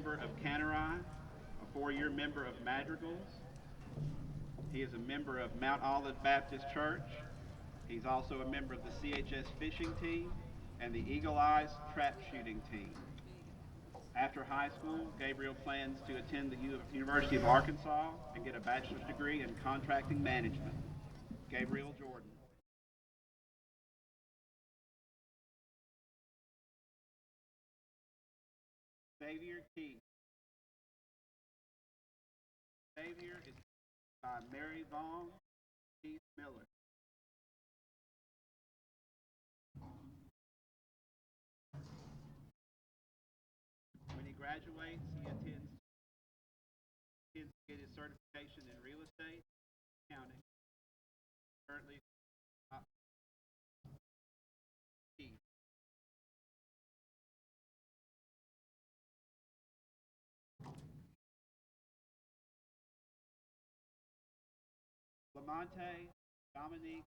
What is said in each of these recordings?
member of Cannery, a 4-year member of Madrigals. He is a member of Mount Olive Baptist Church. He's also a member of the CHS fishing team and the Eagle Eyes trap shooting team. After high school, Gabriel plans to attend the University of Arkansas and get a bachelor's degree in contracting management. Gabriel Jordan. Xavier Tiegs. Xavier is by Mary Vaughn Keith Miller. When he graduates, he intends to get his certification in real estate accounting. Currently, Lamonte Dominique.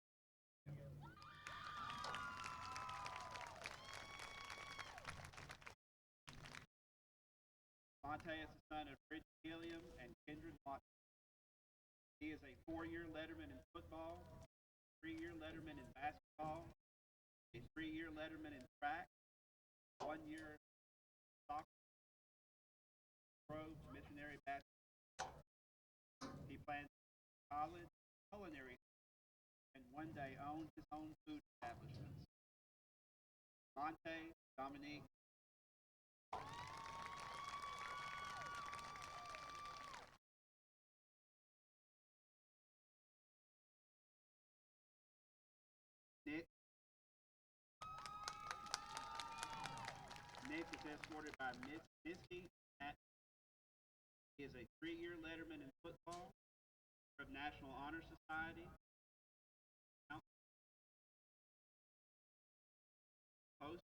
Lamonte is the son of Rich Gilliam and Kendra Mott. He is a 4-year letterman in football, 3-year letterman in basketball, a 3-year letterman in track, 1-year soccer, pro missionary basketball. He plans college, culinary, and one day own his own food establishments. Monte Dominique. Nick is escorted by Misty. He is a 3-year letterman in football of National Honor Society. Host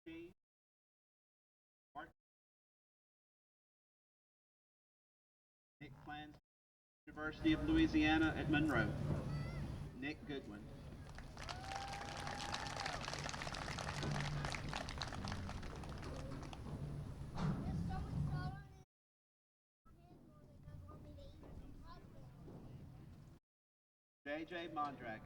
14. Nick plans University of Louisiana at Monroe. Nick Goodwin. JJ Mondragon.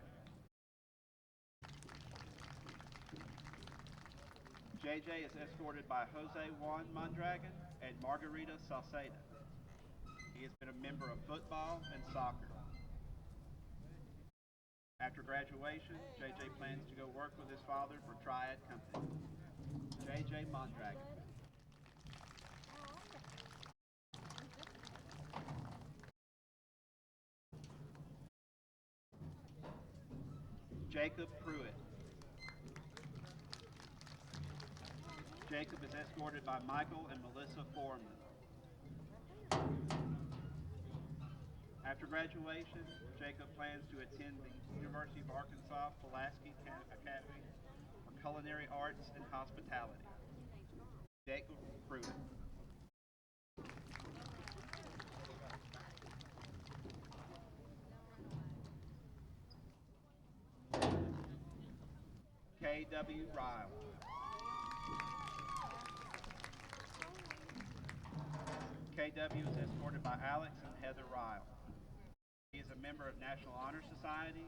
JJ is escorted by Jose Juan Mondragon and Margarita Salceda. He has been a member of football and soccer. After graduation, JJ plans to go work with his father for Triad Company. JJ Mondragon. Jacob Pruitt. Jacob is escorted by Michael and Melissa Foreman. After graduation, Jacob plans to attend the University of Arkansas Pulaski Academy for Culinary Arts and Hospitality. Jacob Pruitt. K.W. Ryle. KW is escorted by Alix and Heather Ryle. He is a member of National Honor Society,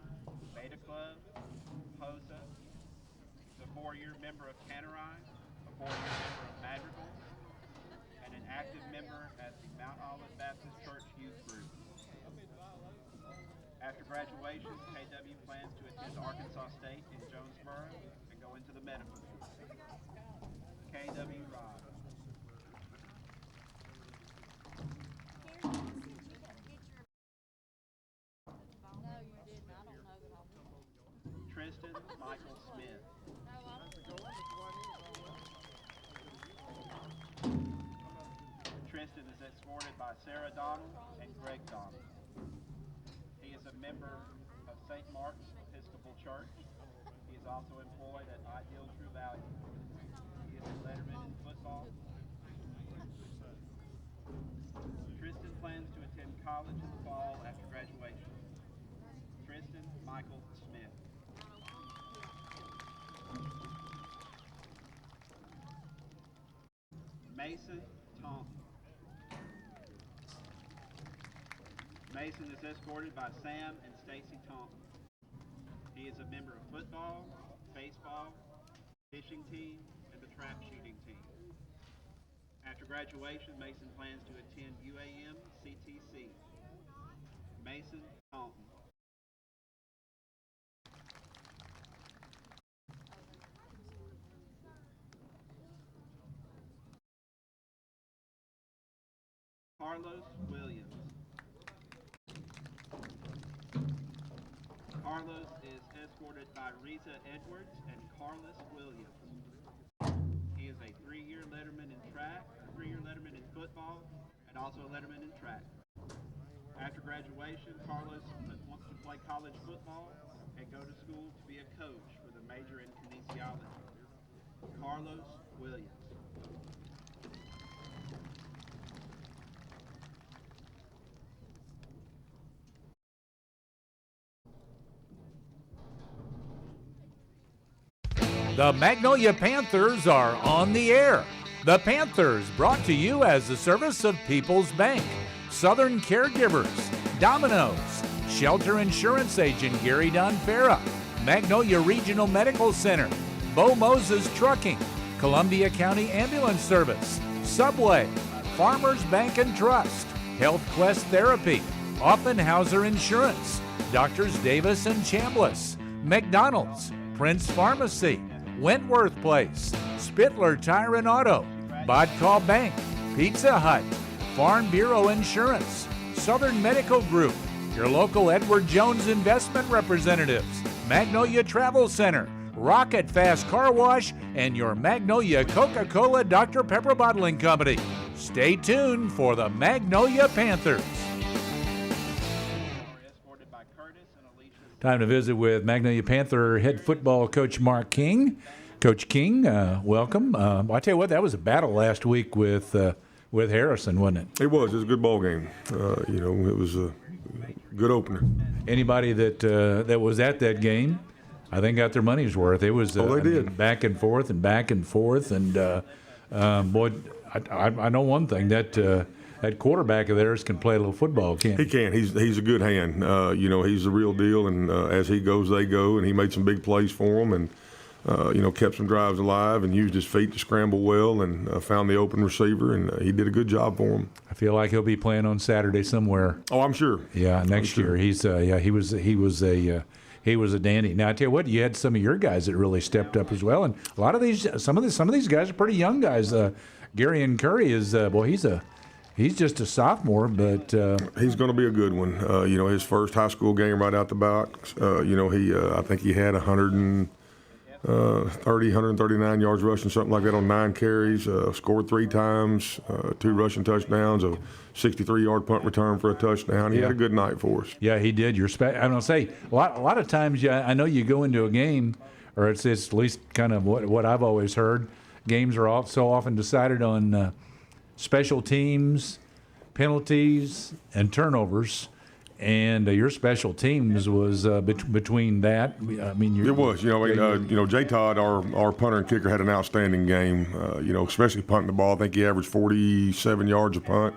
Beta Club, POSA. He's a 4-year member of Cannery, a 4-year member of Madrigals, and an active member at the Mount Olive Baptist Church Youth Group. After graduation, KW plans to attend Arkansas State in Jonesboro and go into the medical field. KW Rod. Tristan Michael Smith. Tristan is escorted by Sarah Donald and Greg Donald. He is a member of St. Mark's Episcopal Church. He is also employed at Ideal True Value. He is a letterman in football. Tristan plans to attend college in the fall after graduation. Tristan Michael Smith. Mason Thompson. Mason is escorted by Sam and Stacy Thompson. He is a member of football, baseball, fishing team, and the trap shooting team. After graduation, Mason plans to attend UAM CTC. Mason Thompson. Carlos Williams. Carlos is escorted by Rita Edwards and Carlos Williams. He is a three-year letterman in track, a three-year letterman in football, and also a letterman in track. After graduation, Carlos wants to play college football and go to school to be a coach with a major in kinesiology. Carlos Williams. The Magnolia Panthers are on the air. The Panthers brought to you as the service of People's Bank, Southern Caregivers, Domino's, Shelter Insurance Agent Gary Donfera, Magnolia Regional Medical Center, Bo Moses Trucking, Columbia County Ambulance Service, Subway, Farmers Bank and Trust, Health Quest Therapy, Offenhauser Insurance, Doctors Davis and Chambliss, McDonald's, Prince Pharmacy, Wentworth Place, Spittler Tire and Auto, Bodcall Bank, Pizza Hut, Farm Bureau Insurance, Southern Medical Group, your local Edward Jones Investment Representatives, Magnolia Travel Center, Rocket Fast Car Wash, and your Magnolia Coca-Cola Dr. Pepper Bottling Company. Stay tuned for the Magnolia Panthers. Time to visit with Magnolia Panther head football coach Mark King. Coach King, welcome. I tell you what, that was a battle last week with Harrison, wasn't it? It was. It was a good ball game. It was a good opener. Anybody that was at that game, I think got their money's worth. It was they did. Back and forth, and boy, I know one thing that quarterback of theirs can play a little football, can't he? He can. He's a good hand. He's the real deal, and as he goes, they go. And he made some big plays for them, and kept some drives alive, and used his feet to scramble well, and found the open receiver, and he did a good job for him. I feel like he'll be playing on Saturday somewhere. Oh, I'm sure. Yeah, next year. He's he was a dandy. Now I tell you what, you had some of your guys that really stepped up as well, and a lot of these, some of these guys are pretty young guys. Gary and Curry is he's just a sophomore, but he's going to be a good one. His first high school game right out the box. I think he had 139 yards rushing, something like that, on 9 carries. Scored 3 times, 2 rushing touchdowns, a 63-yard punt return for a touchdown. He had a good night for us. Yeah, he did. I'm going to say a lot of times. Yeah, I know you go into a game, or it's at least kind of what I've always heard. Games are so often decided on special teams, penalties, and turnovers. And your special teams was between that. I mean, it was. J. Todd, our punter and kicker, had an outstanding game. Especially punting the ball. I think he averaged 47 yards a punt.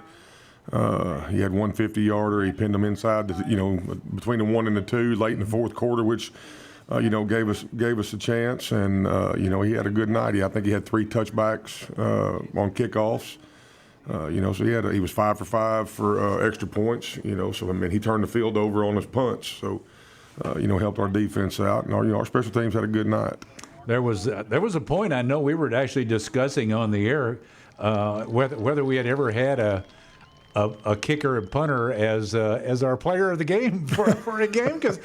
He had 1 50-yarder. He pinned them inside, between the 1 and the 2 late in the fourth quarter, which gave us a chance. And he had a good night. I think he had 3 touchbacks on kickoffs. So he was 5 for 5 for extra points. So he turned the field over on his punts. So helped our defense out, and our special teams had a good night. There was a point I know we were actually discussing on the air whether we had ever had a kicker and punter as our player of the game for a game, because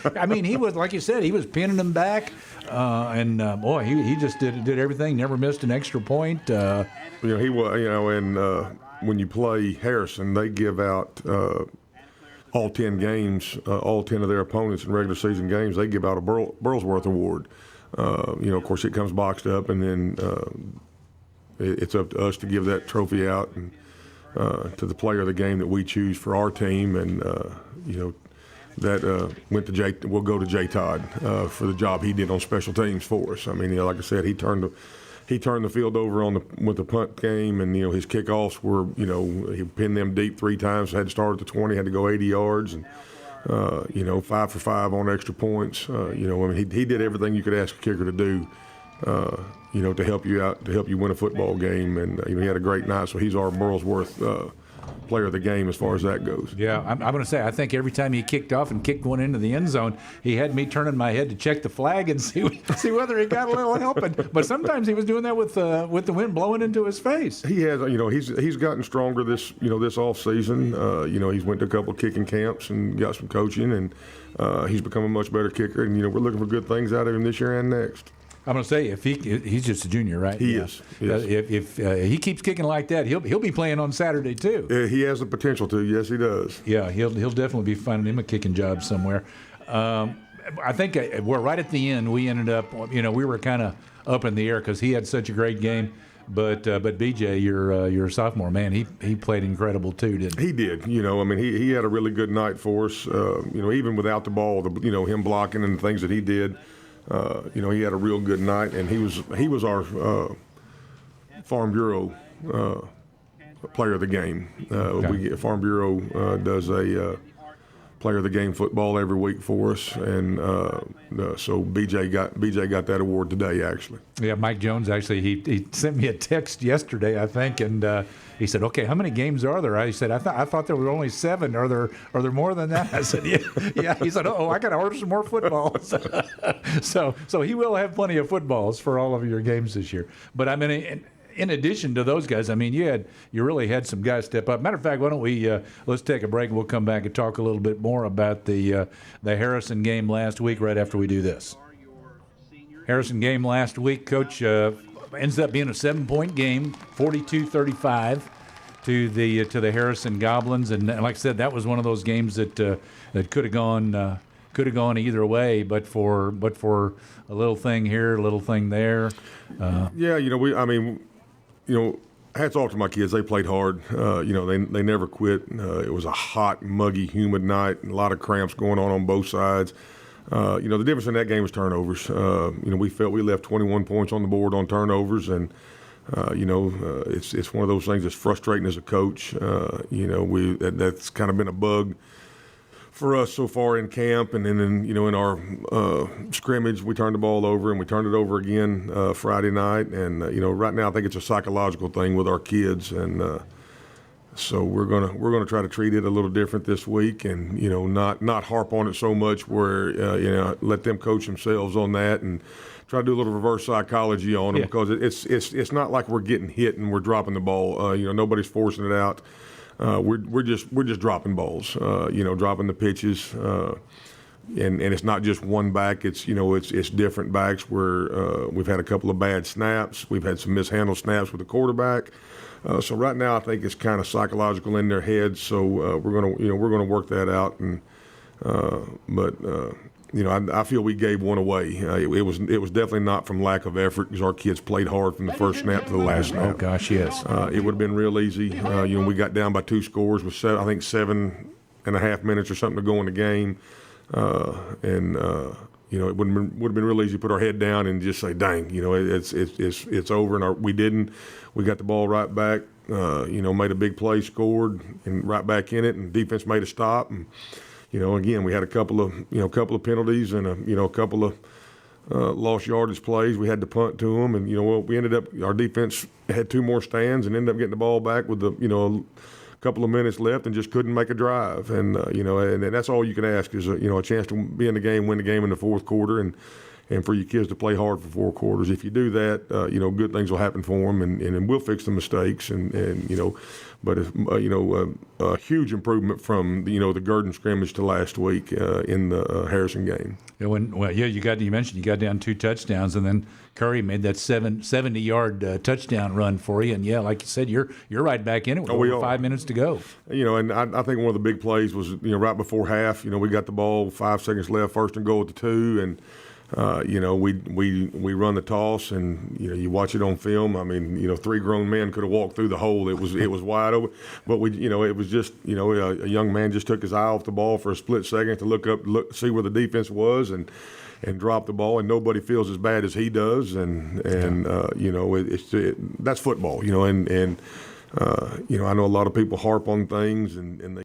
he was, like you said, he was pinning them back, boy, he just did everything, never missed an extra point. He was, when you play Harrison, they give out all 10 games, all 10 of their opponents in regular season games, they give out a Burlsworth Award. Of course, it comes boxed up, and then it's up to us to give that trophy out and to the player of the game that we choose for our team. And, that will go to J. Todd for the job he did on special teams for us. Like I said, he turned he turned the field over with the punt game, and his kickoffs were he pinned them deep 3 times. Had to start at the 20, had to go 80 yards, and 5 for 5 on extra points. He did everything you could ask a kicker to do. To help you out, to help you win a football game, and he had a great night. So he's our Burlsworth player of the game as far as that goes. Yeah, I'm going to say I think every time he kicked off and kicked one into the end zone, he had me turning my head to check the flag and see whether he got a little help. But sometimes he was doing that with the wind blowing into his face. He has, he's gotten stronger this off season. He's went to a couple of kicking camps and got some coaching, and he's become a much better kicker. And we're looking for good things out of him this year and next. I'm going to say he's just a junior, right? He is. Yes. If he keeps kicking like that, he'll be playing on Saturday too. He has the potential to. Yes, he does. Yeah, he'll definitely be finding him a kicking job somewhere. I think we're right at the end. We ended up, we were kind of up in the air because he had such a great game. But BJ, your sophomore, man, he played incredible too, didn't he? He did. He had a really good night for us. Even without the ball, him blocking and the things that he did. He had a real good night, and he was our Farm Bureau player of the game. Farm Bureau does a player of the game football every week for us, and so BJ got that award today, actually. Yeah, Mike Jones actually he sent me a text yesterday, I think, and he said, "Okay, how many games are there?" I said, "I thought there were only 7. Are there more than that?" I said, "Yeah." He said, "Oh, I got to order some more footballs." so he will have plenty of footballs for all of your games this year. But I mean, in addition to those guys, I mean, you really had some guys step up. Matter of fact, why don't we let's take a break and we'll come back and talk a little bit more about the Harrison game last week right after we do this. Harrison game last week, Coach, ends up being a 7-point game, 42-35 to the Harrison Goblins, and like I said, that was one of those games that could have gone either way, but for a little thing here, a little thing there. Hats off to my kids. They played hard. They never quit. It was a hot, muggy, humid night, and a lot of cramps going on both sides. The difference in that game was turnovers. We felt we left 21 points on the board on turnovers, and it's one of those things that's frustrating as a coach. That's kind of been a bug for us so far in camp, and then in our scrimmage, we turned the ball over, and we turned it over again Friday night. And right now, I think it's a psychological thing with our kids, and so we're gonna try to treat it a little different this week, and not harp on it so much where let them coach themselves on that, and try to do a little reverse psychology on them, because it's not like we're getting hit and we're dropping the ball. Nobody's forcing it out. We're just dropping balls, dropping the pitches, and it's not just one back. It's different backs where we've had a couple of bad snaps. We've had some mishandled snaps with the quarterback. So right now, I think it's kind of psychological in their heads. So we're gonna work that out, and I feel we gave one away. It was definitely not from lack of effort, because our kids played hard from the first snap to the last snap. Oh gosh, yes. It would have been real easy. We got down by 2 scores with 7.5 minutes or something to go in the game, it would have been real easy to put our head down and just say, "Dang, it's over." And we didn't. We got the ball right back. Made a big play, scored, and right back in it. And defense made a stop. And again, we had a couple of penalties and a couple of lost yardage plays. We had to punt to them, and we ended up. Our defense had 2 more stands and ended up getting the ball back with a couple of minutes left, and just couldn't make a drive. And and that's all you can ask is a chance to be in the game, win the game in the fourth quarter, and for your kids to play hard for 4 quarters. If you do that, good things will happen for them, and we'll fix the mistakes, but a huge improvement from the Gurdon scrimmage to last week in the Harrison game. You mentioned you got down 2 touchdowns, and then Curry made that 70-yard touchdown run for you, and like you said, you're right back in it with over 5 minutes to go. And I think one of the big plays was right before half. We got the ball, 5 seconds left, first and goal at the 2, and We run the toss, and you watch it on film. I mean, 3 grown men could have walked through the hole. It was wide open, but it was just a young man just took his eye off the ball for a split second to look see where the defense was, and drop the ball, and nobody feels as bad as he does, and that's football, and I know a lot of people harp on things, and they.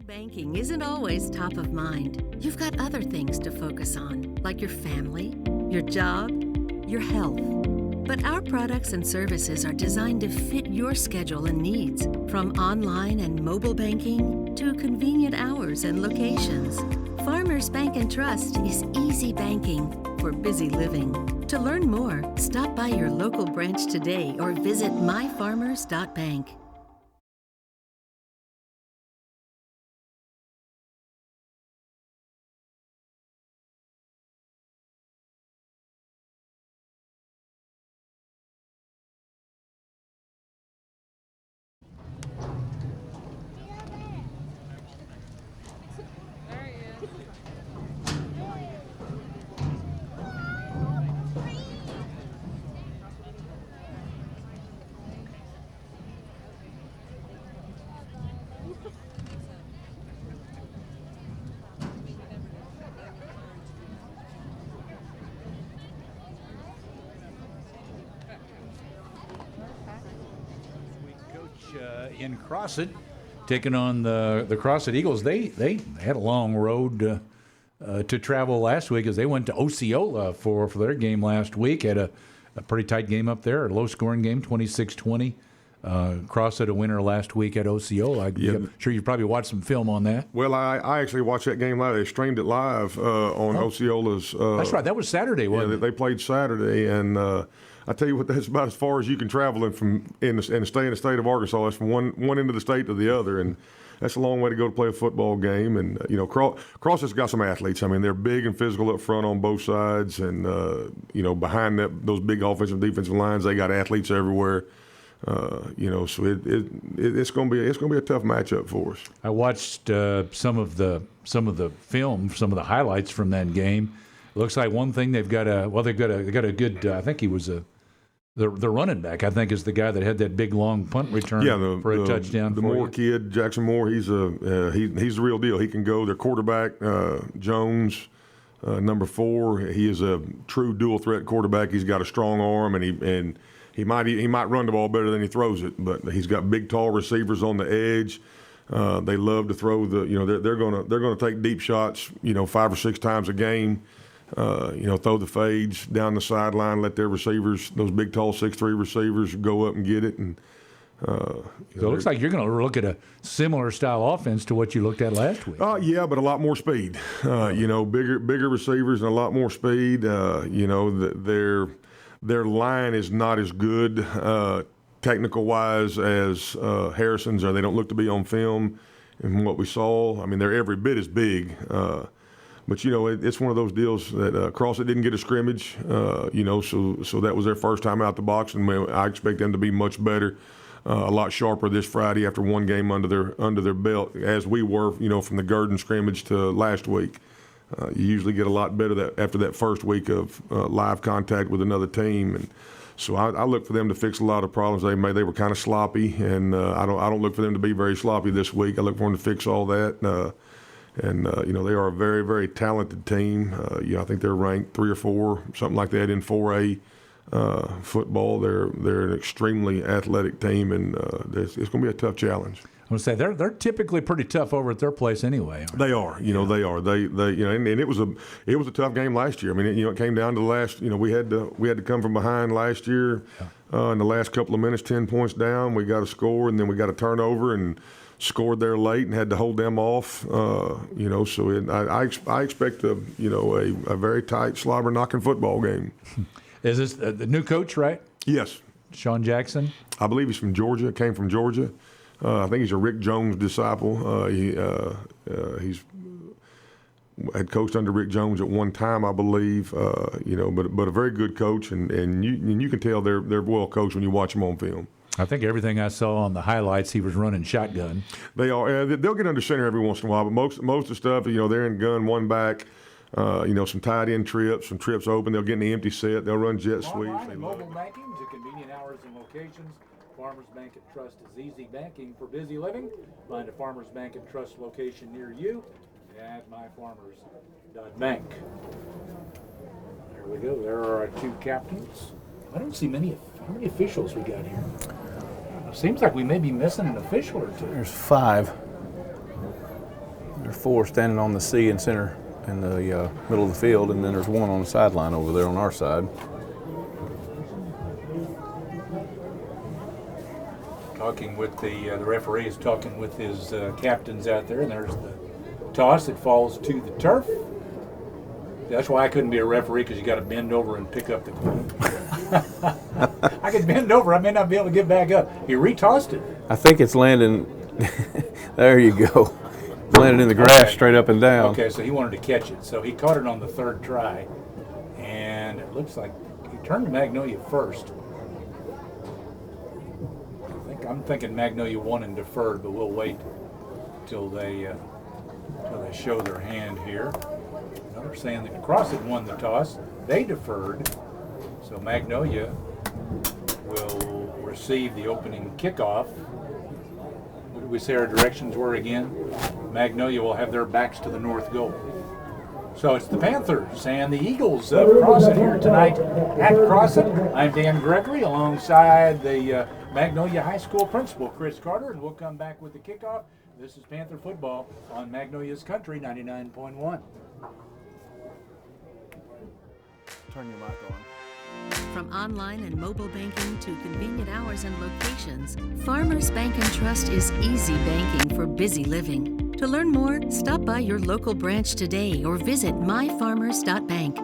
Banking isn't always top of mind. You've got other things to focus on, like your family, your job, your health. But our products and services are designed to fit your schedule and needs, from online and mobile banking to convenient hours and locations. Farmers Bank and Trust is easy banking for busy living. To learn more, stop by your local branch today or visit myfarmers.bank. In Crossett, taking on the Crossett Eagles. They had a long road to travel last week as they went to Osceola for their game last week. Had a pretty tight game up there, a low-scoring game, 26-20. Crossett a winner last week at Osceola. I'm sure you probably watched some film on that. Well, I actually watched that game live. They streamed it live on Osceola's. That's right. That was Saturday, wasn't it? They played Saturday, and I tell you what, that's about as far as you can travel in the state of Arkansas. That's from one end of the state to the other, and that's a long way to go to play a football game. And Crossett's got some athletes. I mean, they're big and physical up front on both sides, and behind those big offensive and defensive lines, they got athletes everywhere. So it's going to be a tough matchup for us. I watched some of the film, some of the highlights from that game. It looks like one thing they've got a good. I think he was the running back. I think is the guy that had that big long punt return for a touchdown. The Moore kid, Jackson Moore. He's the real deal. He can go. Their quarterback Jones, number 4. He is a true dual threat quarterback. He's got a strong arm, and he might run the ball better than he throws it, but he's got big, tall receivers on the edge. They love to throw they're gonna take deep shots, 5 or 6 times a game. throw the fades down the sideline, let their receivers, those big, tall 6'3" receivers, go up and get it. And so it looks like you're going to look at a similar style offense to what you looked at last week. Yeah, but a lot more speed. Bigger receivers and a lot more speed. Their line is not as good technical-wise as Harrison's, or they don't look to be on film. And what we saw, I mean, they're every bit as big. But, it's one of those deals that Crossett didn't get a scrimmage, so that was their first time out the box, and I expect them to be much better, a lot sharper this Friday after one game under their belt, as we were, from the Gurdon scrimmage to last week. You usually get a lot better after that first week of live contact with another team, and so I look for them to fix a lot of problems they made. They were kind of sloppy, and I don't look for them to be very sloppy this week. I look for them to fix all that. They are a very, very talented team. I think they're ranked 3 or 4, something like that, in 4A football. They're an extremely athletic team, and it's going to be a tough challenge. I would say they're typically pretty tough over at their place anyway. They are, they are. And it was a tough game last year. I mean, it came down to the last. We had to come from behind last year. In the last couple of minutes, 10 points down, we got a score, and then we got a turnover and scored there late and had to hold them off. So I expect a very tight, slobber knocking football game. Is this the new coach, right? Yes. Sean Jackson? I believe he's from Georgia, came from Georgia. I think he's a Rick Jones disciple. He's had coached under Rick Jones at one time, I believe. But a very good coach, and you can tell they're well coached when you watch them on film. I think everything I saw on the highlights, he was running shotgun. They are. They'll get under center every once in a while, but most of the stuff, they're in gun, one back. Some tight end trips, some trips open. They'll get in the empty set. They'll run jet sweeps. Online and mobile banking to convenient hours and locations. Farmers Bank and Trust is easy banking for busy living. Find a Farmers Bank and Trust location near you at myfarmers.bank. There we go. There are our 2 captains. I don't see many. How many officials we got here? Seems like we may be missing an official or 2. There's 5. There's 4 standing on the C and center in the middle of the field, and then there's 1 on the sideline over there on our side. Talking with the referee is talking with his captains out there, and there's the toss that falls to the turf. That's why I couldn't be a referee, because you got to bend over and pick up the coin. I could bend over, I may not be able to get back up. He retossed it. I think it's landing. There you go. Landed in the grass straight up and down. Okay, so he wanted to catch it. So he caught it on the 3rd try, and it looks like he turned to Magnolia first. I'm thinking Magnolia won and deferred, but we'll wait till they show their hand here. They're saying that Crossett won the toss. They deferred, so Magnolia will receive the opening kickoff. What did we say our directions were again? Magnolia will have their backs to the north goal. So it's the Panthers and the Eagles of Crossett here tonight at Crossett. I'm Dan Gregory alongside the Magnolia High School principal, Chris Carter, and we'll come back with the kickoff. This is Panther football on Magnolia's Country 99.1. Turn your mic on. From online and mobile banking to convenient hours and locations, Farmers Bank and Trust is easy banking for busy living. To learn more, stop by your local branch today or visit myfarmers.bank.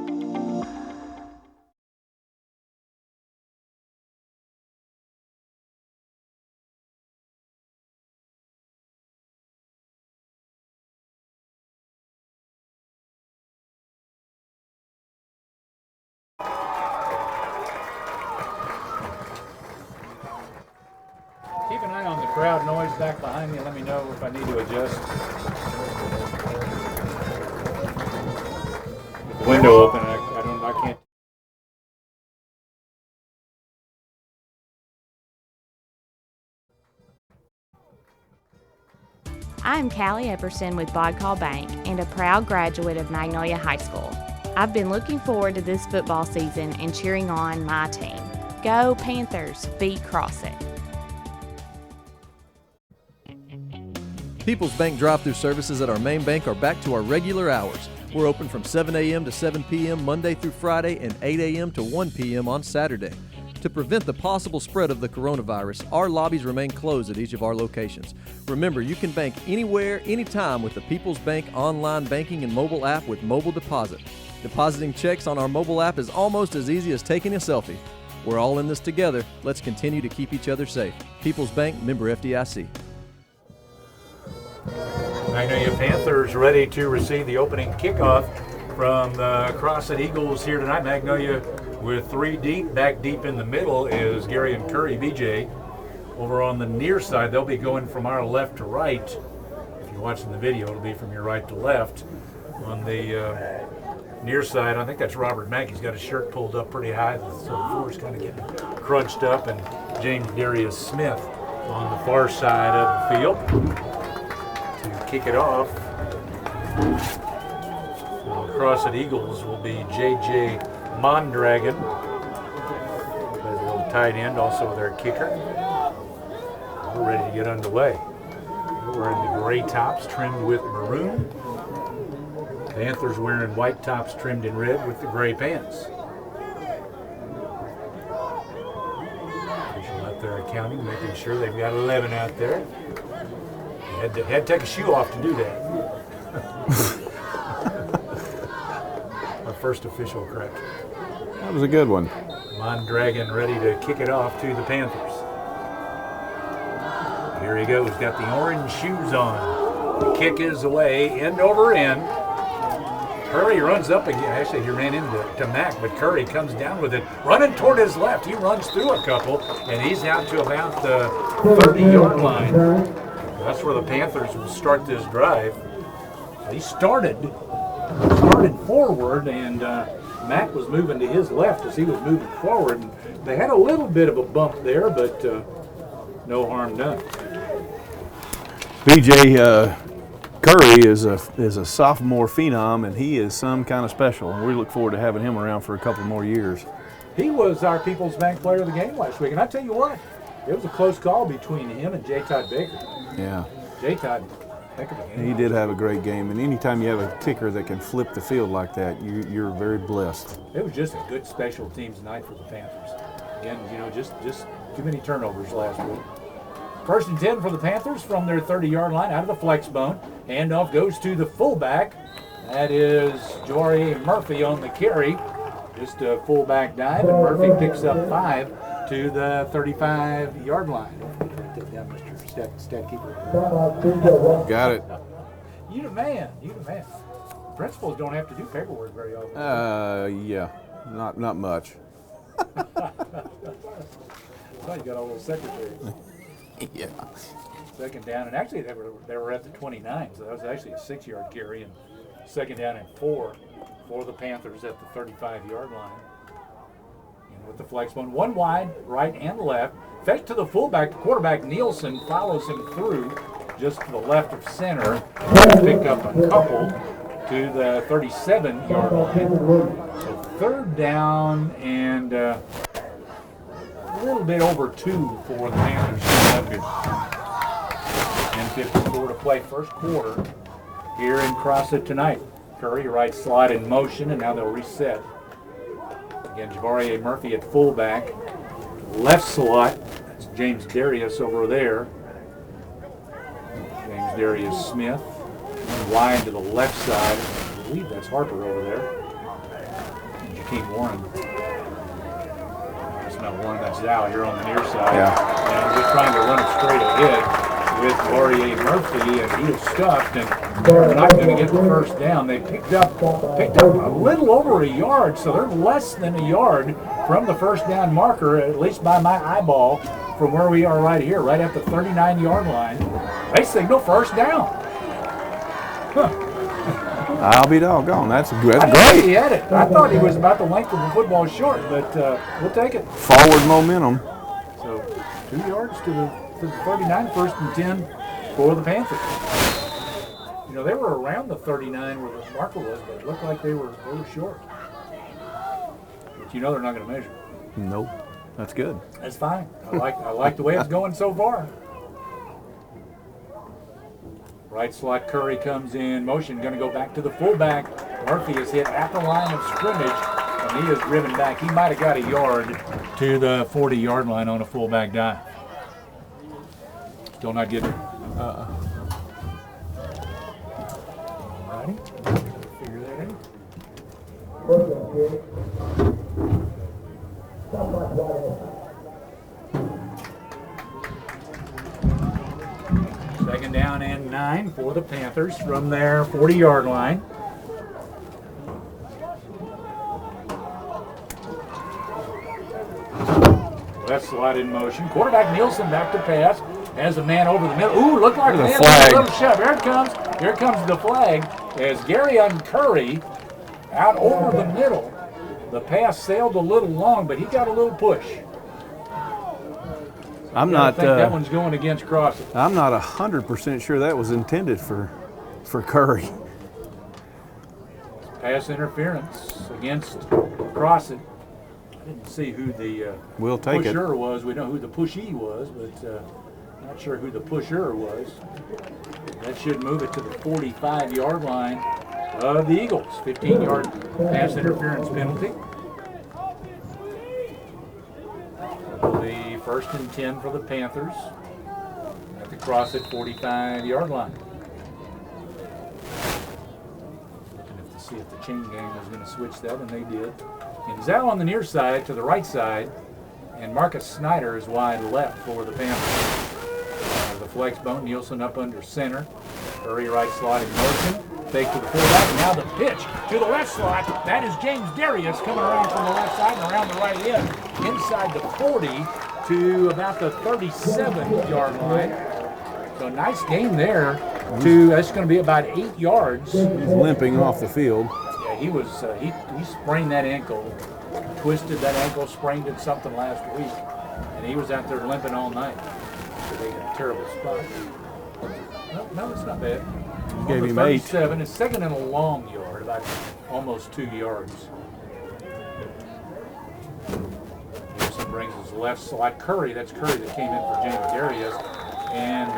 Keep an eye on the crowd noise back behind me and let me know if I need to adjust. With the window open, I can't. I'm Callie Epperson with Bodcall Bank and a proud graduate of Magnolia High School. I've been looking forward to this football season and cheering on my team. Go Panthers, beat Crossett. People's Bank drive-through services at our main bank are back to our regular hours. We're open from 7 a.m. to 7 p.m. Monday through Friday and 8 a.m. to 1 p.m. on Saturday. To prevent the possible spread of the coronavirus, our lobbies remain closed at each of our locations. Remember, you can bank anywhere, anytime with the People's Bank online banking and mobile app with mobile deposit. Depositing checks on our mobile app is almost as easy as taking a selfie. We're all in this together. Let's continue to keep each other safe. People's Bank, member FDIC. Magnolia Panthers ready to receive the opening kickoff from the Crossett Eagles here tonight. Magnolia with 3 deep. Back deep in the middle is Gary and Curry, BJ. Over on the near side, they'll be going from our left to right. If you're watching the video, it'll be from your right to left. On the near side, I think that's Robert Mack. He's got his shirt pulled up pretty high, so the floor's kind of getting crunched up. And James Darius Smith on the far side of the field to kick it off. The Crossett Eagles will be J.J. Mondragon, plays a little tight end, also their kicker. We're ready to get underway. We're in the gray tops trimmed with maroon. Panthers wearing white tops trimmed in red with the gray pants. Official out there accounting, making sure they've got 11 out there. Had to take a shoe off to do that. Our first official correction. That was a good one. Mondragon ready to kick it off to the Panthers. Here he goes, got the orange shoes on. The kick is away, end over end. Curry runs up again. Actually, he ran into Mack, but Curry comes down with it, running toward his left. He runs through a couple, and he's out to about the 30-yard line. That's where the Panthers will start this drive. He started forward, and Mack was moving to his left as he was moving forward. And they had a little bit of a bump there, but no harm done. BJ Curry is a sophomore phenom, and he is some kind of special. And we look forward to having him around for a couple more years. He was our People's Bank Player of the Game last week, and I tell you what, it was a close call between him and J. Todd Baker. Yeah. J. Todd, heck of a game. He did have a great game, and anytime you have a kicker that can flip the field like that, you're very blessed. It was just a good special teams night for the Panthers. Again, just too many turnovers last week. First and 10 for the Panthers from their 30-yard line out of the flex bone. Handoff goes to the fullback. That is Jory Murphy on the carry. Just a fullback dive, and Murphy picks up 5 to the 35-yard line. Write that down, Mr. Stat Keeper. Got it. You the man. Principals don't have to do paperwork very often. Yeah, not much. I thought you got all those secretaries. Yeah. Second down, and actually they were at the 29, so that was actually a 6-yard carry, and second down and 4 for the Panthers at the 35-yard line. And with the flex one wide, right and left, fetch to the fullback. The quarterback Nielsen follows him through just to the left of center. Pick up a couple to the 37-yard line. So third down and a little bit over 2 for the Panthers. 10:54 to play first quarter here in Crossett tonight. Curry right slot in motion, and now they'll reset. Again, Javarie Murphy at fullback. Left slot, that's James Darius over there. James Darius Smith. Wide to the left side. I believe that's Harper over there. And Jakeem Warren. That's not Warren, that's Dow here on the near side. Yeah. And we're trying to run it straight ahead with Laurier Murphy, and he is stuffed, and they're not going to get the first down. They picked up a little over a yard, so they're less than a yard from the first down marker, at least by my eyeball, from where we are right here, right at the 39-yard line. They signal first down. I'll be doggone. That's great. He had it. I thought he was about the length of the football short, but we'll take it. Forward momentum. So 2 yards to the 39, first and 10 for the Panthers. You know, they were around the 39 where the marker was, but it looked like they were short. But you know they're not going to measure. Nope. That's good. That's fine. I like the way it's going so far. Right slot Curry comes in motion, going to go back to the fullback. Murphy is hit at the line of scrimmage, and he is driven back. He might have got a yard to the 40-yard line on a fullback dive. Still not getting it. Alrighty, figure that out. Second down and 9 for the Panthers from their 40-yard line. Left slot in motion. Quarterback Nielsen back to pass. Has a man over the middle. Ooh, looked like a man with a little shove. Here it comes. Here comes the flag as Gary and Curry out over the middle. The pass sailed a little long, but he got a little push. I think that one's going against Crossett. I'm not 100% sure that was intended for Curry. Pass interference against Crossett. I didn't see who the We'll take it. pusher was. We know who the pushee was, but not sure who the pusher was. That should move it to the 45-yard line of the Eagles. 15-yard pass interference penalty. The 1st and 10 for the Panthers at the Crossett 45-yard line. Looking to see if the chain gang was going to switch that, and they did. And he's out on the near side to the right side, and Marcus Snyder is wide left for the Panthers. The flex bone, Nielsen up under center. Curry right slot in motion. Fake to the fullback. Now the pitch to the left slot. That is James Darius coming around from the left side and around the right end. Inside the 40 to about the 37-yard line. So nice game there. That's going to be about 8 yards. He's limping off the field. Yeah, he was. He sprained that ankle, twisted that ankle, sprained it something last week, and he was out there limping all night. So they got a terrible spot. No, it's not bad. Gave him 37. It's second and a long yard, about almost 2 yards. Nielsen brings his left slot. Curry, that's Curry that came in for James Darius, and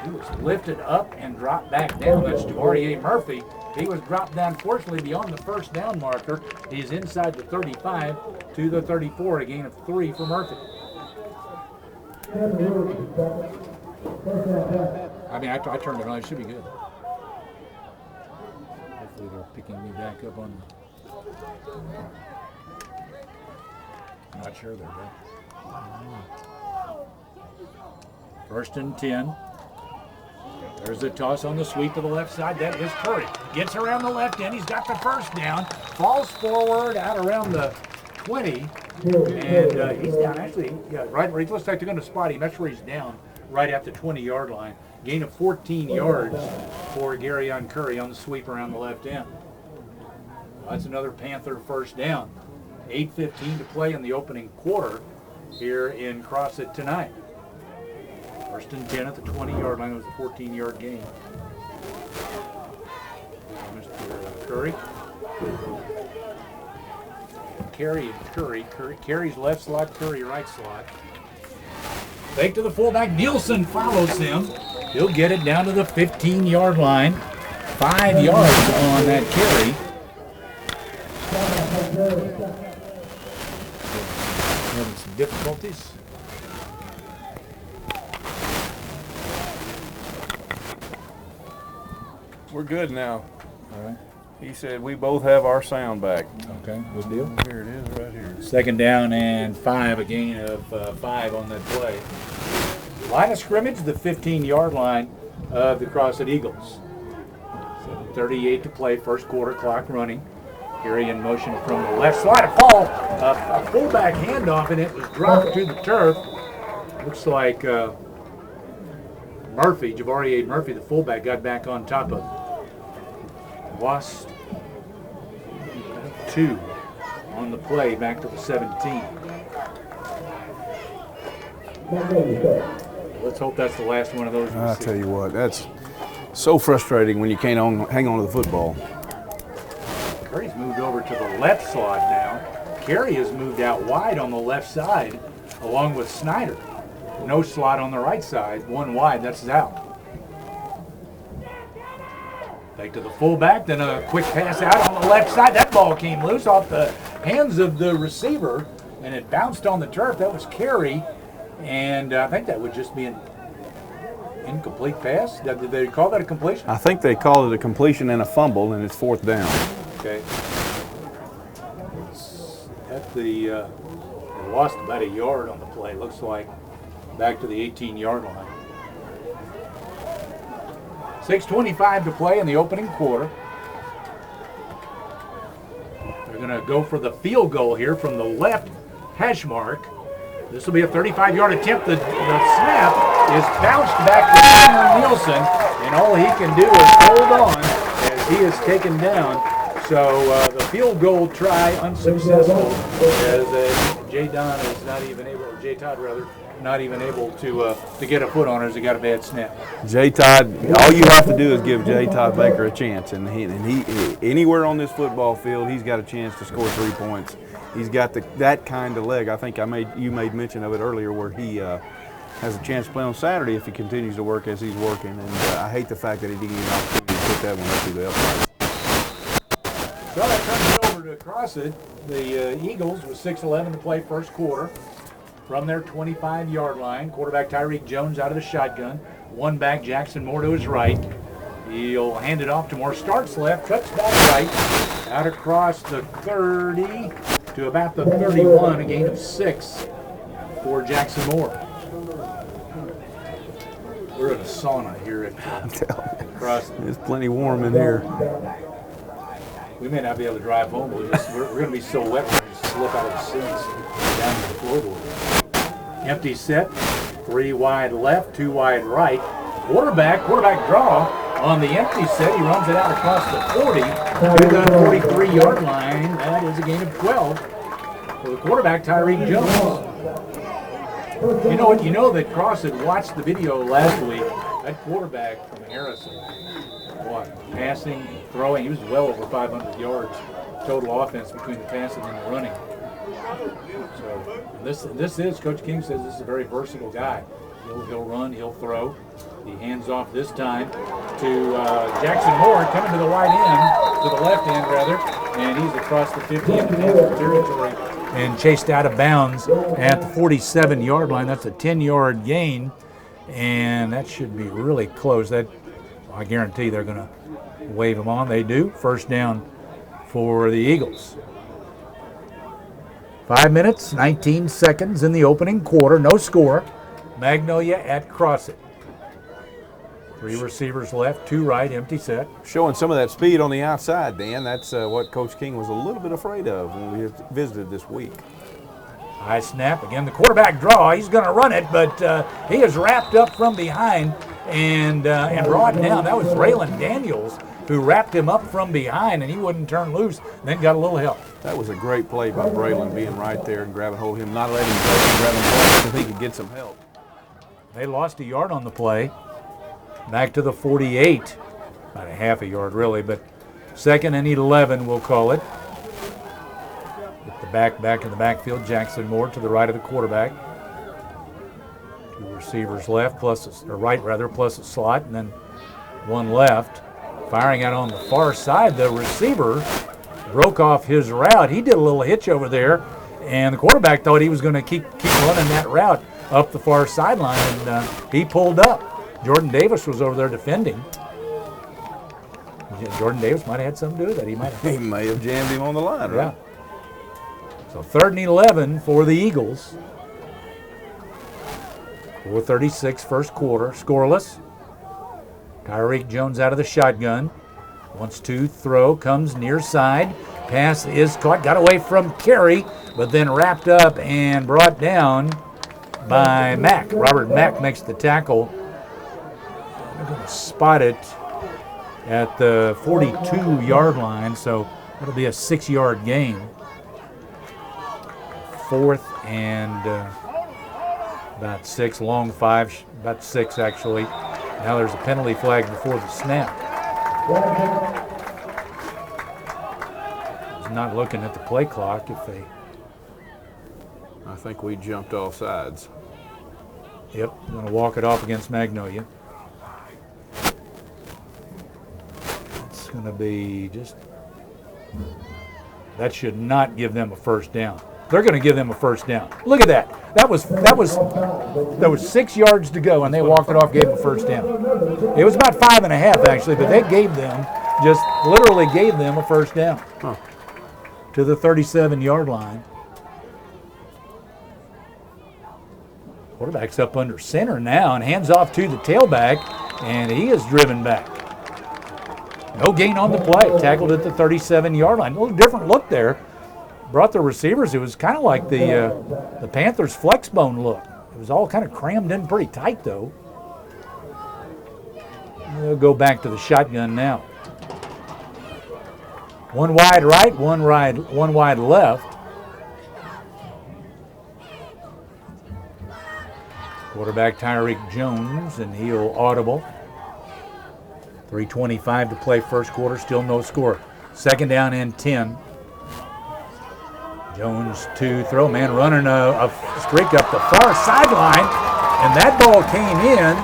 he was lifted up and dropped back down. That's Javari Murphy. He was dropped down, fortunately, beyond the first down marker. He's inside the 35 to the 34, a gain of 3 for Murphy. I mean, I turned it on. It should be good. Hopefully they're picking me back up on. Not sure they're good. 1st and 10. There's a toss on the sweep to the left side. That is Curry. Gets around the left end. He's got the first down. Falls forward out around the 20. And he's down. Actually, yeah, right. It looks like they're going to spot him. That's where he's down, right at the 20-yard line. Gain of 14 yards for Gary and Curry on the sweep around the left end. That's another Panther first down. 8:15 to play in the opening quarter here in Crossett tonight. 1st and 10 at the 20-yard line. It was a 14-yard gain. Mr. Curry. Carey and Curry. Carey's left slot, Curry right slot. Fake to the fullback. Nielsen follows him. He'll get it down to the 15-yard line. 5 yards on that carry. Having some difficulties. We're good now. All right. He said we both have our sound back. Okay, good deal. Here it is right here. 2nd down and 5, a gain of 5 on that play. Line of scrimmage, the 15-yard line of the Crossett Eagles. 7:38 to play, first quarter, clock running. Carey in motion from the left slide. A fullback handoff, and it was dropped to the turf. Looks like Murphy, Javari Murphy, the fullback, got back on top of it. Lost 2 on the play, back to the 17. Let's hope that's the last one of those. I'll tell you what, that's so frustrating when you can't hang on to the football. Curry's moved over to the left slot now. Carey has moved out wide on the left side, along with Snyder. No slot on the right side, one wide, that's out. Back to the fullback, then a quick pass out on the left side. That ball came loose off the hands of the receiver, and it bounced on the turf. That was Carey, and I think that would just be an incomplete pass. Did they call that a completion? I think they called it a completion and a fumble, and it's 4th down. Okay. At the they lost about a yard on the play, looks like, back to the 18-yard line. 6:25 to play in the opening quarter. They're going to go for the field goal here from the left hash mark. This will be a 35-yard attempt. The snap is bounced back to Tanner Nielsen, and all he can do is hold on as he is taken down. So the field goal try unsuccessful as Jaden is not even able, or J-Todd rather, not even able to get a foot on her as he got a bad snap. J-Todd, all you have to do is give J-Todd Baker a chance, and he anywhere on this football field, he's got a chance to score 3 points. He's got that kind of leg. I think you made mention of it earlier, where he has a chance to play on Saturday if he continues to work as he's working. And I hate the fact that he didn't get an opportunity to put that one up through the uprights. So that turns it over to Crossett. The Eagles with 6:11 to play first quarter. From their 25-yard line, quarterback Tyreek Jones out of the shotgun. One back, Jackson Moore to his right. He'll hand it off to Moore. Starts left, cuts back right, out across the 30 to about the 31, a gain of 6 for Jackson Moore. We're in a sauna here at Crossett. It's plenty warm in here. We may not be able to drive home. We're going to be so wet we're going to just slip out of the seats down to the floorboard. Empty set, 3 wide left, 2 wide right. Quarterback draw on the empty set. He runs it out across the 40 to the 43-yard line. That is a gain of 12 for the quarterback, Tyreek Jones. You know what? You know that Crossett watched the video last week. That quarterback from Harrison, passing, throwing, he was well over 500 yards total offense between the passing and the running. So this is, Coach King says, this is a very versatile guy. He'll run, he'll throw. He hands off this time to Jackson Moore, coming to the right end, to the left end rather, and he's across the 50 into Panther territory and chased out of bounds at the 47-yard line. That's a 10-yard gain, and that should be really close. That, I guarantee they're going to wave him on. They do. First down for the Eagles. 5 minutes, 19 seconds in the opening quarter. No score. Magnolia at Crossett. 3 receivers left, 2 right, empty set. Showing some of that speed on the outside, Dan. That's what Coach King was a little bit afraid of when we visited this week. High snap. Again, the quarterback draw. He's going to run it, but he is wrapped up from behind and brought down. That was Raylan Daniels who wrapped him up from behind, and he wouldn't turn loose, then got a little help. That was a great play by Braylon, being right there and grabbing hold of him, not letting him go and grabbing hold so he could get some help. They lost a yard on the play. Back to the 48. About a half a yard, really, but 2nd and 11, we'll call it. With the back in the backfield, Jackson Moore to the right of the quarterback. 2 receivers left, plus a slot, and then 1 left. Firing out on the far side, the receiver broke off his route. He did a little hitch over there, and the quarterback thought he was going to keep running that route up the far sideline, and he pulled up. Jordan Davis was over there defending. Jordan Davis might have had something to do with that. He may have jammed him on the line, right? Yeah. So 3rd and 11 for the Eagles. 4:36 first quarter, scoreless. Tyreek Jones out of the shotgun. Wants to throw, comes near side. Pass is caught, got away from Carey, but then wrapped up and brought down by Mack. Robert Mack makes the tackle. They're going to spot it at the 42-yard line, so that'll be a 6-yard gain. 4th and about 6, long 5, about 6 actually. Now there's a penalty flag before the snap. He's not looking at the play clock if they... I think we jumped off sides. Yep, going to walk it off against Magnolia. going to be just, that should not give them a first down. They're going to give them a first down. Look at that. There was 6 yards to go, and they walked it off, gave them a first down. It was about 5.5 actually, but they literally gave them a first down to the 37-yard line. Quarterback's up under center now and hands off to the tailback, and he is driven back. No gain on the play. Tackled at the 37-yard line. A little different look there. Brought the receivers. It was kind of like the Panthers' flex bone look. It was all kind of crammed in pretty tight, though. We'll go back to the shotgun now. One wide right, one wide left. Quarterback Tyreek Jones, and he'll audible. 3:25 to play first quarter, still no score. Second down and 10. Jones to throw, man running a streak up the far sideline, and that ball came in,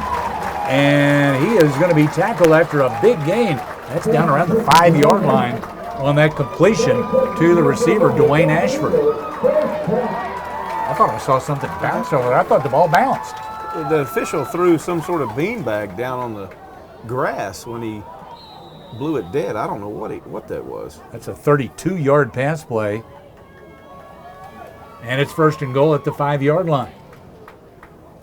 and he is going to be tackled after a big gain. That's down around the 5-yard line on that completion to the receiver, Dwayne Ashford. I thought I saw something bounce over there. I thought the ball bounced. The official threw some sort of beanbag down on the grass when he blew it dead. I don't know what that was. That's a 32-yard pass play. And it's first and goal at the 5-yard line.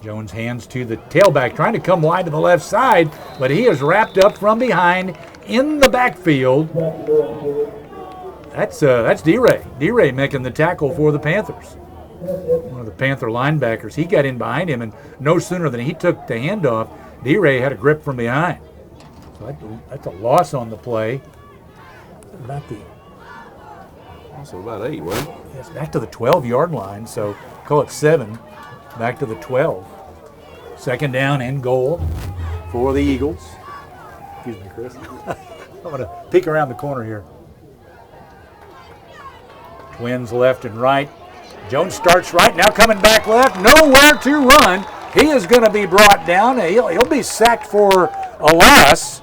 Jones hands to the tailback, trying to come wide to the left side, but he is wrapped up from behind in the backfield. That's D-Ray. D-Ray making the tackle for the Panthers. One of the Panther linebackers. He got in behind him, and no sooner than he took the handoff, D-Ray had a grip from behind. So that's a loss on the play. Also about 8, wasn't it? Yes, back to the 12-yard line, so call it 7. Back to the 12. Second down and goal for the Eagles. Excuse me, Chris. I'm going to peek around the corner here. Twins left and right. Jones starts right, now coming back left. Nowhere to run. He is going to be brought down. He'll be sacked for a loss.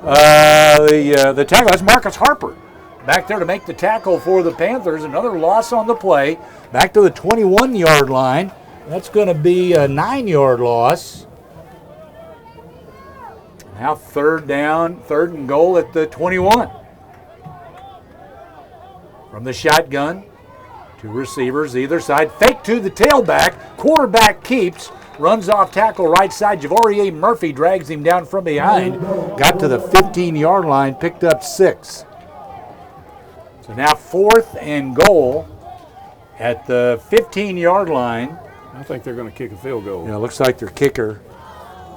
The tackle, that's Marcus Harper. Back there to make the tackle for the Panthers. Another loss on the play. Back to the 21-yard line. That's going to be a 9-yard loss. Now third and goal at the 21. From the shotgun, 2 receivers either side. Fake to the tailback. Quarterback keeps. Runs off tackle right side. Javorier Murphy drags him down from behind. Got to the 15-yard line. Picked up 6. So now fourth and goal at the 15-yard line. I think they're going to kick a field goal. Yeah, it looks like their kicker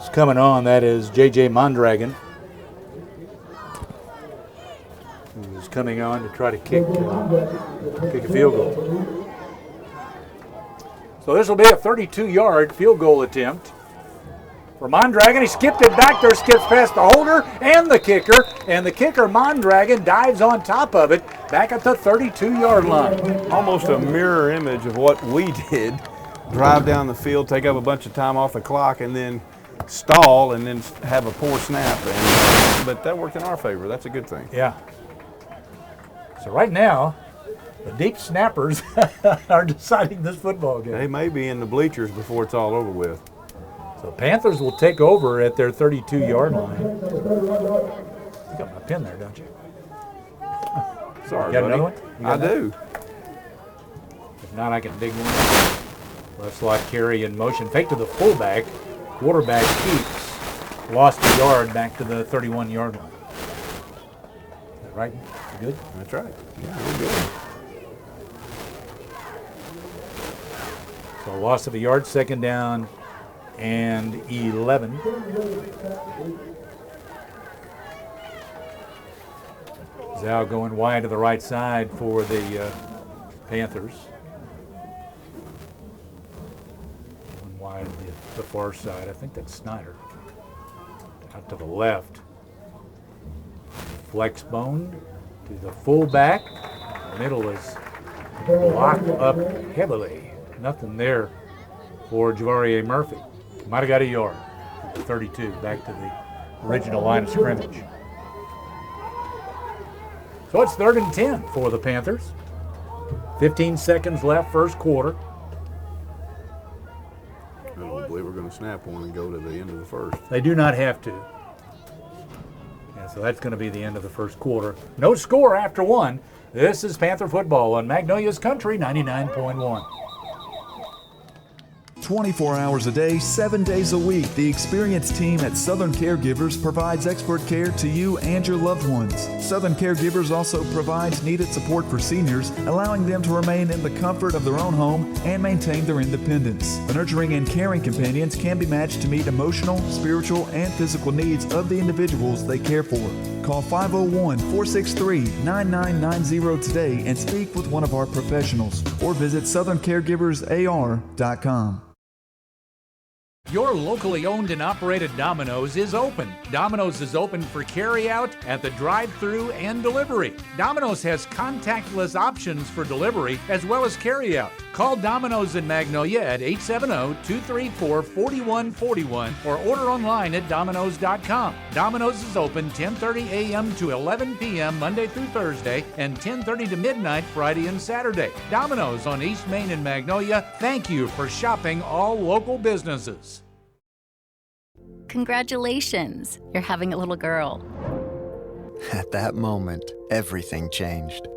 is coming on. That is J.J. Mondragon. Who's coming on to try to kick a field goal. So this will be a 32-yard field goal attempt for Mondragon. He skipped it back there, skips past the holder and the kicker. And the kicker, Mondragon, dives on top of it back at the 32-yard line. Almost a mirror image of what we did. Drive down the field, take up a bunch of time off the clock, and then stall and then have a poor snap. But that worked in our favor. That's a good thing. Yeah. So right now, the deep snappers are deciding this football game. They may be in the bleachers before it's all over with. So Panthers will take over at their 32-yard line. You got my pin there, don't you? Sorry, you got buddy. another one? I do. If not, I can dig one. Left slot carry in motion. Fake to the fullback. Quarterback keeps. Lost a yard back to the 31-yard line. Is that right? You good? That's right. Yeah, we're good. So loss of a yard, second down and 11. Zhao going wide to the right side for the Panthers. One wide to the far side. I think that's Snyder. Out to the left. Flex bone to the fullback. The middle is blocked up heavily. Nothing there for Javorier Murphy. Might have got a yard. 32 back to the original line of scrimmage. So it's 3rd and 10 for the Panthers. 15 seconds left, first quarter. I don't believe we're going to snap one and go to the end of the first. They do not have to. Yeah, so that's going to be the end of the first quarter. No score after one. This is Panther football on Magnolia's Country 99.1. 24 hours a day, 7 days a week, the experienced team at Southern Caregivers provides expert care to you and your loved ones. Southern Caregivers also provides needed support for seniors, allowing them to remain in the comfort of their own home and maintain their independence. The nurturing and caring companions can be matched to meet emotional, spiritual, and physical needs of the individuals they care for. Call 501-463-9990 today and speak with one of our professionals, or visit southerncaregiversar.com. Your locally owned and operated Domino's is open. Domino's is open for carry-out at the drive-thru and delivery. Domino's has contactless options for delivery as well as carry-out. Call Domino's in Magnolia at 870-234-4141 or order online at Domino's.com. Domino's is open 10:30 a.m. to 11 p.m. Monday through Thursday and 10:30 to midnight Friday and Saturday. Domino's on East Main in Magnolia. Thank you for shopping all local businesses. Congratulations, you're having a little girl. At that moment, everything changed.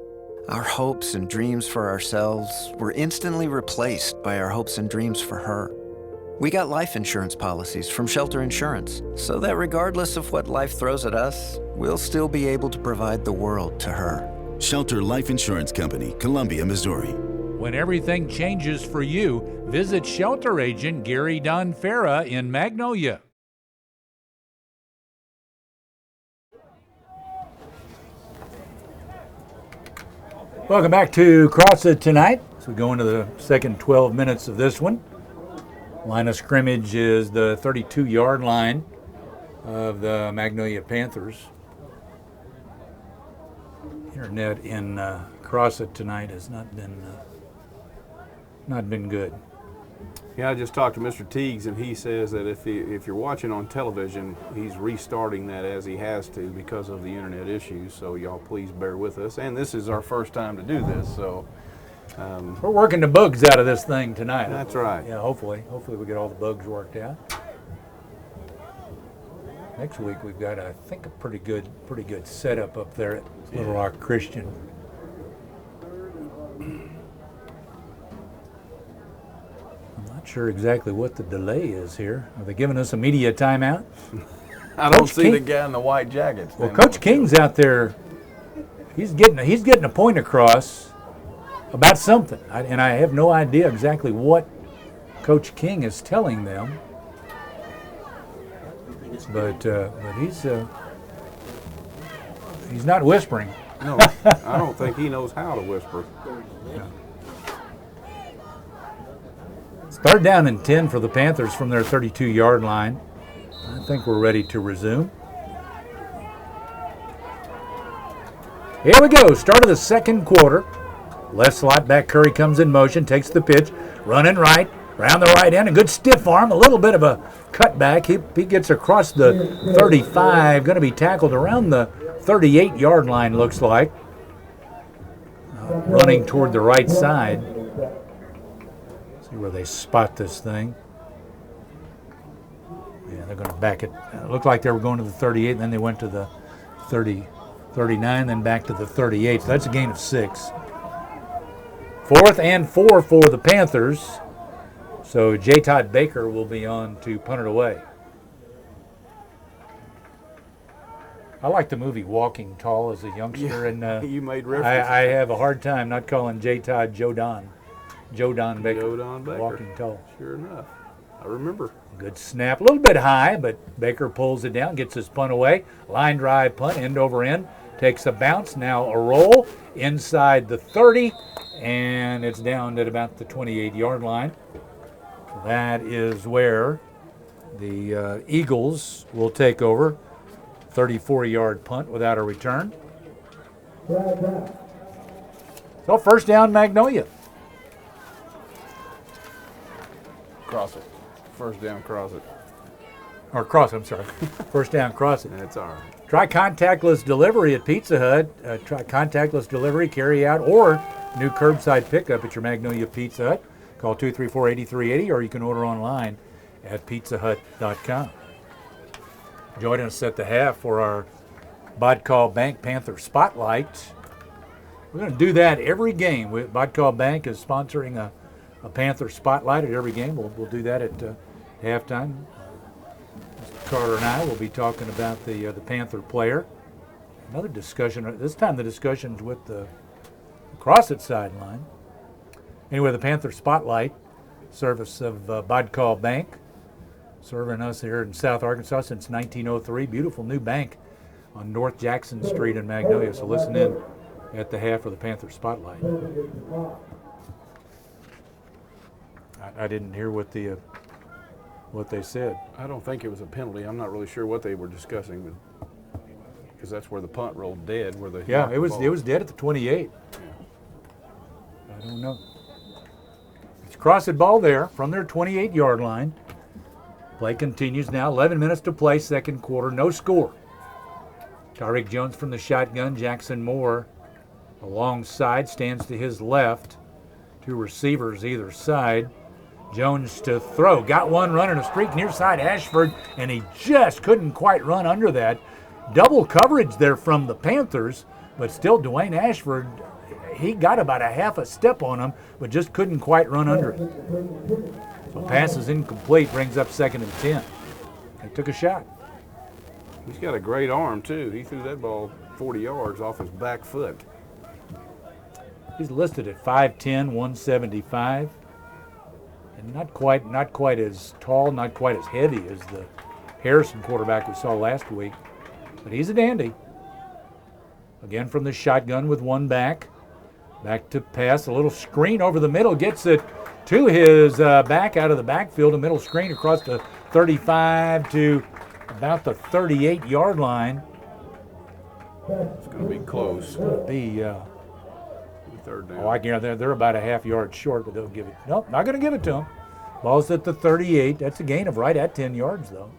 Our hopes and dreams for ourselves were instantly replaced by our hopes and dreams for her. We got life insurance policies from Shelter Insurance, so that regardless of what life throws at us, we'll still be able to provide the world to her. Shelter Life Insurance Company, Columbia, Missouri. When everything changes for you, visit Shelter Agent Gary Donfera in Magnolia. Welcome back to Crossett tonight. So we go into the second 12 minutes of this one. Line of scrimmage is the 32-yard line of the Magnolia Panthers. Internet in Crossett tonight has not been good. Yeah, I just talked to Mr. Tiegs, and he says that if you're watching on television, he's restarting that as he has to because of the internet issues. So y'all please bear with us. And this is our first time to do this, so we're working the bugs out of this thing tonight. That's right. Yeah, hopefully we get all the bugs worked out. Next week we've got, I think, a pretty good setup up there at Little Rock Christian. Sure exactly what the delay is here. Are they giving us a media timeout? I don't see the guy in the white jacket. Well, Coach King's out there. He's getting a point across about something, and I have no idea exactly what Coach King is telling them. But he's not whispering. No, I don't think he knows how to whisper. Yeah. 3rd down and 10 for the Panthers from their 32-yard line. I think we're ready to resume. Here we go, start of the second quarter. Left slot back, Curry comes in motion, takes the pitch, running right, around the right end, a good stiff arm, a little bit of a cutback. He gets across the 35, going to be tackled around the 38-yard line, looks like. Running toward the right side. See where they spot this thing. Yeah, they're going to back it. It looked like they were going to the 38, and then they went to the 39, then back to the 38. So that's a gain of 6. 4th and 4 for the Panthers. So J. Todd Baker will be on to punt it away. I like the movie Walking Tall as a youngster, and you made reference. I have a hard time not calling J. Todd Joe Don Baker. Joe Don Baker. Walking Tall. Sure enough. I remember. Good snap. A little bit high, but Baker pulls it down, gets his punt away. Line drive punt, end over end. Takes a bounce. Now a roll inside the 30, and it's down at about the 28-yard line. That is where the Eagles will take over. 34-yard punt without a return. So first down, Magnolia. Crossett. First down, Crossett. Or Crossett, I'm sorry. First down, Crossett. That's all right. Try contactless delivery at Pizza Hut. Try contactless delivery, carry out, or new curbside pickup at your Magnolia Pizza Hut. Call 234-8380, or you can order online at pizzahut.com. Joining us at the half for our Bodcall Bank Panther Spotlight. We're going to do that every game. Bodcall Bank is sponsoring a Panther Spotlight at every game. We'll do that at halftime. Mr. Carter and I will be talking about the Panther player. Another discussion. This time the discussion's with the Crossett sideline. Anyway, the Panther Spotlight, service of Bodcall Bank, serving us here in South Arkansas since 1903. Beautiful new bank on North Jackson Street in Magnolia. So listen in at the half of the Panther Spotlight. I didn't hear what they said. I don't think it was a penalty. I'm not really sure what they were discussing, because that's where the punt rolled dead. It was dead at the 28. Yeah. I don't know. It's Crossett ball there from their 28-yard line. Play continues now. 11 minutes to play, second quarter. No score. Tariq Jones from the shotgun. Jackson Moore alongside, stands to his left. Two receivers either side. Jones to throw. Got one running a streak near side Ashford, and he just couldn't quite run under that. Double coverage there from the Panthers, but still Dwayne Ashford, he got about a half a step on him, but just couldn't quite run under it. So pass is incomplete, brings up 2nd and 10. They took a shot. He's got a great arm, too. He threw that ball 40 yards off his back foot. He's listed at 5'10", 175. And not quite as tall, not quite as heavy as the Harrison quarterback we saw last week. But he's a dandy. Again from the shotgun with one back. Back to pass, a little screen over the middle, gets it to his back out of the backfield, a middle screen across the 35 to about the 38-yard line. It's going to be close. It's going to be third down. Oh, I guarantee they're about a half yard short, but they'll give it. Nope, not going to give it to them. Ball's at the 38. That's a gain of right at 10 yards, though.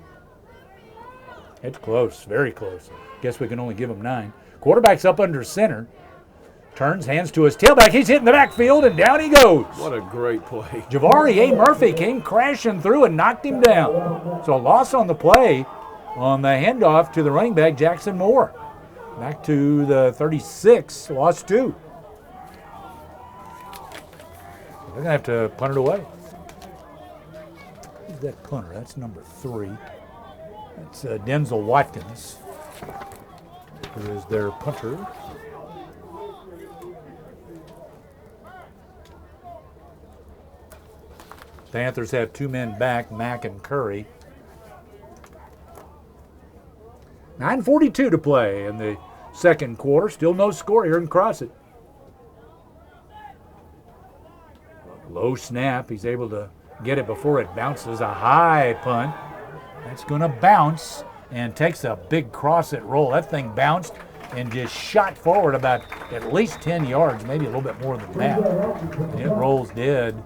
It's close, very close. Guess we can only give them 9. Quarterback's up under center. Turns, hands to his tailback. He's hitting the backfield, and down he goes. What a great play. Javari A. Murphy came crashing through and knocked him down. So a loss on the play on the handoff to the running back, Jackson Moore. Back to the 36, loss 2. They're going to have to punt it away. Who's that punter? That's number 3. That's Denzel Watkins, who is their punter. Panthers have 2 men back, Mack and Curry. 9:42 to play in the second quarter. Still no score here in Crossett. Low snap. He's able to get it before it bounces. A high punt. That's going to bounce and takes a big Crossett roll. That thing bounced and just shot forward about at least 10 yards, maybe a little bit more than that. And it rolls dead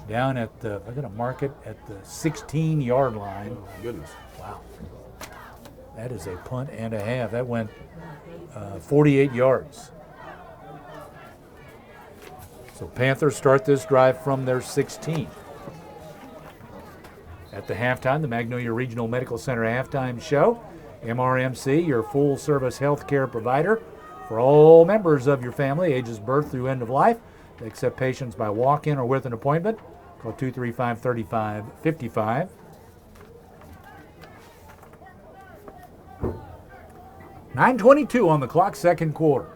down at the, they're going to mark it at the 16-yard line. Oh, goodness. Wow. That is a punt and a half. That went 48 yards. So Panthers start this drive from their 16. At the halftime, the Magnolia Regional Medical Center halftime show. MRMC, your full-service health care provider for all members of your family, ages birth through end of life. They accept patients by walk-in or with an appointment. Call 235-3555. .9:22 on the clock, second quarter.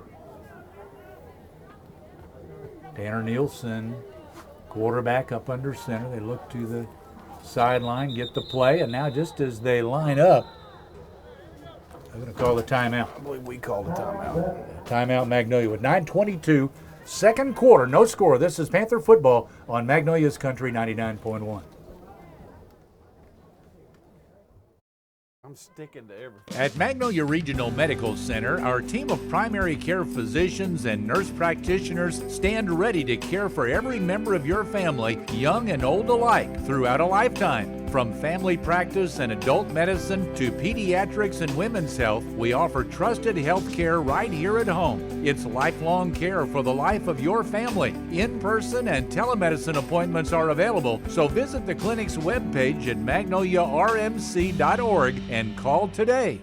Tanner Nielsen, quarterback up under center. They look to the sideline, get the play, and now just as they line up, they're going to call the timeout. I believe we called a timeout. Timeout Magnolia with 9:22, second quarter, no score. This is Panther football on Magnolia's Country 99.1. I'm sticking to everything. At Magnolia Regional Medical Center, our team of primary care physicians and nurse practitioners stand ready to care for every member of your family, young and old alike, throughout a lifetime. From family practice and adult medicine to pediatrics and women's health, we offer trusted health care right here at home. It's lifelong care for the life of your family. In-person and telemedicine appointments are available, so visit the clinic's webpage at magnoliarmc.org and call today.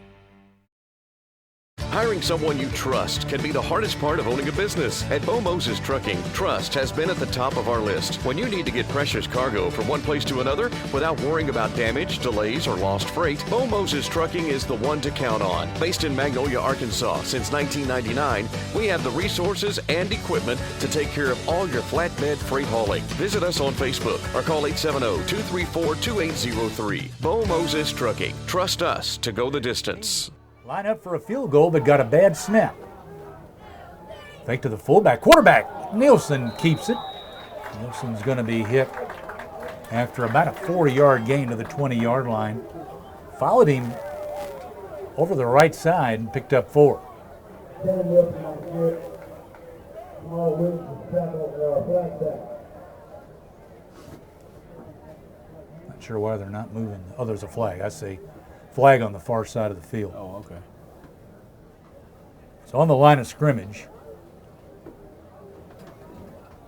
Hiring someone you trust can be the hardest part of owning a business. At Bo Moses Trucking, trust has been at the top of our list. When you need to get precious cargo from one place to another without worrying about damage, delays, or lost freight, Bo Moses Trucking is the one to count on. Based in Magnolia, Arkansas since 1999, we have the resources and equipment to take care of all your flatbed freight hauling. Visit us on Facebook or call 870-234-2803. Bo Moses Trucking. Trust us to go the distance. Line up for a field goal, but got a bad snap. Fake to the fullback. Quarterback Nielsen keeps it. Nielsen's going to be hit after about a 4-yard gain to the 20-yard line. Followed him over the right side and picked up 4. Not sure why they're not moving. Oh, there's a flag. I see. Flag on the far side of the field. Oh, okay. So on the line of scrimmage,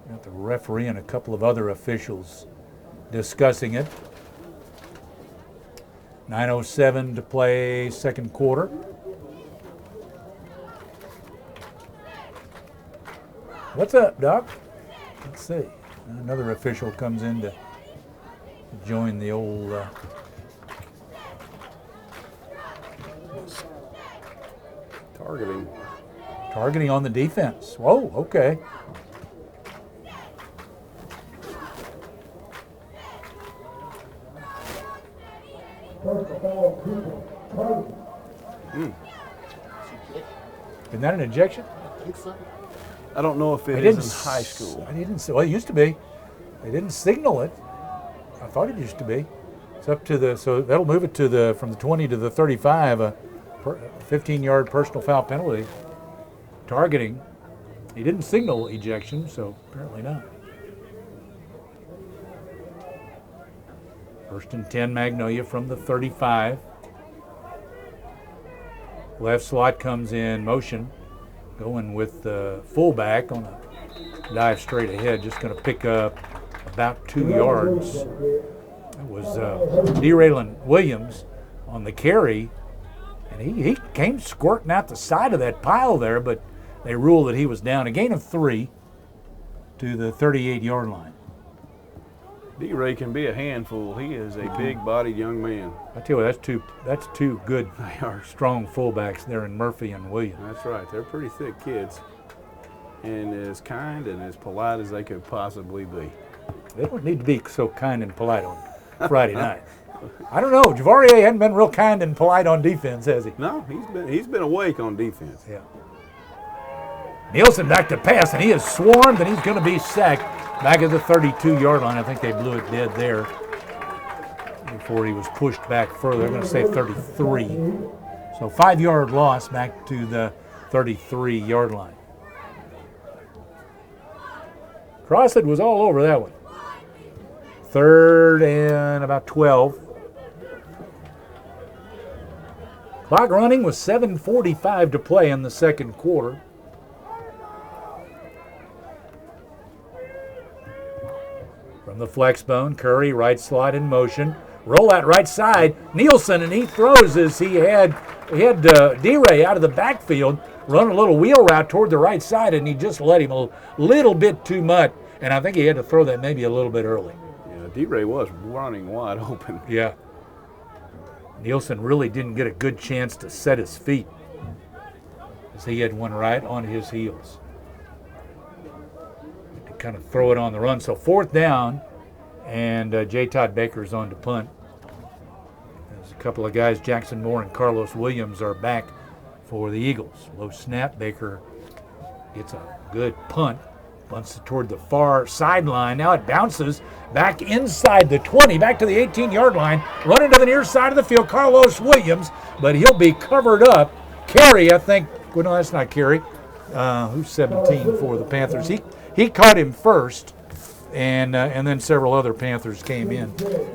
got the referee and a couple of other officials discussing it. 9:07 to play, second quarter. What's up, Doc? Let's see. Another official comes in to join the old Targeting on the defense. Whoa, okay. Isn't that an ejection? I think so. I don't know if it is in high school. I didn't. Well, it used to be. They didn't signal it. I thought it used to be. It's up to the. So that'll move it to the from the 20 to the 35. A 15-yard personal foul penalty. Targeting. He didn't signal ejection, so apparently not. First and 10, Magnolia from the 35. Left slot comes in motion, going with the fullback on a dive straight ahead, just going to pick up about 2 yards. It was Deraylen Williams on the carry, and he came squirting out the side of that pile there, but they ruled that he was down. A gain of 3 to the 38-yard line. D-Ray can be a handful. He is a big-bodied young man. I tell you, that's two good, strong fullbacks there in Murphy and Williams. That's right. They're pretty thick kids, and as kind and as polite as they could possibly be. They don't need to be so kind and polite on Friday night. I don't know. Javarier hadn't been real kind and polite on defense, has he? No, he's been awake on defense. Yeah. Nielsen back to pass, and he is swarmed, and he's going to be sacked back at the 32-yard line. I think they blew it dead there before he was pushed back further. They're going to say 33. So 5-yard loss back to the 33-yard line. Crossett was all over that one. 3rd and about 12. Clock running with 7:45 to play in the second quarter. From the flex bone, Curry, right slot in motion. Roll out right side, Nielsen, and he throws as he had D-Ray out of the backfield, run a little wheel route toward the right side, and he just let him a little bit too much, and I think he had to throw that maybe a little bit early. Yeah, D-Ray was running wide open. Yeah. Nielsen really didn't get a good chance to set his feet as he had one right on his heels. To kind of throw it on the run. So 4th down, and J. Todd Baker's on to punt. There's a couple of guys, Jackson Moore and Carlos Williams, are back for the Eagles. Low snap, Baker gets a good punt. Bunts it toward the far sideline. Now it bounces back inside the 20, back to the 18-yard line, running to the near side of the field, Carlos Williams, but he'll be covered up. Carey, I think, well, no, that's not Carey. Who's 17 for the Panthers? He caught him first, and then several other Panthers came in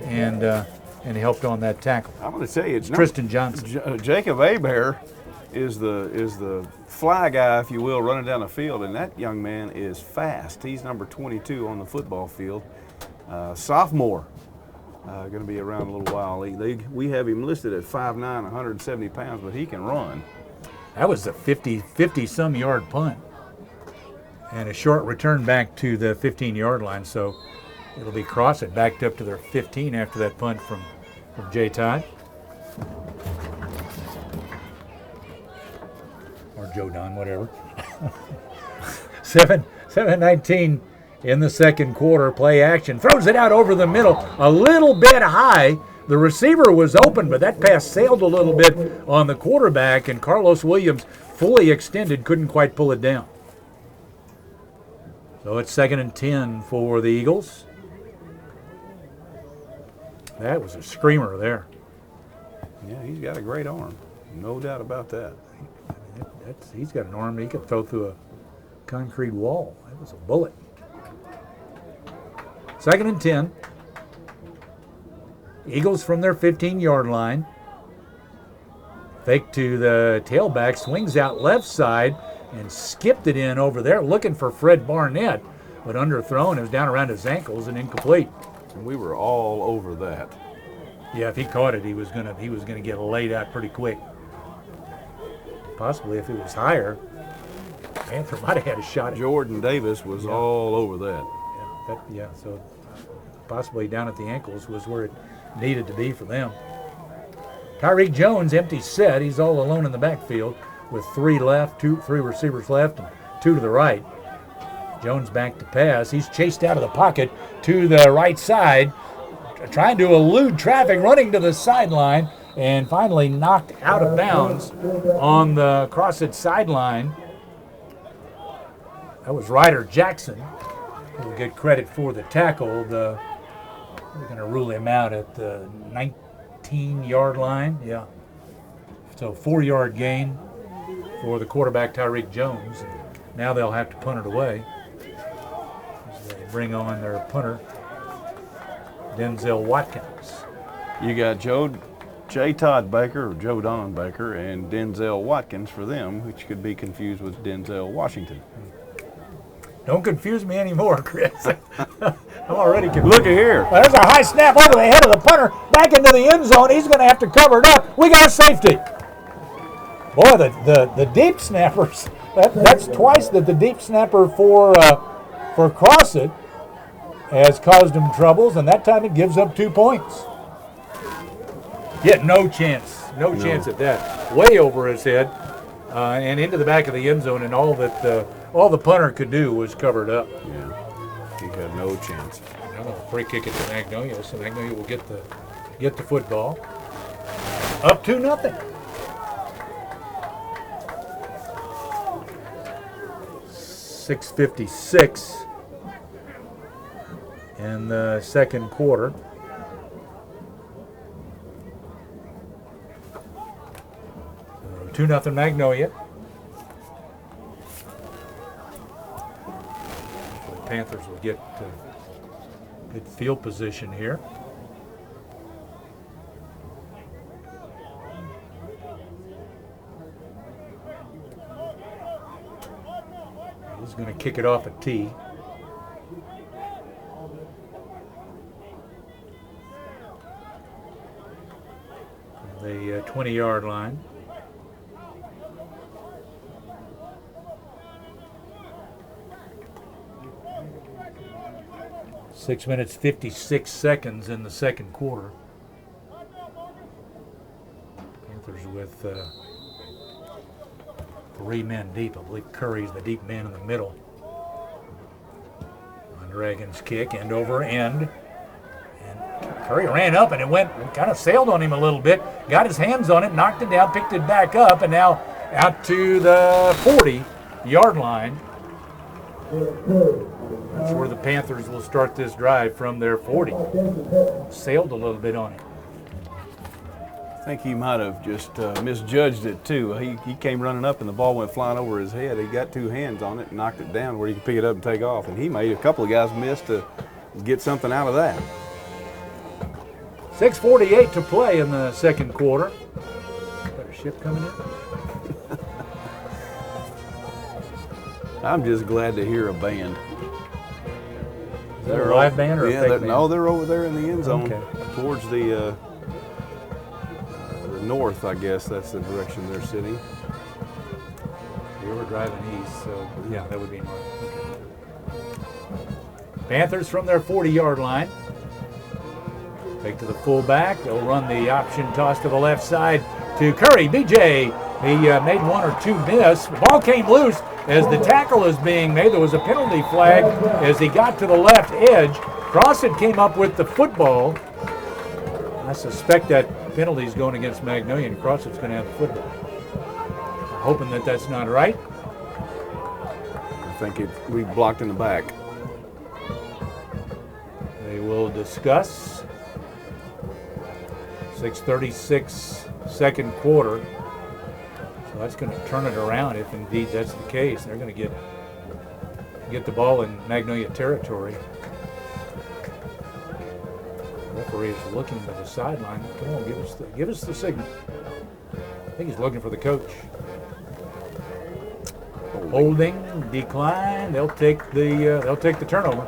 and and helped on that tackle. I'm going to tell you, it's Tristan Johnson. Jacob Abear is the fly guy, if you will, running down the field, and that young man is fast. He's number 22 on the football field. Sophomore, going to be around a little while. We have him listed at 5'9", 170 pounds, but he can run. That was a 50-some yard punt and a short return back to the 15-yard line. So it'll be Crossett backed up to their 15 after that punt from J. Todd. Or Joe Don, whatever. 7:19 in the second quarter. Play action. Throws it out over the middle. A little bit high. The receiver was open, but that pass sailed a little bit on the quarterback, and Carlos Williams, fully extended, couldn't quite pull it down. So it's 2nd and 10 for the Eagles. That was a screamer there. Yeah, he's got a great arm. No doubt about that. He's got an arm that he could throw through a concrete wall. That was a bullet. 2nd and 10. Eagles from their 15-yard line. Fake to the tailback, swings out left side, and skipped it in over there, looking for Fred Barnett, but underthrown. It was down around his ankles and incomplete. And we were all over that. Yeah, if he caught it, he was gonna get laid out pretty quick. Possibly if it was higher, Panther might have had a shot at it. Jordan Davis was all over that. So possibly down at the ankles was where it needed to be for them. Tyreek Jones, empty set. He's all alone in the backfield with three receivers left and 2 to the right. Jones back to pass. He's chased out of the pocket to the right side, trying to elude traffic, running to the sideline, and finally knocked out of bounds on the Crossett sideline. That was Ryder Jackson. We'll get credit for the tackle. We're going to rule him out at the 19-yard line. Yeah. So 4-yard gain for the quarterback, Tyreek Jones. Now they'll have to punt it away as they bring on their punter, Denzel Watkins. You got J. Todd Baker, or Joe Don Baker, and Denzel Watkins for them, which could be confused with Denzel Washington. Don't confuse me anymore, Chris. I'm already confused. Look at here. Well, there's a high snap over the head of the punter, back into the end zone. He's going to have to cover it up. We got a safety. Boy, the deep snappers, that's twice that the deep snapper for Crossett has caused him troubles, and that time it gives up 2 points. Yet no chance at that. Way over his head and into the back of the end zone, and all the punter could do was cover it up. Yeah, he had no chance. Now they'll free kick it to Magnolia, so Magnolia will get the football. Up 2-0. .656 in the second quarter. So 2-0 Magnolia. The Panthers will get good field position here. He's going to kick it off a tee. From the 20-yard line. Six minutes, 56 seconds in the second quarter. Panthers with 3 men deep. I believe Curry's the deep man in the middle. On Dragon's kick, end over end. And Curry ran up and it kind of sailed on him a little bit. Got his hands on it, knocked it down, picked it back up, and now out to the 40-yard line. That's where the Panthers will start this drive from their 40. Sailed a little bit on it. I think he might have just misjudged it too. He came running up and the ball went flying over his head. He got 2 hands on it and knocked it down where he could pick it up and take off. And he made a couple of guys miss to get something out of that. 6:48 to play in the second quarter. Better ship coming in. I'm just glad to hear a band. Is that a live band or a fake band? No, they're over there in the end zone, Okay. towards the north, I guess. That's the direction they're sitting. We were driving east, so yeah, that would be north. Okay. Panthers from their 40-yard line. Take to the fullback. They'll run the option toss to the left side to Curry. BJ, he made one or two miss. The ball came loose as the tackle is being made. There was a penalty flag as he got to the left edge. Crossett came up with the football. I suspect that penalty is going against Magnolia, and Crossett's going to have the football. Hoping that that's not right. I think we blocked in the back. They will discuss. 6:36 second quarter. So that's going to turn it around if indeed that's the case. They're going to get the ball in Magnolia territory. The referee is looking to the sideline. Come on, give us the signal. I think he's looking for the coach. Holding, decline. They'll take the turnover.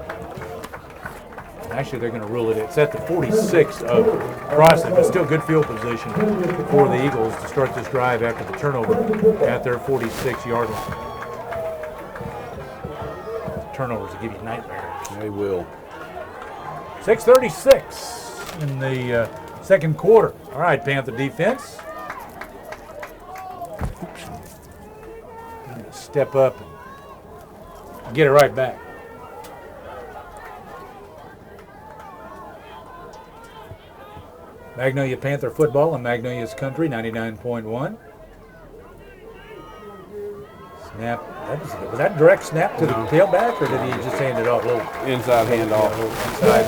Actually, they're going to rule it. It's at the 46 of Crossett, but still good field position for the Eagles to start this drive after the turnover at their 46-yard line. Turnovers will give you nightmares. They will. 6:36 in the second quarter. All right, Panther defense. Step up and get it right back. Magnolia Panther football on Magnolia's Country 99.1. Snap. Was that direct snap to the tailback, or did he just hand it off a little? Inside handoff. Inside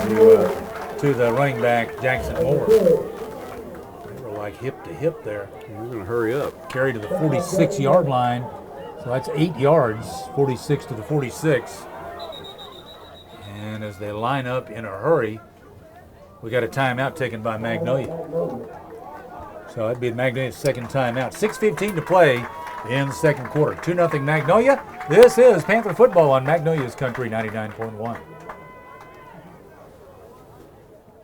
to the running back, Jackson Moore. They were like hip to hip there. We're going to hurry up. Carry to the 46-yard line. So that's 8 yards, 46 to the 46. And as they line up in a hurry, we got a timeout taken by Magnolia. So that'd be Magnolia's second timeout. 6:15 to play in the second quarter. 2-0 Magnolia. This is Panther football on Magnolia's Country 99.1.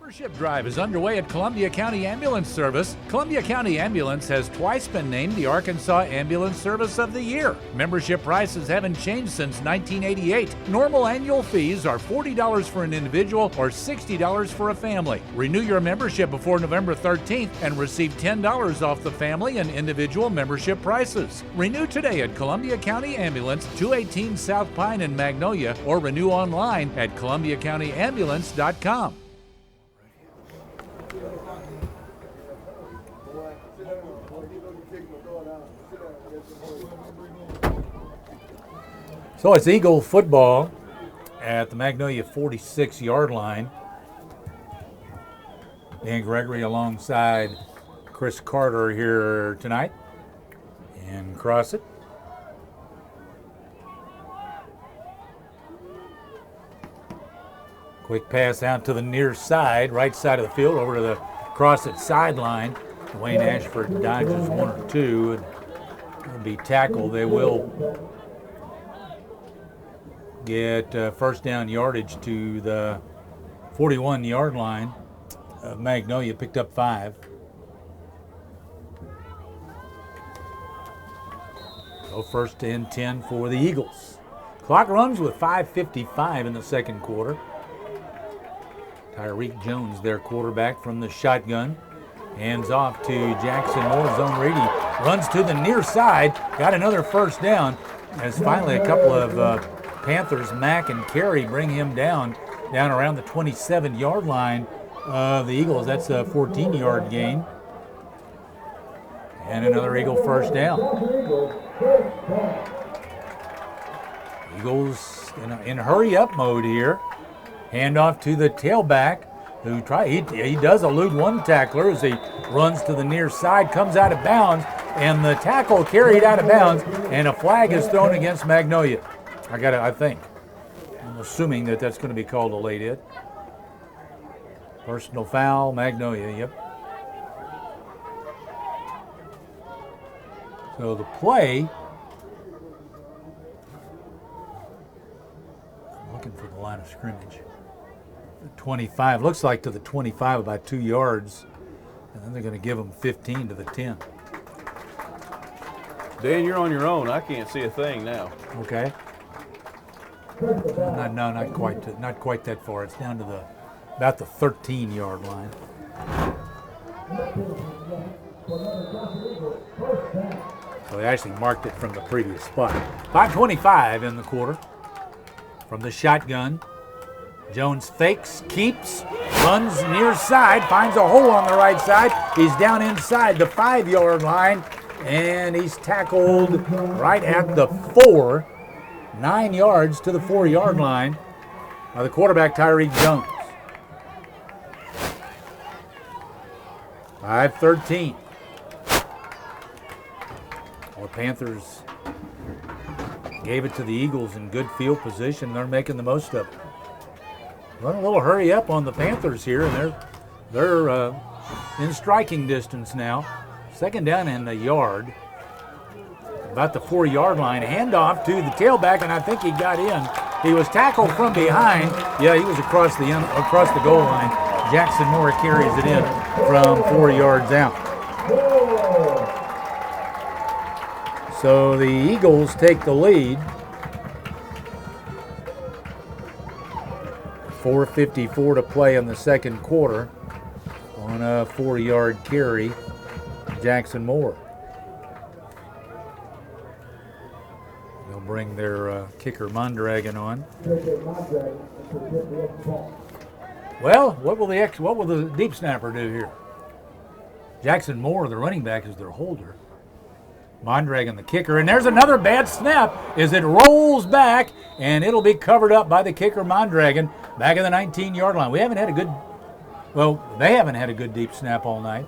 Membership drive is underway at Columbia County Ambulance Service. Columbia County Ambulance has twice been named the Arkansas Ambulance Service of the Year. Membership prices haven't changed since 1988. Normal annual fees are $40 for an individual or $60 for a family. Renew your membership before November 13th and receive $10 off the family and individual membership prices. Renew today at Columbia County Ambulance, 218 South Pine in Magnolia, or renew online at columbiacountyambulance.com. So it's Eagle football at the Magnolia 46-yard line. Dan Gregory alongside Chris Carter here tonight in Crossett. Quick pass out to the near side, right side of the field, over to the Crossett sideline. Wayne Ashford dodges one or two and will be tackled. They will get first down yardage to the 41-yard line. Magnolia picked up 5. So first and 10 for the Eagles. Clock runs with 5:55 in the second quarter. Tyreek Jones, their quarterback, from the shotgun. Hands off to Jackson Moore, zone read. He runs to the near side, got another first down, as finally a couple of Panthers, Mack and Carey, bring him down around the 27-yard line of the Eagles. That's a 14-yard gain. And another Eagle first down. Eagles in hurry-up mode here. Handoff to the tailback, who he does elude one tackler as he runs to the near side, comes out of bounds, and the tackle carried out of bounds, and a flag is thrown against Magnolia. I think. I'm assuming that that's going to be called a late hit. Personal foul, Magnolia, yep. So the play, I'm looking for the line of scrimmage. 25, looks like to the 25, about 2 yards. And then they're going to give them 15 to the 10. Dan, you're on your own. I can't see a thing now. Okay. No, not quite that far. It's down to about the 13-yard line. So they actually marked it from the previous spot. 5:25 in the quarter. From the shotgun, Jones fakes, keeps, runs near side, finds a hole on the right side. He's down inside the 5-yard line, and he's tackled right at the 4, 9 yards to the 4-yard line by the quarterback, Tyreek Jones. 5:13. The Panthers gave it to the Eagles in good field position. They're making the most of it. Run a little hurry up on the Panthers here, and they're in striking distance now. Second down and a yard. About the 4-yard line. Handoff to the tailback, and I think he got in. He was tackled from behind. Yeah, he was across the goal line. Jackson Moore carries it in from 4 yards out. So the Eagles take the lead. 4:54 to play in the second quarter on a 4-yard carry, Jackson Moore. They'll bring their kicker Mondragon on. Well, what will the deep snapper do here? Jackson Moore, the running back, is their holder. Mondragon, the kicker, and there's another bad snap as it rolls back, and it'll be covered up by the kicker Mondragon back at the 19-yard line. They haven't had a good deep snap all night.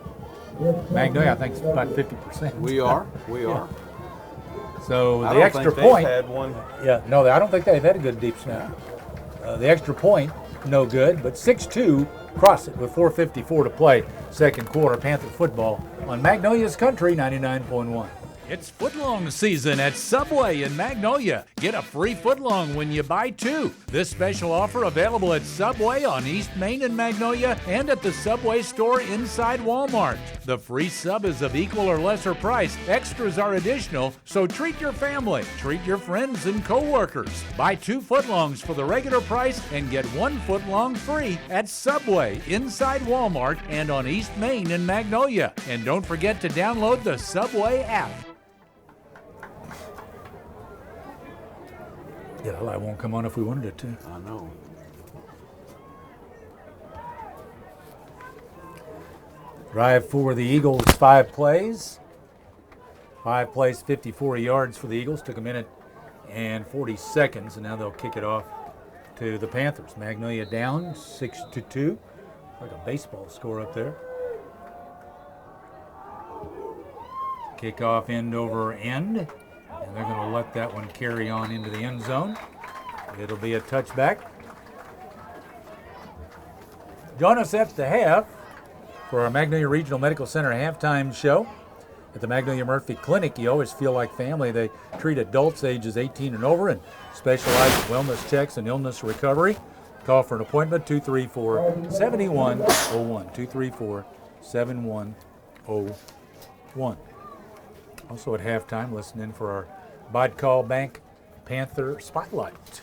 Magnolia, I think, is about 50%. We are. So I the don't extra think they've point. had one. Yeah, no, I don't think they've had a good deep snap. The extra point, no good, but 6-2, Crossett with 4:54 to play, second quarter. Panther football on Magnolia's Country 99.1. It's footlong season at Subway in Magnolia. Get a free footlong when you buy 2. This special offer available at Subway on East Main in Magnolia and at the Subway store inside Walmart. The free sub is of equal or lesser price. Extras are additional, so treat your family, treat your friends and co-workers. Buy 2 footlongs for the regular price and get 1 footlong free at Subway inside Walmart and on East Main in Magnolia. And don't forget to download the Subway app. Yeah, the light won't come on if we wanted it to. I know. Drive for the Eagles, 5 plays. 5 plays, 54 yards for the Eagles. Took a minute and 40 seconds, and now they'll kick it off to the Panthers. Magnolia down 6-2. Like a baseball score up there. Kickoff end over end, and they're going to let that one carry on into the end zone. It'll be a touchback. Join us at the half for our Magnolia Regional Medical Center halftime show. At the Magnolia Murphy Clinic, you always feel like family. They treat adults ages 18 and over and specialize in wellness checks and illness recovery. Call for an appointment, 234-7101, 234-7101. Also at halftime, listen in for our Bodcall Bank Panther Spotlight.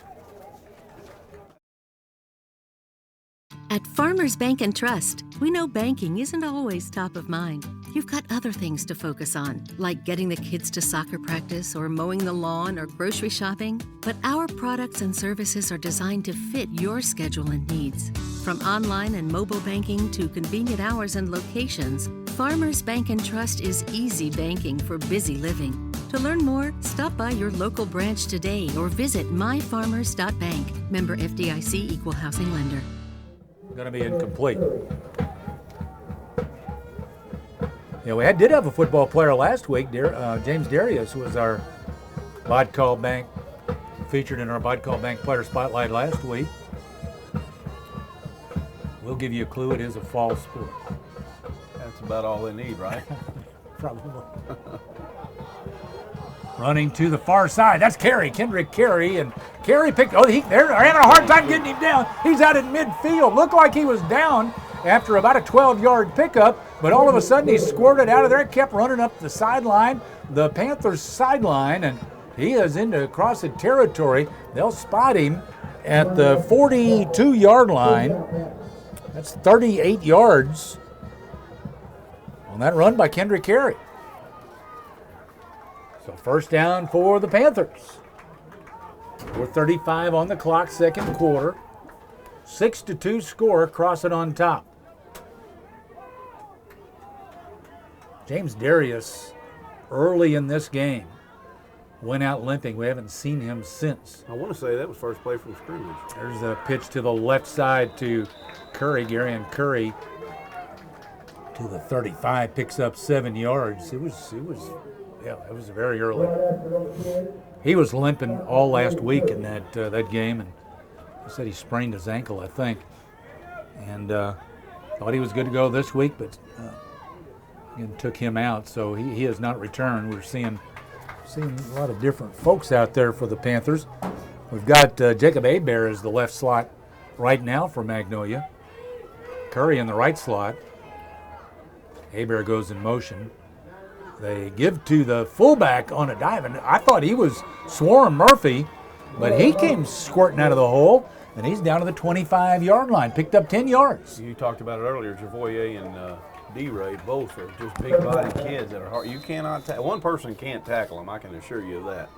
At Farmers Bank and Trust, we know banking isn't always top of mind. You've got other things to focus on, like getting the kids to soccer practice or mowing the lawn or grocery shopping. But our products and services are designed to fit your schedule and needs. From online and mobile banking to convenient hours and locations, Farmers Bank and Trust is easy banking for busy living. To learn more, stop by your local branch today or visit myfarmers.bank. Member FDIC Equal Housing Lender. Going to be incomplete. Yeah, we did have a football player last week, James Darius, who was our Bodcall Bank, featured in our Bodcall Bank Player Spotlight last week. We'll give you a clue. It is a fall sport. That's about all they need, right? Probably. Running to the far side. That's Kendrick Carey. And Carey picked, they're having a hard time getting him down. He's out in midfield. Looked like he was down after about a 12-yard pickup, but all of a sudden he squirted out of there, kept running up the sideline, the Panthers sideline, and he is into Crossett territory. They'll spot him at the 42-yard line. That's 38 yards on that run by Kendrick Carey. So first down for the Panthers. 4:35 on the clock, second quarter. 6-2 score, Crossett on top. James Darius, early in this game, went out limping. We haven't seen him since. I want to say that was first play from scrimmage. There's a pitch to the left side to Curry, Curry to the 35, picks up 7 yards. It was very early. He was limping all last week in that game, and he said he sprained his ankle, I think. And thought he was good to go this week, but again, took him out, so he has not returned. We're seeing a lot of different folks out there for the Panthers. We've got Jacob Hebert as the left slot right now for Magnolia. Curry in the right slot. Hebert goes in motion. They give to the fullback on a dive, and I thought he was Swarm Murphy, but he came squirting out of the hole, and he's down to the 25-yard line, picked up 10 yards. You talked about it earlier, Javoye and D-Ray, both are just big-bodied kids that are hard. You cannot one person can't tackle them, I can assure you of that.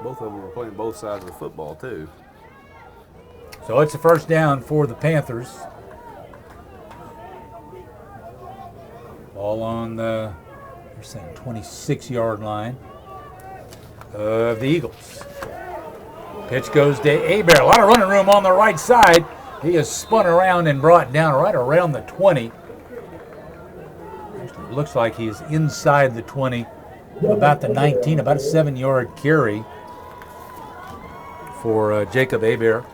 Both of them were playing both sides of the football, too. So it's a first down for the Panthers. Ball on the 26-yard line of the Eagles. Pitch goes to Hebert. A lot of running room on the right side. He is spun around and brought down right around the 20. Actually, it looks like he's inside the 20, about the 19, about a 7-yard carry for Jacob Hebert.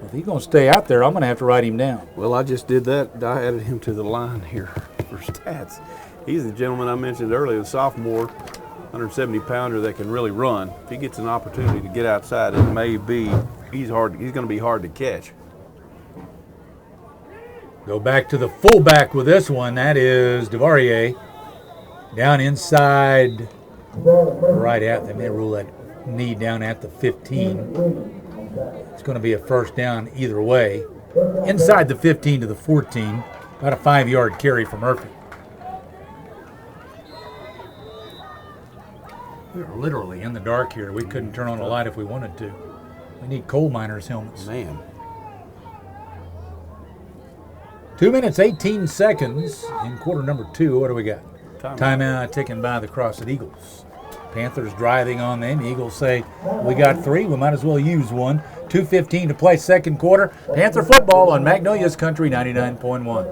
If he's going to stay out there, I'm going to have to write him down. Well, I just did that. I added him to the line here for stats. He's the gentleman I mentioned earlier, the sophomore, 170-pounder that can really run. If he gets an opportunity to get outside, it may be he's going to be hard to catch. Go back to the fullback with this one. That is DeVarier. Down inside, right at them. They rule that knee down at the 15. It's going to be a first down either way. Inside the 15 to the 14. About a 5-yard carry for Murphy. We're literally in the dark here. We couldn't turn on a light if we wanted to. We need coal miners' helmets. Man. 2 minutes, 18 seconds in quarter number 2. What do we got? Timeout taken by the Crossett Eagles. Panthers driving on them. Eagles say, we got 3. We might as well use one. 2:15 to play second quarter. Panther football on Magnolia's Country 99.1.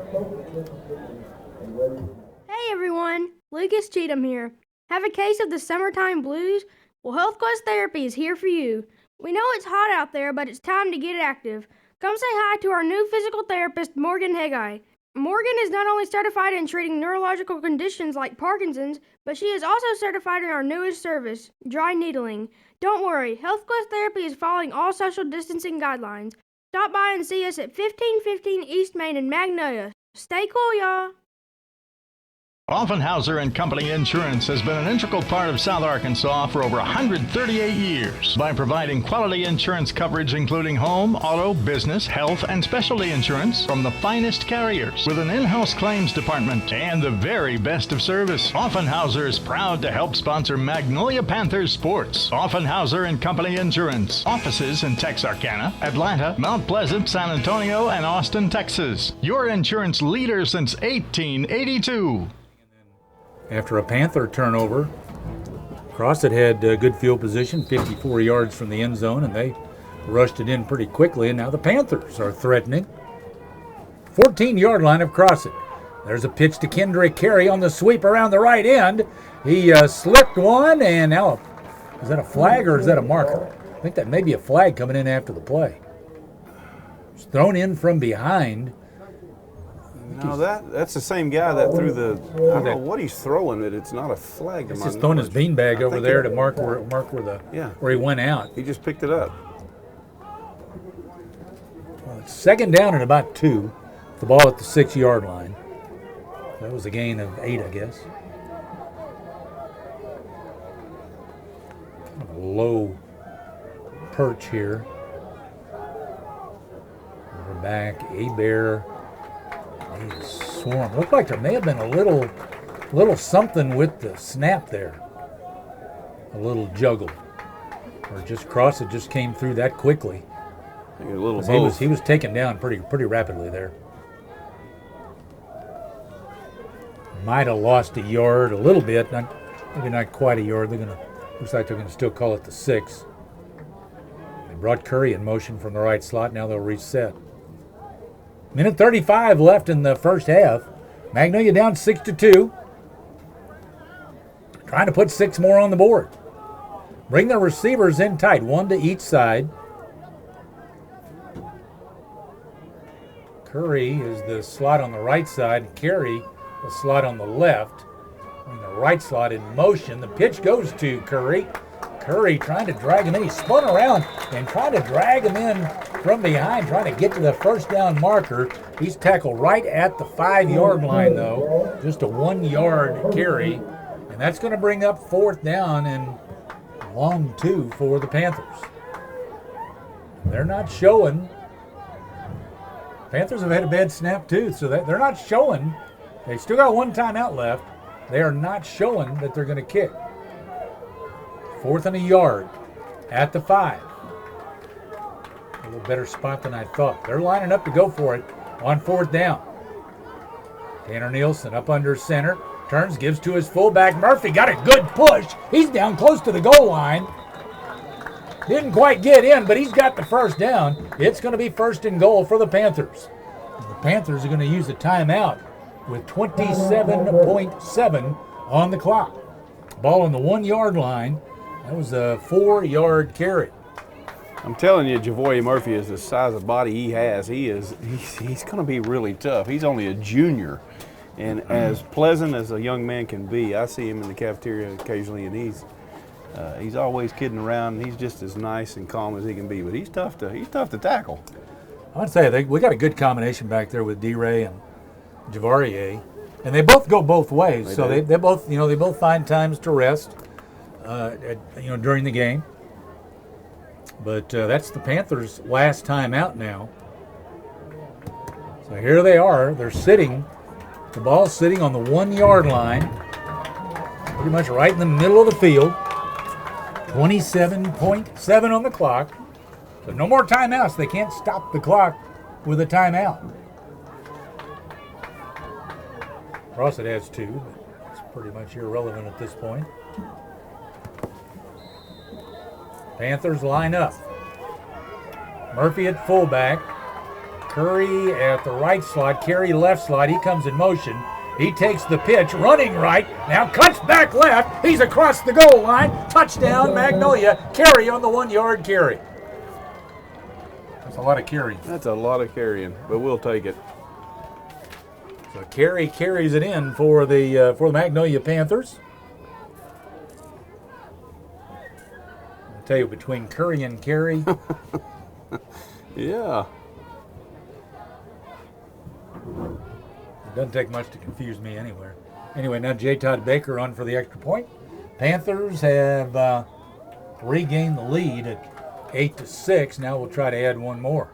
Hey everyone, Lucas Cheatham here. Have a case of the summertime blues? Well, Health Quest Therapy is here for you. We know it's hot out there, but it's time to get active. Come say hi to our new physical therapist, Morgan Heggai. Morgan is not only certified in treating neurological conditions like Parkinson's, but she is also certified in our newest service, dry needling. Don't worry, Health Quest Therapy is following all social distancing guidelines. Stop by and see us at 1515 East Main in Magnolia. Stay cool, y'all. Offenhauser and Company Insurance has been an integral part of South Arkansas for over 138 years by providing quality insurance coverage including home, auto, business, health, and specialty insurance from the finest carriers with an in-house claims department and the very best of service. Offenhauser is proud to help sponsor Magnolia Panthers sports. Offenhauser and Company Insurance. Offices in Texarkana, Atlanta, Mount Pleasant, San Antonio, and Austin, Texas. Your insurance leader since 1882. After a Panther turnover, Crossett had good field position, 54 yards from the end zone, and they rushed it in pretty quickly, and now the Panthers are threatening. 14-yard line of Crossett. There's a pitch to Kendrick Carey on the sweep around the right end. He slipped one, and now, is that a flag or is that a marker? I think that may be a flag coming in after the play. It's thrown in from behind. No, that's the same guy that threw the. I don't know what he's throwing, but it's not a flag. He's just throwing his beanbag over there to mark where he went out. He just picked it up. Well, it's second down and about 2. The ball at the 6-yard line. That was a gain of 8, I guess. Kind of a low perch here. We're back. A-Bear. He's swarmed. Looked like there may have been a little something with the snap there. A little juggle. Or just Crossett just came through that quickly. I think a little both. He was taken down pretty rapidly there. Might have lost a yard a little bit, maybe not quite a yard. Looks like they're gonna still call it the 6. They brought Curry in motion from the right slot. Now they'll reset. Minute 35 left in the first half. Magnolia down 6-2. Trying to put 6 more on the board. Bring the receivers in tight, 1 to each side. Curry is the slot on the right side. Carey, the slot on the left. In the right slot in motion. The pitch goes to Curry. Curry trying to drag him in. He spun around and tried to drag him in from behind, trying to get to the first down marker. He's tackled right at the 5-yard line, though. Just a 1-yard carry. And that's going to bring up 4th down and long 2 for the Panthers. They're not showing. Panthers have had a bad snap, too, so they're not showing. They still got 1 timeout left. They are not showing that they're going to kick. 4th and a yard at the 5. A little better spot than I thought. They're lining up to go for it on 4th down. Tanner Nielsen up under center. Turns, gives to his fullback. Murphy got a good push. He's down close to the goal line. Didn't quite get in, but he's got the first down. It's going to be 1st and goal for the Panthers. The Panthers are going to use a timeout with 27.7 on the clock. Ball on the 1-yard line. That was a 4-yard carry. I'm telling you, Javoy Murphy is the size of body he has. He's going to be really tough. He's only a junior, and as pleasant as a young man can be, I see him in the cafeteria occasionally, and he's always kidding around. He's just as nice and calm as he can be, but he's tough to tackle. I would say we got a good combination back there with D-Ray and Javarier, and they both go both ways. They both find times to rest. During the game. But that's the Panthers' last time out now. So here they are. They're sitting. The ball's sitting on the 1-yard line, pretty much right in the middle of the field. 27.7 on the clock. So no more timeouts. They can't stop the clock with a timeout. Crossett has 2, but it's pretty much irrelevant at this point. Panthers line up. Murphy at fullback. Curry at the right slot. Carey left slot. He comes in motion. He takes the pitch, running right. Now cuts back left. He's across the goal line. Touchdown, Magnolia. Carey on the 1-yard carry. That's a lot of carrying. That's a lot of carrying, but we'll take it. So Carey carries it in for the Magnolia Panthers. Tell you, between Curry and Carey. Yeah. It doesn't take much to confuse me anywhere. Anyway, now J. Todd Baker on for the extra point. Panthers have regained the lead at 8-6. Now we'll try to add one more.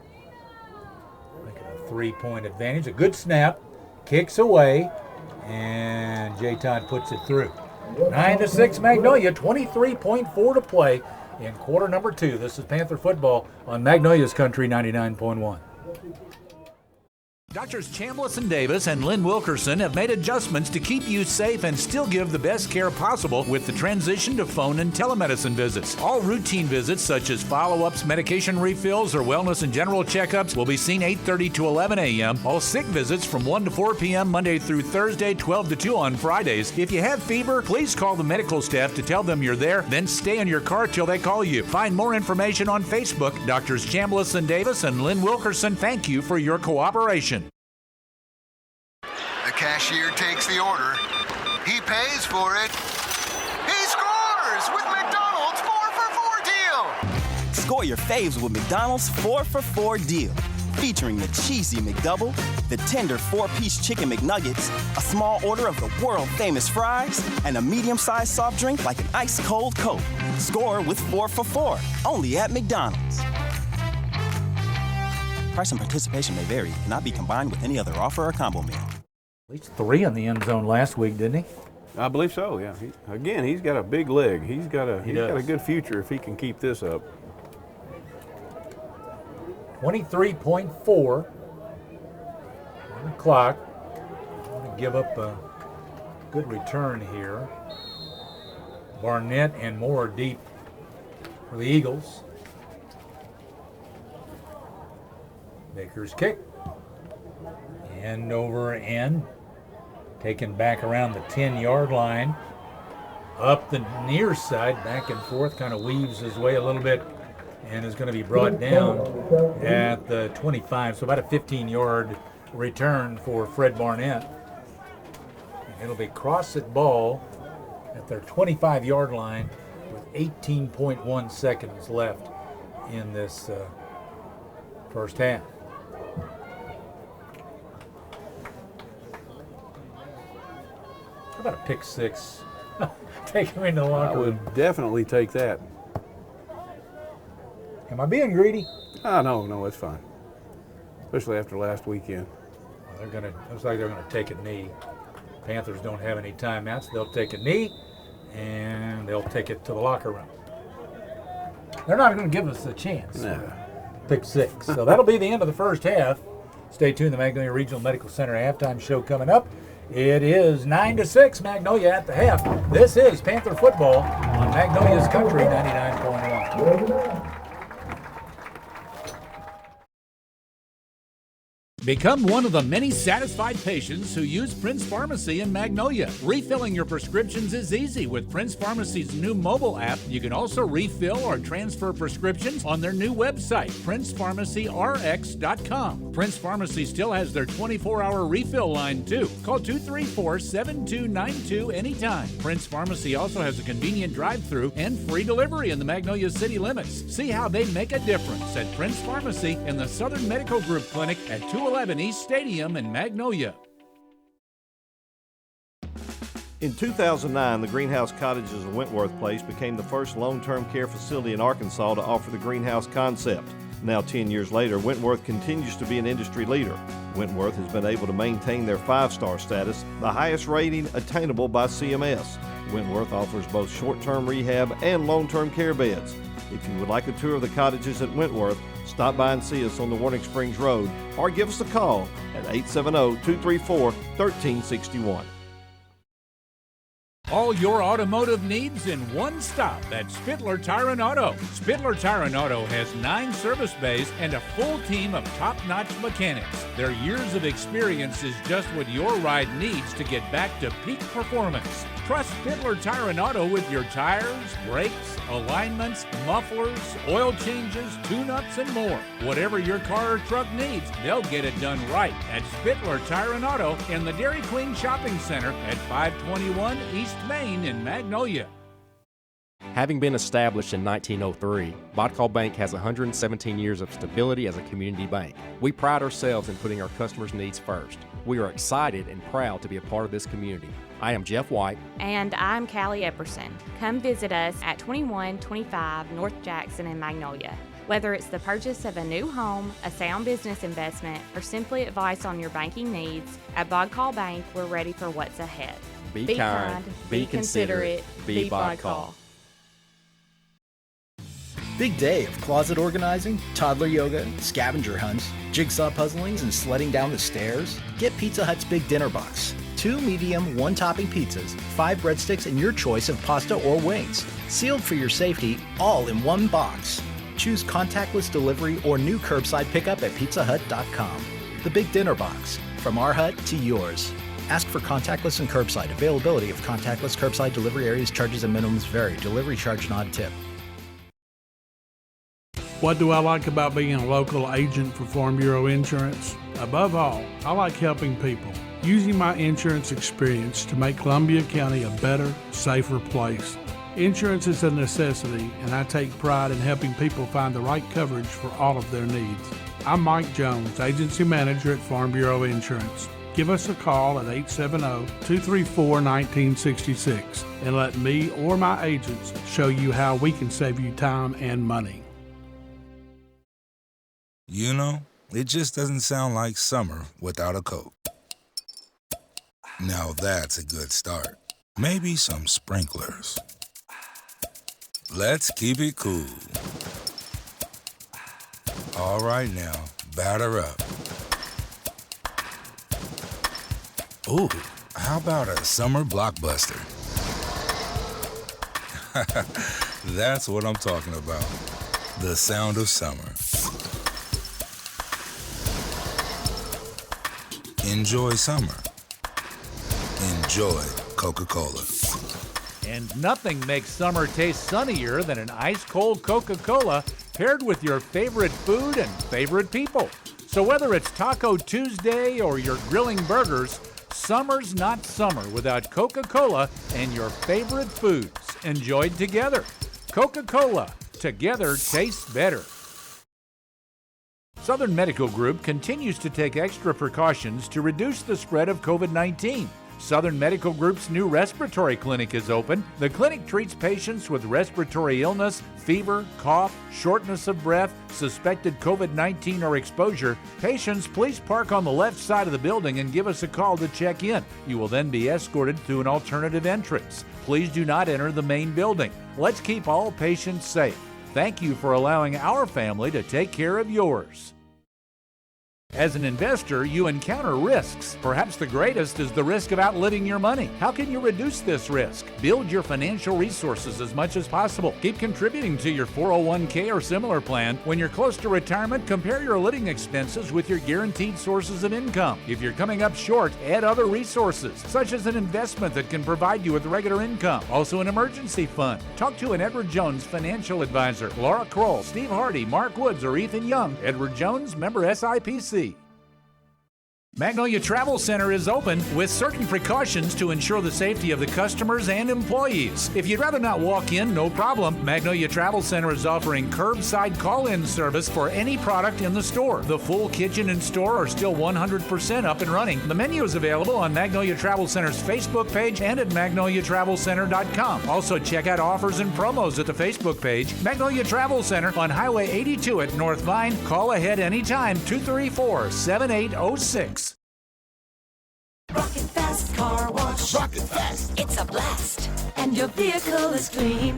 Make it a 3-point advantage. A good snap. Kicks away. And J. Todd puts it through. 9-6 Magnolia. 23.4 to play in quarter number 2. This is Panther football on Magnolia's Country 99.1. Doctors Chambliss and Davis and Lynn Wilkerson have made adjustments to keep you safe and still give the best care possible with the transition to phone and telemedicine visits. All routine visits such as follow-ups, medication refills, or wellness and general checkups will be seen 8:30 to 11 a.m. All sick visits from 1 to 4 p.m. Monday through Thursday, 12 to 2 on Fridays. If you have fever, please call the medical staff to tell them you're there, then stay in your car till they call you. Find more information on Facebook. Doctors Chambliss and Davis and Lynn Wilkerson, thank you for your cooperation. The cashier takes the order. He pays for it. He scores with McDonald's 4-for-4 deal. Score your faves with McDonald's 4-for-4 deal. Featuring the cheesy McDouble, the tender 4-piece chicken McNuggets, a small order of the world-famous fries, and a medium-sized soft drink like an ice-cold Coke. Score with 4-for-4, only at McDonald's. Price and participation may vary, cannot be combined with any other offer or combo meal. At least 3 in the end zone last week, didn't he? I believe so, yeah. He's got a big leg. He's got a good future if he can keep this up. 23.4 on the clock. I'm going to give up a good return here. Barnett and Moore deep for the Eagles. Baker's kick. End over end. Taken back around the 10-yard line. Up the near side, back and forth, kind of weaves his way a little bit and is going to be brought down at the 25. So about a 15-yard return for Fred Barnett. And it'll be Crossett ball at their 25-yard line with 18.1 seconds left in this first half. How about a pick six? Take him into the locker room. I would definitely take that. Am I being greedy? No, it's fine. Especially after last weekend. Well, looks like they're gonna take a knee. Panthers don't have any timeouts. They'll take a knee and they'll take it to the locker room. They're not gonna give us a chance. No. Pick six. So that'll be the end of the first half. Stay tuned. The Magnolia Regional Medical Center halftime show coming up. It is 9-6, Magnolia at the half. This is Panther football on Magnolia's Country 99.1. Become one of the many satisfied patients who use Prince Pharmacy in Magnolia. Refilling your prescriptions is easy with Prince Pharmacy's new mobile app. You can also refill or transfer prescriptions on their new website, PrincePharmacyRx.com. Prince Pharmacy still has their 24-hour refill line, too. Call 234-7292 anytime. Prince Pharmacy also has a convenient drive-thru and free delivery in the Magnolia city limits. See how they make a difference at Prince Pharmacy in the Southern Medical Group Clinic at 211 East Stadium in Magnolia. In 2009, the Greenhouse Cottages of Wentworth Place became the first long-term care facility in Arkansas to offer the greenhouse concept. Now 10 years later, Wentworth continues to be an industry leader. Wentworth has been able to maintain their 5-star status, the highest rating attainable by CMS. Wentworth offers both short-term rehab and long-term care beds. If you would like a tour of the cottages at Wentworth, stop by and see us on the Warning Springs Road or give us a call at 870-234-1361. All your automotive needs in one stop at Spittler Tire and Auto. Spittler Tire and Auto has 9 service bays and a full team of top-notch mechanics. Their years of experience is just what your ride needs to get back to peak performance. Trust Spittler Tire and Auto with your tires, brakes, alignments, mufflers, oil changes, tune-ups, and more. Whatever your car or truck needs, they'll get it done right at Spittler Tire and Auto in the Dairy Queen Shopping Center at 521 East Main in Magnolia. Having been established in 1903, Bodcall Bank has 117 years of stability as a community bank. We pride ourselves in putting our customers' needs first. We are excited and proud to be a part of this community. I am Jeff White. And I'm Callie Epperson. Come visit us at 2125 North Jackson in Magnolia. Whether it's the purchase of a new home, a sound business investment, or simply advice on your banking needs, at Bodcall Bank, we're ready for what's ahead. Be kind, be considerate, be Bodcall. Big day of closet organizing, toddler yoga, scavenger hunts, jigsaw puzzlings, and sledding down the stairs? Get Pizza Hut's Big Dinner Box. 2 medium, 1-topping pizzas, 5 breadsticks, and your choice of pasta or wings. Sealed for your safety, all in one box. Choose contactless delivery or new curbside pickup at pizzahut.com. The Big Dinner Box. From our hut to yours. Ask for contactless and curbside. Availability of contactless curbside delivery areas, charges, and minimums vary. Delivery charge not a tip. What do I like about being a local agent for Farm Bureau Insurance? Above all, I like helping people, using my insurance experience to make Columbia County a better, safer place. Insurance is a necessity, and I take pride in helping people find the right coverage for all of their needs. I'm Mike Jones, Agency Manager at Farm Bureau Insurance. Give us a call at 870-234-1966 and let me or my agents show you how we can save you time and money. You know, it just doesn't sound like summer without a coat. Now that's a good start. Maybe some sprinklers. Let's keep it cool. All right now, batter up. Ooh, how about a summer blockbuster? That's what I'm talking about. The sound of summer. Enjoy summer. Enjoy Coca-Cola. And nothing makes summer taste sunnier than an ice-cold Coca-Cola paired with your favorite food and favorite people. So whether it's Taco Tuesday or you're grilling burgers, summer's not summer without Coca-Cola and your favorite foods enjoyed together. Coca-Cola, together tastes better. Southern Medical Group continues to take extra precautions to reduce the spread of COVID-19. Southern Medical Group's new respiratory clinic is open. The clinic treats patients with respiratory illness, fever, cough, shortness of breath, suspected COVID-19 or exposure. Patients, please park on the left side of the building and give us a call to check in. You will then be escorted to an alternative entrance. Please do not enter the main building. Let's keep all patients safe. Thank you for allowing our family to take care of yours. As an investor, you encounter risks. Perhaps the greatest is the risk of outliving your money. How can you reduce this risk? Build your financial resources as much as possible. Keep contributing to your 401k or similar plan. When you're close to retirement, compare your living expenses with your guaranteed sources of income. If you're coming up short, add other resources, such as an investment that can provide you with regular income. Also an emergency fund. Talk to an Edward Jones financial advisor. Laura Kroll, Steve Hardy, Mark Woods, or Ethan Young. Edward Jones, member SIPC. Magnolia Travel Center is open with certain precautions to ensure the safety of the customers and employees. If you'd rather not walk in, no problem. Magnolia Travel Center is offering curbside call-in service for any product in the store. The full kitchen and store are still 100% up and running. The menu is available on Magnolia Travel Center's Facebook page and at magnoliatravelcenter.com. Also check out offers and promos at the Facebook page. Magnolia Travel Center on Highway 82 at North Vine. Call ahead anytime, 234-7806. Rocket Fast Car Wash. Rocket Fast. It's a blast. And your vehicle is clean.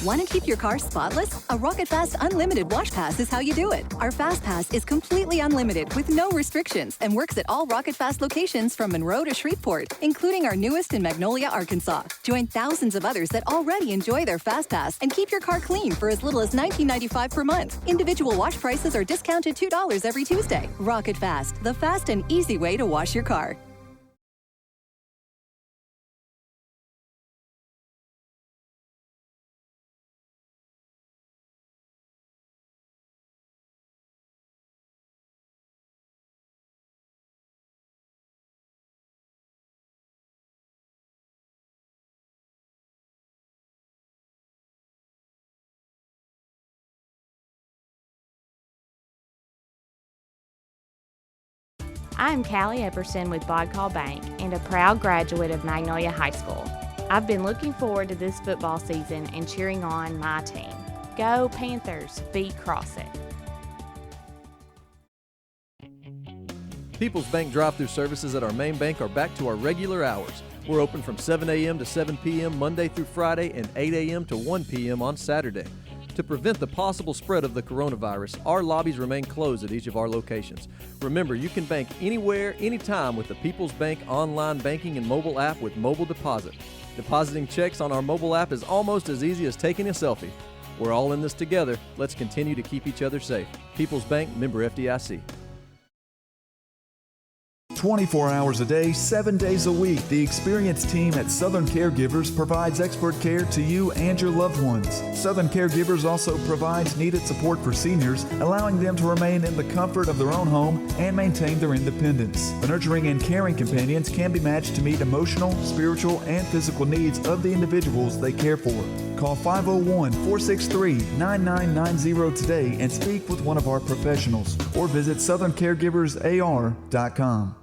Want to keep your car spotless? A Rocket Fast Unlimited Wash Pass is how you do it. Our Fast Pass is completely unlimited with no restrictions and works at all Rocket Fast locations from Monroe to Shreveport, including our newest in Magnolia, Arkansas. Join thousands of others that already enjoy their Fast Pass and keep your car clean for as little as $19.95 per month. Individual wash prices are discounted $2 every Tuesday. Rocket Fast, the fast and easy way to wash your car. I'm Callie Epperson with Bodcall Bank and a proud graduate of Magnolia High School. I've been looking forward to this football season and cheering on my team. Go Panthers, beat Crossett. People's Bank drive-through services at our main bank are back to our regular hours. We're open from 7 a.m. to 7 p.m. Monday through Friday and 8 a.m. to 1 p.m. on Saturday. To prevent the possible spread of the coronavirus, our lobbies remain closed at each of our locations. Remember, you can bank anywhere, anytime with the People's Bank online banking and mobile app with mobile deposit. Depositing checks on our mobile app is almost as easy as taking a selfie. We're all in this together. Let's continue to keep each other safe. People's Bank, member FDIC. 24 hours a day, 7 days a week, the experienced team at Southern Caregivers provides expert care to you and your loved ones. Southern Caregivers also provides needed support for seniors, allowing them to remain in the comfort of their own home and maintain their independence. The nurturing and caring companions can be matched to meet emotional, spiritual, and physical needs of the individuals they care for. Call 501-463-9990 today and speak with one of our professionals, or visit southerncaregiversar.com.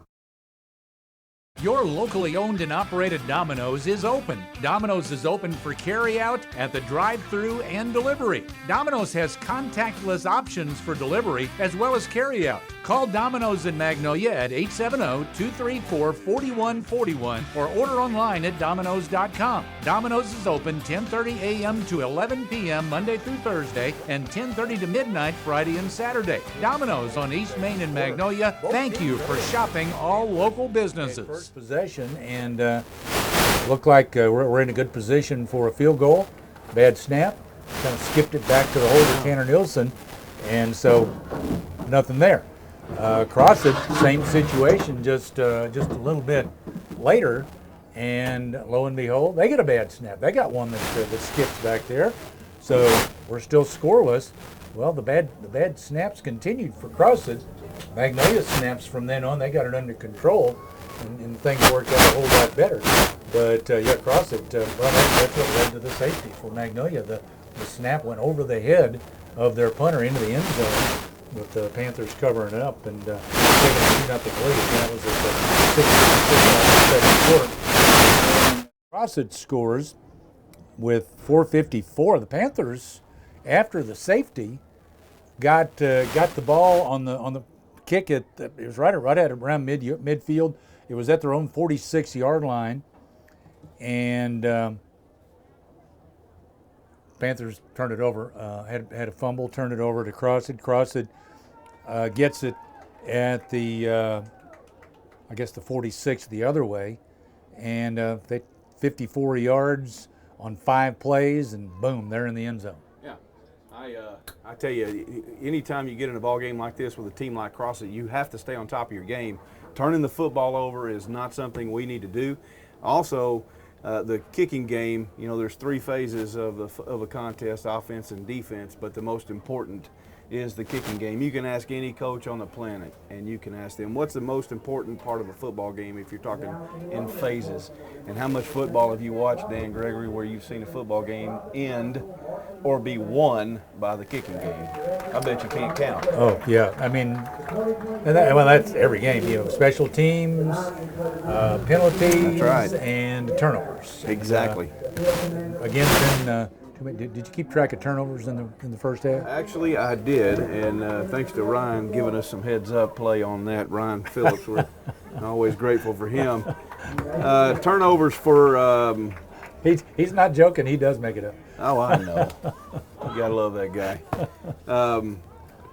Your locally owned and operated Domino's is open. Domino's is open for carry-out at the drive-thru and delivery. Domino's has contactless options for delivery as well as carry-out. Call Domino's in Magnolia at 870-234-4141 or order online at Domino's.com. Domino's is open 10:30 a.m. to 11 p.m. Monday through Thursday and 10:30 to midnight Friday and Saturday. Domino's on East Main in Magnolia. Thank you for shopping all local businesses. Possession, and look like we're in a good position for a field goal. Bad snap, kind of skipped it back to the holder, Tanner Nielsen, and so nothing there. Crossett, same situation, just a little bit later, and lo and behold, they get a bad snap. They got one that skips back there, so we're still scoreless. Well, the bad snaps continued for Crossett. Magnolia snaps from then on. They got it under control. And things worked out a whole lot better. But Crossett, that's what led to the safety for Magnolia. The snap went over the head of their punter into the end zone, with the Panthers covering it up and taking a 2-0 lead. And that was at the 6th quarter. Crossett scores with 4:54. The Panthers, after the safety, got the ball on the kick. It was right at around midfield. It was at their own 46-yard line, and Panthers turned it over. Had a fumble, turned it over to Crossett. Crossett gets it at the, I guess the 46 the other way, and they 54 yards on 5 plays, and boom, they're in the end zone. Yeah, I tell you, anytime you get in a ball game like this with a team like Crossett, you have to stay on top of your game. Turning the football over is not something we need to do. Also, the kicking game, there's 3 phases of a contest, offense and defense, but the most important is the kicking game. You can ask any coach on the planet, and you can ask them, what's the most important part of a football game if you're talking in phases? And how much football have you watched, Dan Gregory, where you've seen a football game end or be won by the kicking game? I bet you can't count. Oh, yeah. I mean, that's every game, special teams, penalties, that's right, and turnovers. Exactly. Again, then, did you keep track of turnovers in the first half? Actually, I did, and thanks to Ryan giving us some heads-up play on that. Ryan Phillips, we're always grateful for him. Turnovers for... He's not joking. He does make it up. Oh, I know. You got to love that guy.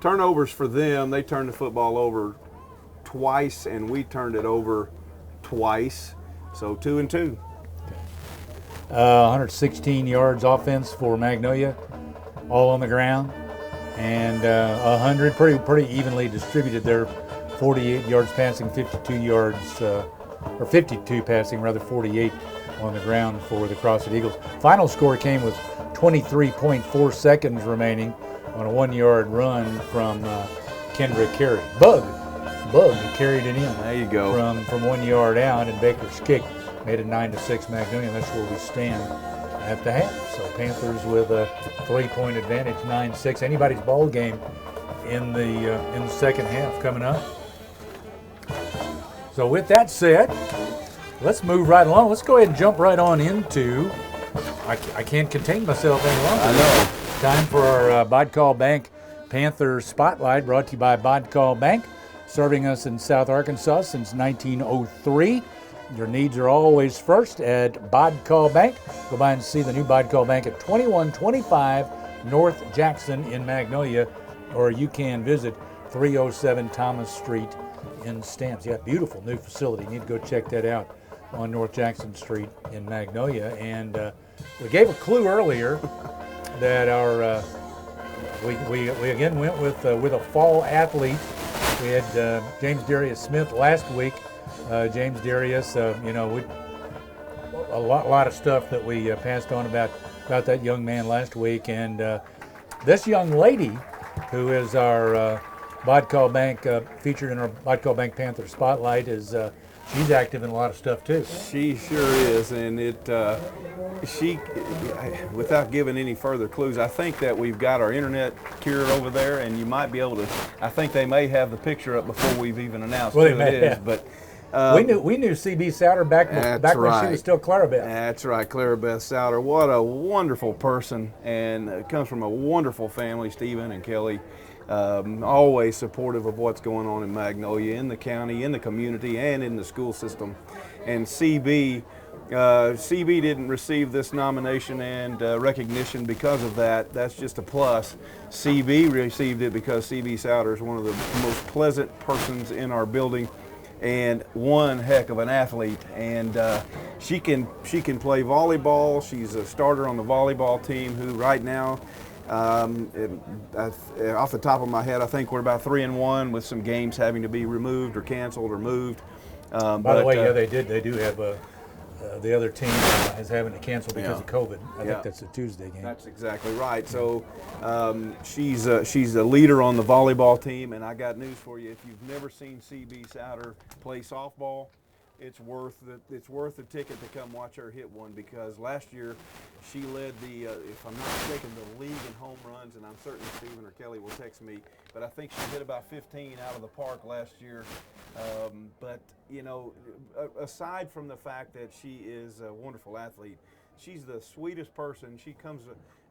Turnovers for them, they turned the football over twice, and we turned it over twice, so 2 and 2. 116 yards offense for Magnolia, all on the ground, and 100, pretty evenly distributed there. 48 yards passing, 52 yards, or 52 passing, rather 48 on the ground for the Crossett Eagles. Final score came with 23.4 seconds remaining on a 1-yard run from Kendra Carey. Bug carried it in. There you go. From 1 yard out, and Baker's kick made it 9-6 Magnolia, and that's where we stand at the half. So Panthers with a 3-point advantage, 9-6. Anybody's ball game in the second half coming up. So with that said, let's move right along. Let's go ahead and jump right on into, I can't contain myself any longer. I know. Time for our Bodcall Bank Panther Spotlight, brought to you by Bodcall Bank, serving us in South Arkansas since 1903. Your needs are always first at Bodcall Bank. Go by and see the new Bodcall Bank at 2125 North Jackson in Magnolia, or you can visit 307 Thomas Street in Stamps. Yeah, beautiful new facility. You need to go check that out on North Jackson Street in Magnolia. And we gave a clue earlier that our we again went with a fall athlete. We had James Darius Smith last week. James Darius, a lot of stuff that we passed on about that young man last week. And this young lady, who is our Bodcall Bank, featured in our Bodcall Bank Panther Spotlight, is she's active in a lot of stuff too. She sure is, and she, without giving any further clues, I think that we've got our internet cured over there, and you might be able to. I think they may have the picture up before we've even announced who it is, but. We knew CB Souter back when she was still Clarabeth. That's right, Clarabeth Souter. What a wonderful person, and comes from a wonderful family, Stephen and Kelly. Always supportive of what's going on in Magnolia, in the county, in the community, and in the school system. And CB didn't receive this nomination and recognition because of that. That's just a plus. CB received it because CB Souter is one of the most pleasant persons in our building, and one heck of an athlete. And she can play volleyball. She's a starter on the volleyball team, who right now, off the top of my head, I think we're about 3-1 with some games having to be removed or canceled or moved. By the way, yeah, they do have the other team is having to cancel because of COVID. I think that's a Tuesday game. That's exactly right. So she's a leader on the volleyball team, and I got news for you. If you've never seen CB Souter play softball, it's worth the ticket to come watch her hit one, because last year she led the, if I'm not mistaken, the league in home runs, and I'm certain Stephen or Kelly will text me, but I think she hit about 15 out of the park last year. But aside from the fact that she is a wonderful athlete, she's the sweetest person. She comes,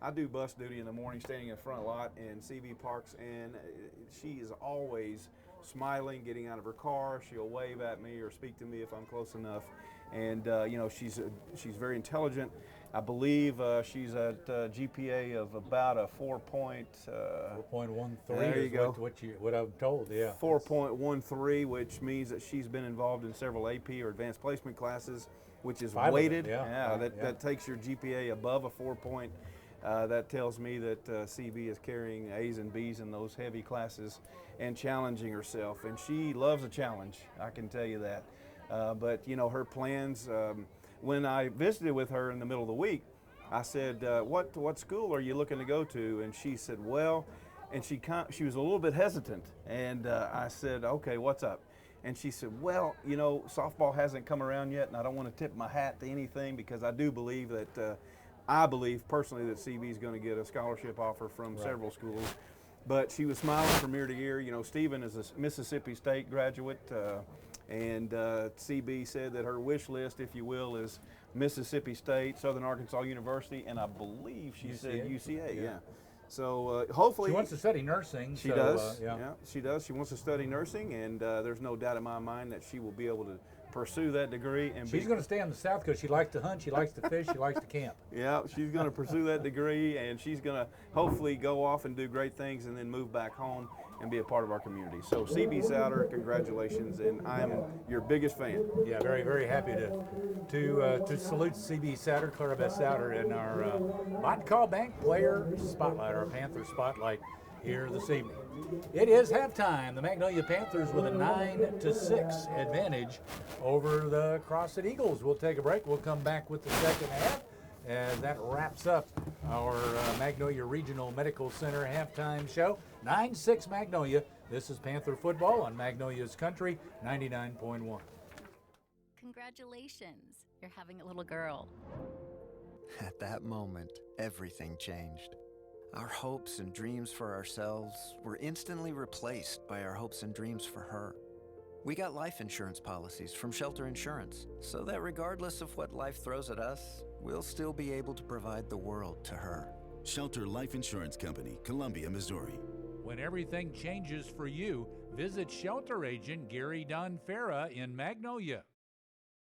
I do bus duty in the morning, standing in the front lot in CB Parks, and she is always smiling, getting out of her car. She'll wave at me or speak to me if I'm close enough. And she's very intelligent. I believe she's at GPA of about a 4.13. There you go. What I'm told, yeah. 4.13, which means that she's been involved in several AP or advanced placement classes, which is 5 weighted. That That takes your GPA above a 4 point. That tells me that CB is carrying A's and B's in those heavy classes and challenging herself. And she loves a challenge, I can tell you that. But her plans, when I visited with her in the middle of the week, I said, what school are you looking to go to? And she said, well, and she was a little bit hesitant. And I said, okay, what's up? And she said, well, softball hasn't come around yet, and I don't want to tip my hat to anything, because I do believe that, I believe personally that CB is going to get a scholarship offer from several schools. But she was smiling from ear to ear. Stephen is a Mississippi State graduate, and CB said that her wish list, if you will, is Mississippi State, Southern Arkansas University, and I believe she said UCA. Yeah. So hopefully she wants to study nursing. She does. She does. She wants to study nursing, and there's no doubt in my mind that she will be able to pursue that degree. And she's going to stay on the South Coast. She likes to hunt. She likes to fish. She likes to camp. Yeah, she's going to pursue that degree, and she's going to hopefully go off and do great things, and then move back home and be a part of our community. So CB Souter, congratulations, and I am your biggest fan. Yeah, very, very happy to salute CB Souter, Clarabeth Souter, in our Bodcall Bank Player Spotlight, our Panther Spotlight here this evening. It is halftime. The Magnolia Panthers with a 9-6 advantage over the Crossett Eagles. We'll take a break. We'll come back with the second half, as that wraps up our Magnolia Regional Medical Center halftime show. 9-6 Magnolia. This is Panther football on Magnolia's Country 99.1. Congratulations, you're having a little girl. At that moment, everything changed. Our hopes and dreams for ourselves were instantly replaced by our hopes and dreams for her. We got life insurance policies from Shelter Insurance, so that regardless of what life throws at us, we'll still be able to provide the world to her. Shelter Life Insurance Company, Columbia, Missouri. When everything changes for you, visit Shelter Agent Gary Donfera in Magnolia.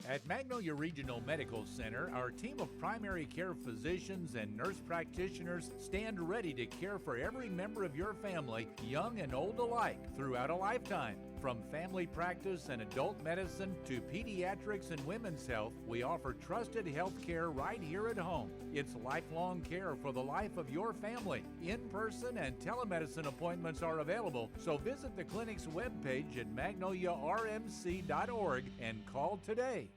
At Magnolia Regional Medical Center, our team of primary care physicians and nurse practitioners stand ready to care for every member of your family, young and old alike, throughout a lifetime. From family practice and adult medicine to pediatrics and women's health, we offer trusted health care right here at home. It's lifelong care for the life of your family. In-person and telemedicine appointments are available, so visit the clinic's webpage at magnoliarmc.org and call today.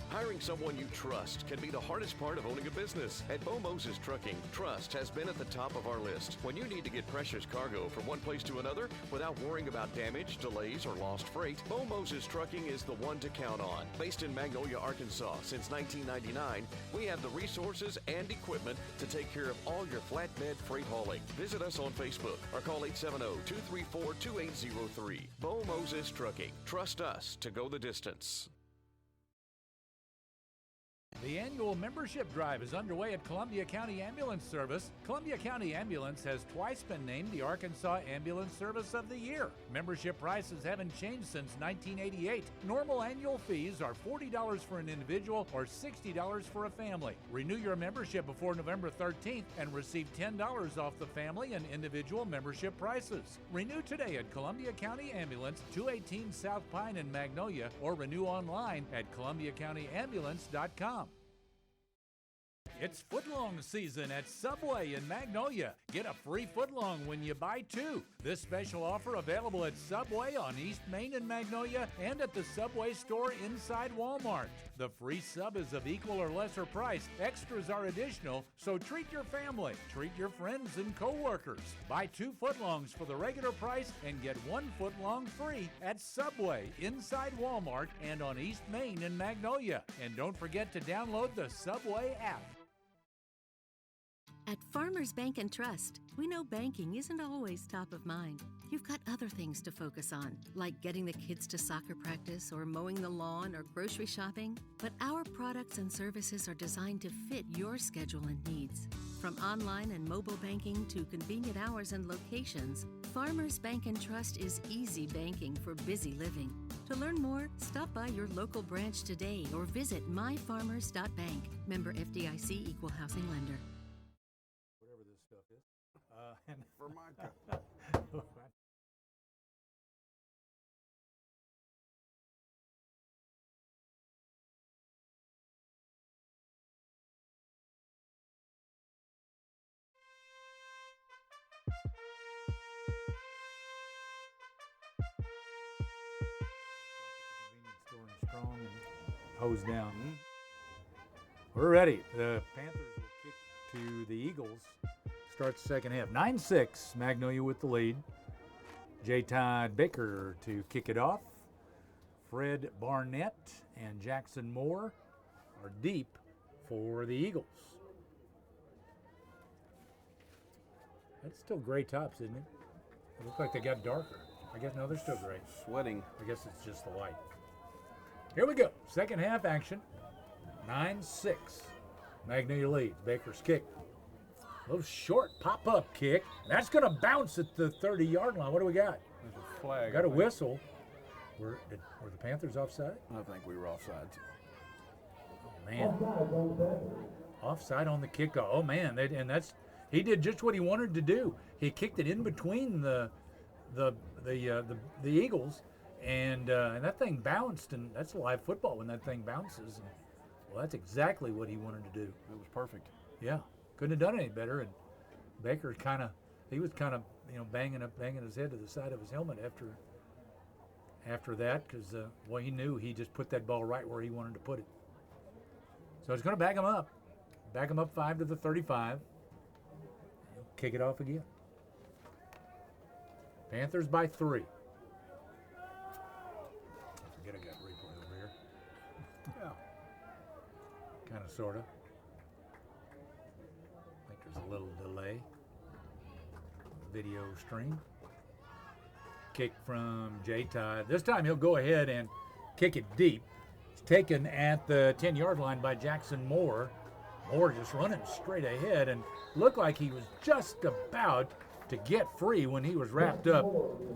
Hiring someone you trust can be the hardest part of owning a business. At Bo Moses Trucking, trust has been at the top of our list. When you need to get precious cargo from one place to another without worrying about damage, delays, or lost freight, Bo Moses Trucking is the one to count on. Based in Magnolia, Arkansas since 1999, we have the resources and equipment to take care of all your flatbed freight hauling. Visit us on Facebook or call 870-234-2803. Bo Moses Trucking. Trust us to go the distance. The annual membership drive is underway at Columbia County Ambulance Service. Columbia County Ambulance has twice been named the Arkansas Ambulance Service of the Year. Membership prices haven't changed since 1988. Normal annual fees are $40 for an individual or $60 for a family. Renew your membership before November 13th and receive $10 off the family and individual membership prices. Renew today at Columbia County Ambulance, 218 South Pine in Magnolia, or renew online at ColumbiaCountyAmbulance.com. It's footlong season at Subway in Magnolia. Get a free footlong when you buy two. This special offer available at Subway on East Main in Magnolia and at the Subway store inside Walmart. The free sub is of equal or lesser price. Extras are additional, so treat your family, treat your friends and co-workers. Buy two footlongs for the regular price and get one footlong free at Subway inside Walmart and on East Main in Magnolia. And don't forget to download the Subway app. At Farmers Bank and Trust, we know banking isn't always top of mind. You've got other things to focus on, like getting the kids to soccer practice or mowing the lawn or grocery shopping. But our products and services are designed to fit your schedule and needs. From online and mobile banking to convenient hours and locations, Farmers Bank and Trust is easy banking for busy living. To learn more, stop by your local branch today or visit myfarmers.bank. Member FDIC Equal Housing Lender. Whatever this stuff is. For Micah. Store and strong and hose down. We're ready. The Panthers will kick to the Eagles. Starts the second half. 9-6, Magnolia with the lead. J-Tide Baker to kick it off. Fred Barnett and Jackson Moore are deep for the Eagles. That's still gray tops, isn't it? It looks like they got darker. I guess, no, they're still gray. Sweating. I guess it's just the light. Here we go. Second half action. 9-6. Magnolia leads. Baker's kick. A little short pop-up kick. That's going to bounce at the 30-yard line. What do we got? There's a flag. Got a whistle. Were the Panthers offside? I think we were offside. Oh, man. Offside on the kickoff. Oh, man. He did just what he wanted to do. He kicked it in between the Eagles, and that thing bounced, and that's live football when that thing bounces. And, well, that's exactly what he wanted to do. It was perfect. Yeah, couldn't have done any better. And Baker was kind of banging his head to the side of his helmet after that, because he knew he just put that ball right where he wanted to put it. So it's going to back him up 5 to the 35. He'll kick it off again. Panthers by 3. I forget I got replay over here. Yeah. Kind of, sort of. I think there's a little delay. Video stream. Kick from J-Tide. This time he'll go ahead and kick it deep. It's taken at the 10-yard line by Jackson Moore. Moore just running straight ahead and looked like he was just about to get free when he was wrapped up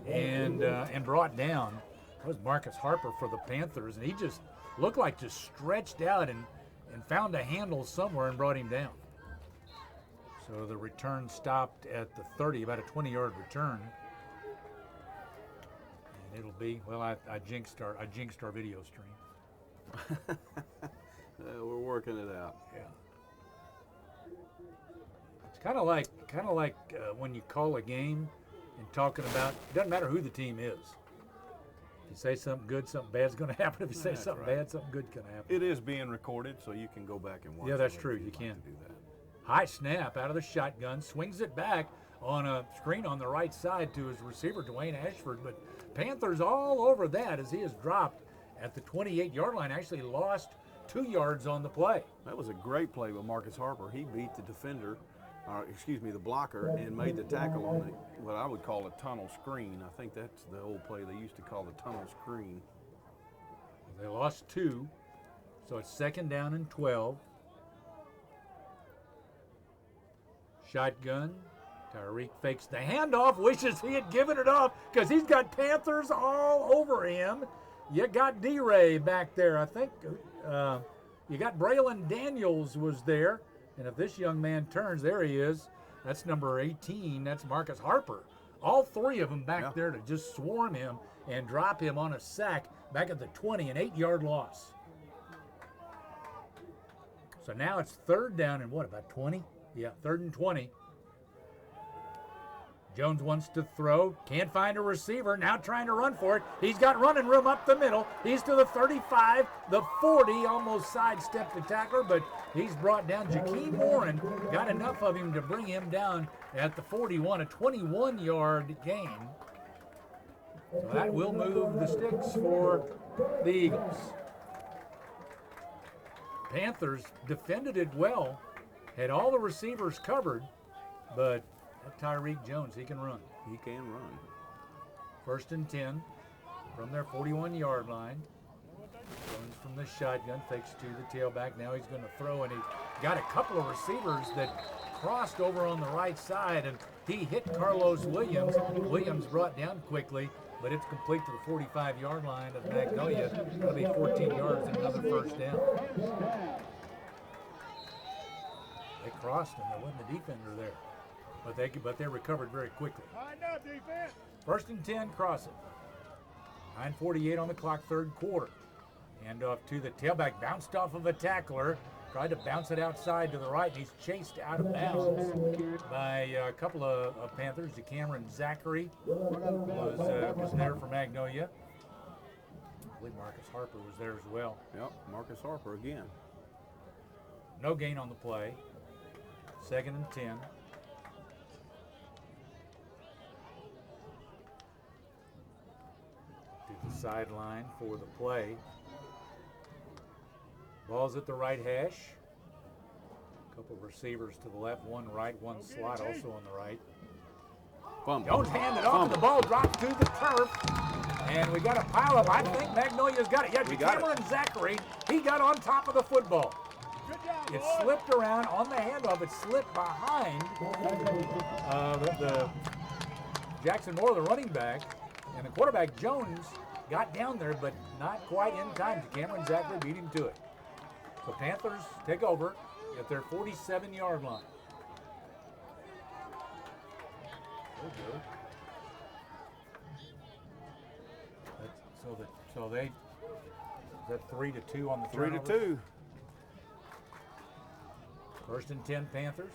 and brought down That was Marcus Harper for the Panthers, and he just looked like just stretched out and found a handle somewhere and brought him down. So the return stopped at the 30, about a 20-yard return. And it'll be, well, I jinxed our video stream. We're working it out. Yeah. It's kind of like when you call a game and talking about, it doesn't matter who the team is. If you say something good, something bad's going to happen. If you say something bad, something good's going to happen. It is being recorded, so you can go back and watch. Yeah, that's it true. if You you'd can like to do that. High snap out of the shotgun, swings it back on a screen on the right side to his receiver, Dwayne Ashford. But Panthers all over that as he is dropped at the 28-yard line. Actually lost 2 yards on the play. That was a great play with Marcus Harper. He beat the defender, the blocker, and made the tackle on what I would call a tunnel screen. I think that's the old play they used to call the tunnel screen. They lost 2, so it's 2nd down and 12. Shotgun. Tyreek fakes the handoff, wishes he had given it off because he's got Panthers all over him. You got D-Ray back there. I think you got Braylon Daniels was there. And if this young man turns, there he is. That's number 18. That's Marcus Harper. All 3 of them back there to just swarm him and drop him on a sack back at the 20, an 8-yard loss. So now it's 3rd down and about 20? Yeah, 3rd and 20. Jones wants to throw, can't find a receiver, now trying to run for it. He's got running room up the middle. He's to the 35, the 40, almost sidestepped the tackler, but he's brought down. Jakeem Warren got enough of him to bring him down at the 41, a 21-yard gain. So that will move the sticks for the Eagles. Panthers defended it well, had all the receivers covered, but Tyreek Jones, he can run. He can run. 1st and 10 from their 41-yard line. Jones from the shotgun, fakes to the tailback. Now he's going to throw, and he got a couple of receivers that crossed over on the right side, and he hit Carlos Williams. Williams brought down quickly, but it's complete to the 45-yard line of Magnolia. It'll be 14 yards and another 1st down. They crossed him. There wasn't a defender there. But they recovered very quickly. 1st and 10, Crossett. 9:48 on the clock, 3rd quarter. Hand off to the tailback, bounced off of a tackler. Tried to bounce it outside to the right, and he's chased out of bounds by a couple of Panthers. Cameron Zachary was there for Magnolia. I believe Marcus Harper was there as well. Yep, Marcus Harper again. No gain on the play. 2nd and 10. To the sideline for the play. Ball's at the right hash. A couple of receivers to the left, one right, one slot also on the right. Jones handed off, and the ball dropped to the turf. And we got a pile up. I think Magnolia's got it. Yeah, Cameron Zachary, he got on top of the football. It slipped around on the handoff. It slipped behind the Jackson Moore, the running back. And the quarterback, Jones, got down there, but not quite in time. Cameron Zachary beat him to it. So Panthers take over at their 47-yard line. So they, is that 3-2 on the 3-2. 1st and 10 Panthers.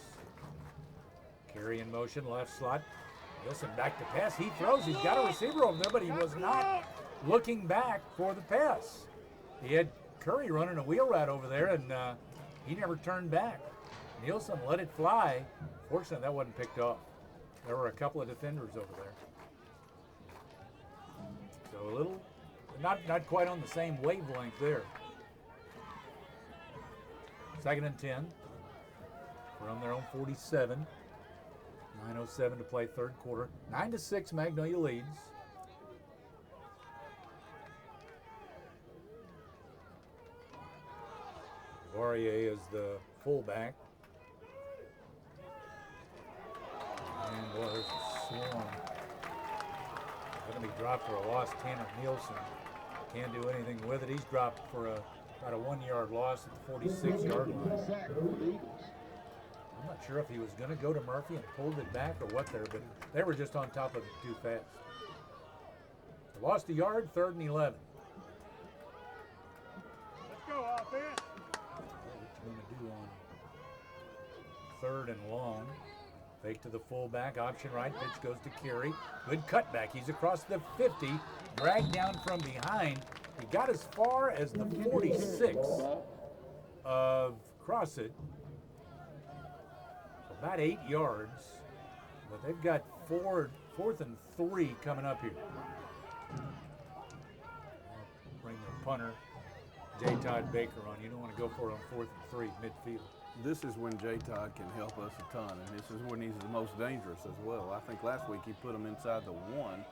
Carry in motion, left slot. Wilson back to pass. He throws. He's got a receiver over there, but he was not looking back for the pass. He had Curry running a wheel route over there, and he never turned back. Nielsen let it fly. Fortunately, that wasn't picked off. There were a couple of defenders over there. So a little, not quite on the same wavelength there. 2nd and 10 from their own 47. 9:07 to play, 3rd quarter. 9-6, Magnolia leads. Garcia is the fullback. And boy, there's a swarm. Going to be dropped for a loss. Tanner Nielsen can't do anything with it. He's dropped for about a 1 yard loss at the 46-yard line. I'm not sure if he was going to go to Murphy and pulled it back or what there, but they were just on top of it too fast. They lost a yard, 3rd and 11. Let's go, offense. What you going to do on 3rd and long? Fake to the fullback, option right, pitch goes to Carey. Good cutback, he's across the 50, dragged down from behind. He got as far as the 46 of Crossett. About 8 yards, but they've got 4th and 3 coming up here. Bring the punter, J. Todd Baker on. You don't want to go for it on 4th and 3 midfield. This is when J. Todd can help us a ton, and this is when he's the most dangerous as well. I think last week he put him inside the 1,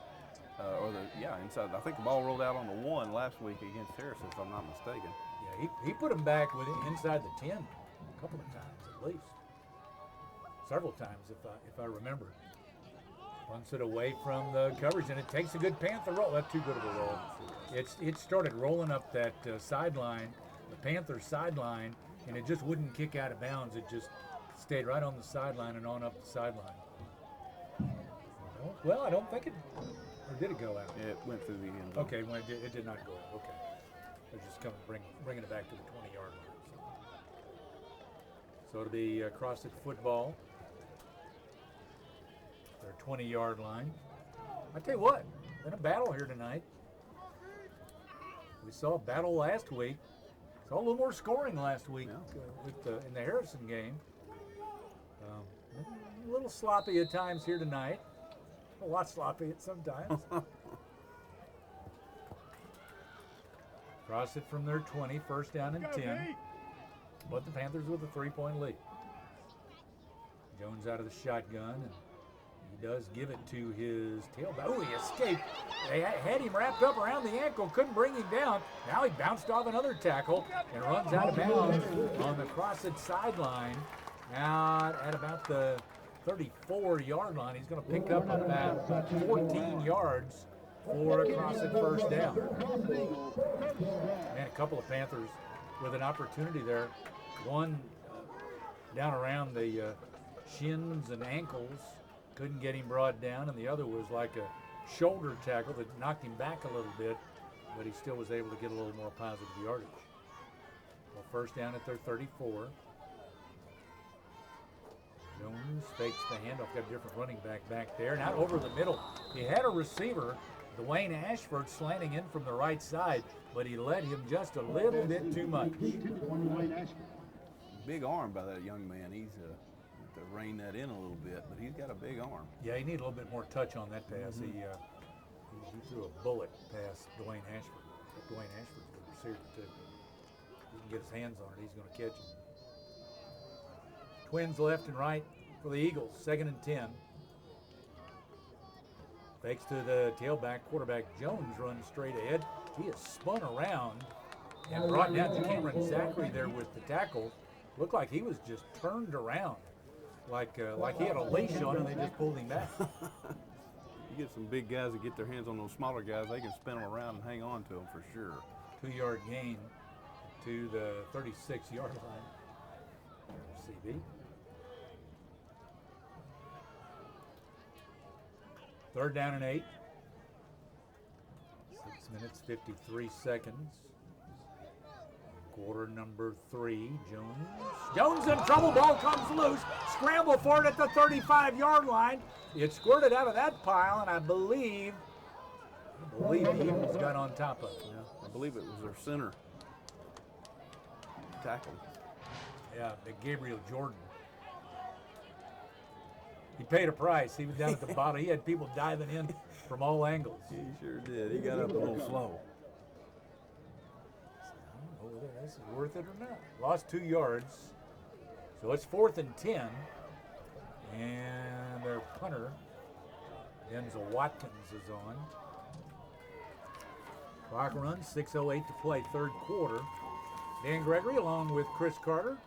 inside. I think the ball rolled out on the 1 last week against Harris, if I'm not mistaken. Yeah, he put him back inside the 10 a couple of times at least. Several times, if I remember. Punts it away from the coverage, and it takes a good Panther roll. That's too good of a roll. It started rolling up that sideline, the Panthers sideline, and it just wouldn't kick out of bounds. It just stayed right on the sideline and on up the sideline. Well, I don't think it, or did it go out? Yeah, it went through the end zone. Okay, well, it did not go out. Okay, they're just bringing it back to the 20-yard line. So it'll be Crossett football. Their 20-yard line. I tell you what, been a battle here tonight. We saw a battle last week. Saw a little more scoring last week in the Harrison game. A little sloppy at times here tonight. A lot sloppy at sometimes. Crossett from their 20, 1st down and 10. But the Panthers with a 3-point lead. Jones out of the shotgun, and he does give it to his tailback. Oh, he escaped. They had him wrapped up around the ankle, couldn't bring him down. Now he bounced off another tackle and runs out of bounds on the Crossett sideline. Out at about the 34-yard line. He's going to pick up about 14 yards for a Crossett 1st down. And a couple of Panthers with an opportunity there. One down around the shins and ankles, couldn't get him brought down, and the other was like a shoulder tackle that knocked him back a little bit, but he still was able to get a little more positive yardage. Well, 1st down at their 34. Jones fakes the handoff, got a different running back there, and out over the middle. He had a receiver, Dwayne Ashford, slanting in from the right side, but he led him just a little bit too much. Big arm by that young man. He's to rein that in a little bit, but he's got a big arm. Yeah, he needed a little bit more touch on that pass. He threw a bullet past Dwayne Ashford. Dwayne Ashford's a good receiver too. He can get his hands on it, he's going to catch it. Twins left and right for the Eagles, 2nd and 10. Fakes to the tailback, quarterback Jones runs straight ahead. He is spun around and brought down to Cameron Zachary there with the tackle. Looked like he was just turned around, like he had a leash on and they just pulled him back. You get some big guys that get their hands on those smaller guys, they can spin them around and hang on to them for sure. 2-yard gain to the 36-yard line. CB. 3rd down and 8. 6 minutes, 53 seconds. Quarter number 3, Jones in trouble, ball comes loose. Scramble for it at the 35-yard line. It squirted out of that pile, and I believe the Eagles got on top of it. Yeah, I believe it was their center tackle. Yeah, Gabriel Jordan. He paid a price. He was down at the bottom. He had people diving in from all angles. He sure did. He got up a little slow. I don't know whether this is worth it or not. Lost 2 yards. So it's 4th and 10. And their punter, Denzel Watkins, is on. Clock runs, 6:08 to play, 3rd quarter. Dan Gregory along with Chris Carter.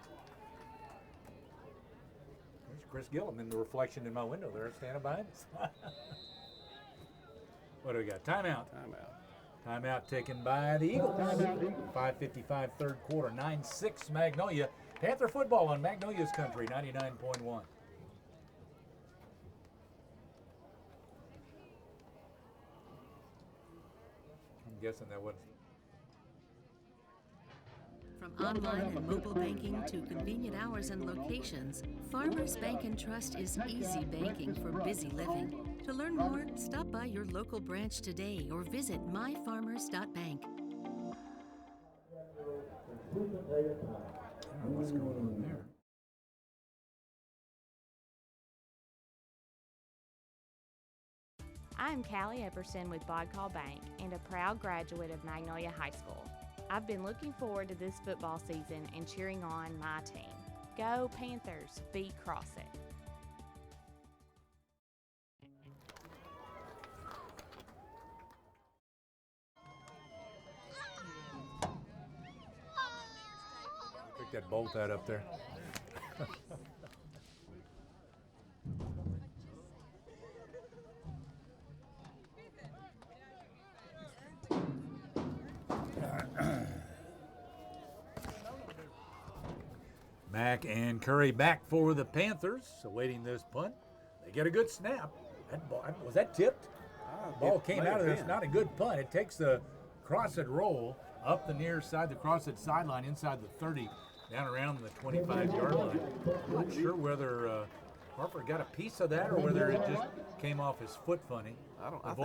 There's Chris Gillum in the reflection in my window there, standing behind us. What do we got? Timeout. Timeout. Timeout taken by the Eagles. 5:55 third quarter. 9-6 Magnolia. Panther football on Magnolia's country. 99.1. I'm guessing that was. From online and mobile banking to convenient hours and locations, Farmers Bank and Trust is easy banking for busy living. To learn more, stop by your local branch today or visit myfarmers.bank. I don't know what's going on there. I'm Callie Epperson with Bodcall Bank and a proud graduate of Magnolia High School. I've been looking forward to this football season and cheering on my team. Go Panthers, beat Crossett. Pick that bolt out up there. Mack and Curry back for the Panthers, awaiting this punt. They get a good snap. That ball, was that tipped? The ball came out of there. It's not a good punt. It takes the Crossett roll up the near side, the Crossett sideline, inside the 30, down around the 25-yard line. I'm not sure whether Harper got a piece of that or whether it just came off his foot funny.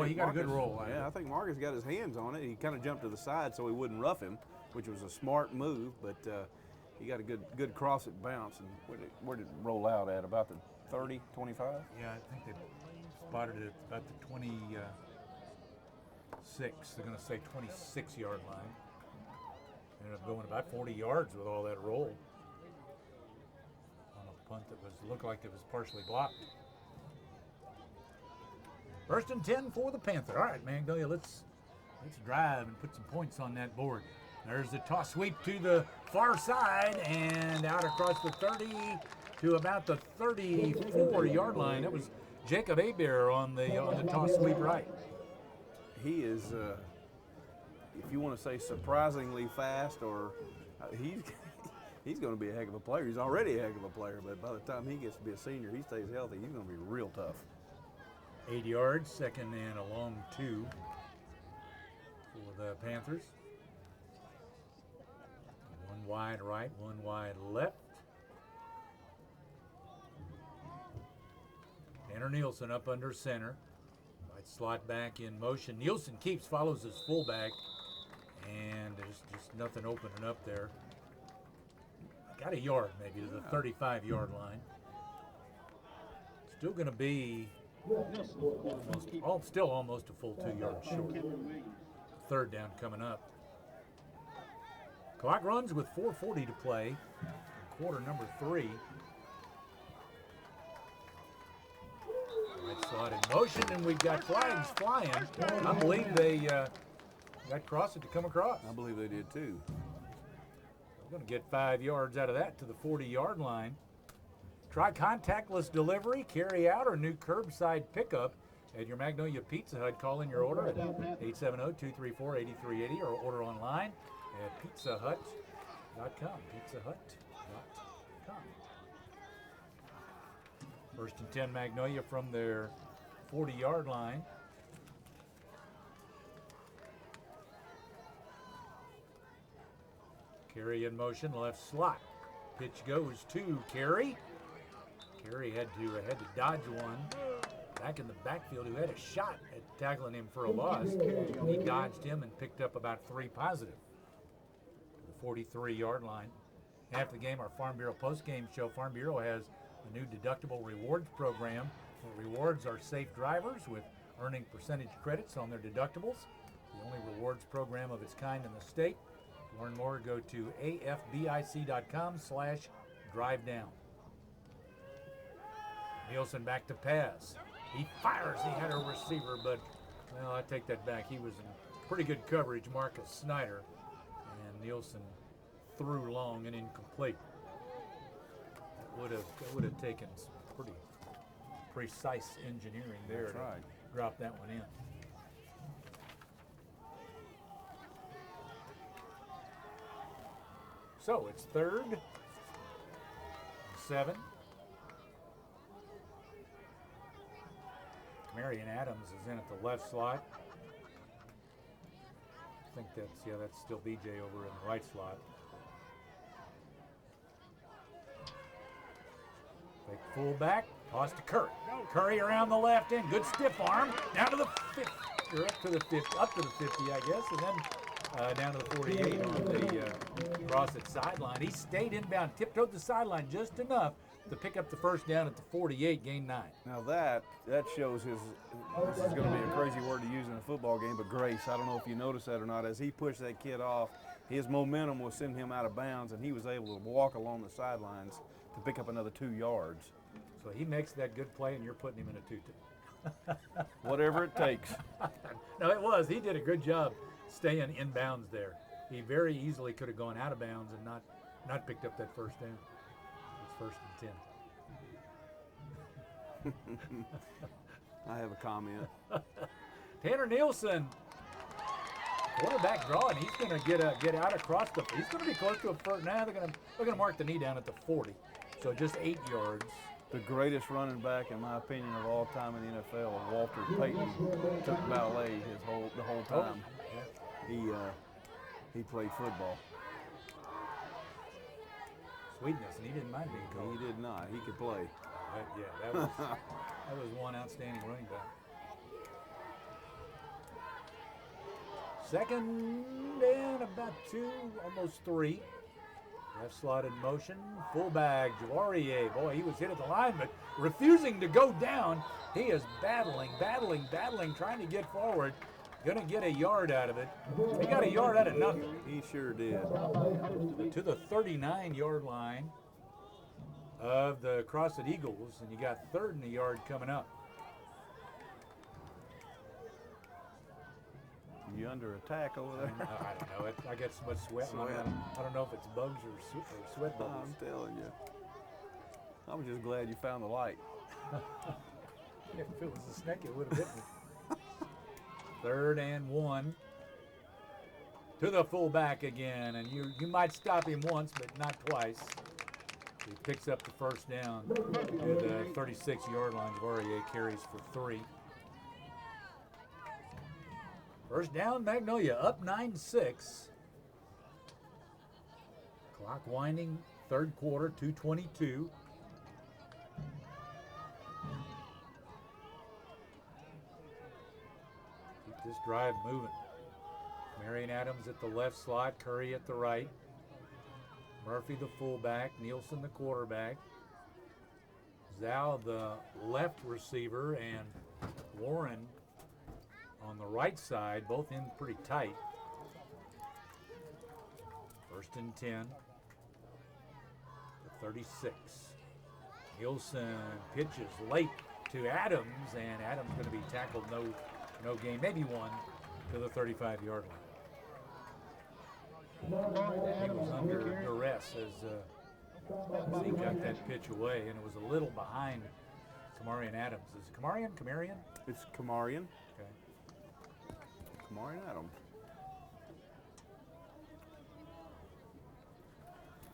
He got a good roll. Yeah, I think Marcus got his hands on it. He kind of jumped to the side so he wouldn't rough him, which was a smart move, but he got a good cross-it bounce. And where did it roll out at? About the 30, 25? Yeah, I think they spotted it about the 26. They're going to say 26-yard line. Ended up going about 40 yards with all that roll on a punt that looked like it was partially blocked. First and 10 for the Panther. All right, Magnolia, let's drive and put some points on that board. There's the toss sweep to the far side and out across the 30 to about the 34-yard line. That was Jacob Hebert on the toss sweep right. He is, if you want to say surprisingly fast, or he's going to be a heck of a player. He's already a heck of a player, but by the time he gets to be a senior, he stays healthy, he's going to be real tough. 8 yards, second and a long 2 for the Panthers. One wide right, one wide left. Tanner Nielsen up under center. Right slot back in motion. Nielsen follows his fullback, and there's just nothing opening up there. Got a yard maybe to the 35-yard line. Still going to be almost a full 2 yards short. Third down coming up. Clock runs with 4:40 to play, quarter number 3. Right slot in motion, and we've got flags flying. I believe they got Crossett to come across. I believe they did too. We're going to get 5 yards out of that to the 40-yard line. Try contactless delivery, carry out, or new curbside pickup at your Magnolia Pizza Hut. Call in your order at 870-234-8380 or order online at pizzahut.com. Pizzahut.com. First and 10 Magnolia from their 40-yard line. Carey in motion, left slot. Pitch goes to Carey. Carey had to dodge one back in the backfield who had a shot at tackling him for a loss. He dodged him and picked up about 3 positive. The 43-yard line. After the game, our Farm Bureau postgame show. Farm Bureau has a new deductible rewards program. The rewards are safe drivers with earning percentage credits on their deductibles. The only rewards program of its kind in the state. To learn more, go to afbic.com/drive-down. Nielsen back to pass. He fires. He had a receiver, but, well, I take that back. He was in pretty good coverage, Marcus Snyder. And Nielsen threw long and incomplete. That would have taken some pretty precise engineering there to drop that one in. So it's 3rd and 7. Marion Adams is in at the left slot. I think that's still BJ over in the right slot. Fake fullback, toss to Curry. Curry around the left end, good stiff arm, down to the 50, or up to the 50, I guess, and then down to the 48 on the Crossett sideline. He stayed inbound, tiptoed the sideline just enough to pick up the first down at the 48, gain 9. Now that shows this is going to be a crazy word to use in a football game, but grace. I don't know if you noticed that or not. As he pushed that kid off, his momentum was sending him out of bounds, and he was able to walk along the sidelines to pick up another 2 yards. So he makes that good play, and you're putting him in a tutu. Whatever it takes. No, it was. He did a good job staying in bounds there. He very easily could have gone out of bounds and not picked up that first down. It's 1st and 10. I have a comment. Tanner Nielsen, quarterback draw, and he's going to get out across the. He's going to be close to a first. Now they're going to mark the knee down at the 40, so just 8 yards. The greatest running back, in my opinion, of all time in the NFL, Walter Payton, took ballet the whole time. He played football. Sweetness, and he didn't mind being cold. He did not. He could play. That was one outstanding running back. 2nd and about 2, almost 3. Left slot in motion, fullback Jawarie. Boy, he was hit at the line, but refusing to go down. He is battling, trying to get forward. Gonna get a yard out of it. He got a yard out of nothing. He sure did. To the 39-yard line of the Crossett Eagles, and you got 3rd and a yard coming up. You under attack over there? I don't know. I got so much sweat. I don't know if it's bugs or sweat bubbles. I'm telling you. I'm just glad you found the light. If it was a snake, it would have hit me. 3rd and 1. To the fullback again, and you might stop him once, but not twice. He picks up the first down to the 36-yard line. Jawarie carries for 3. First down, Magnolia up 9-6. Clock winding, 3rd quarter, 2:22. Keep this drive moving. Marion Adams at the left slot, Curry at the right. Murphy the fullback, Nielsen the quarterback. Zhao the left receiver, and Warren on the right side, both in pretty tight. 1st and 10. The 36. Nielsen pitches late to Adams, and Adams going to be tackled no gain, maybe 1, to the 35-yard line. He was under duress as he got that pitch away, and it was a little behind Kamarian Adams. Is it Kamarian? It's Kamarian. Okay. Kamarian Adams.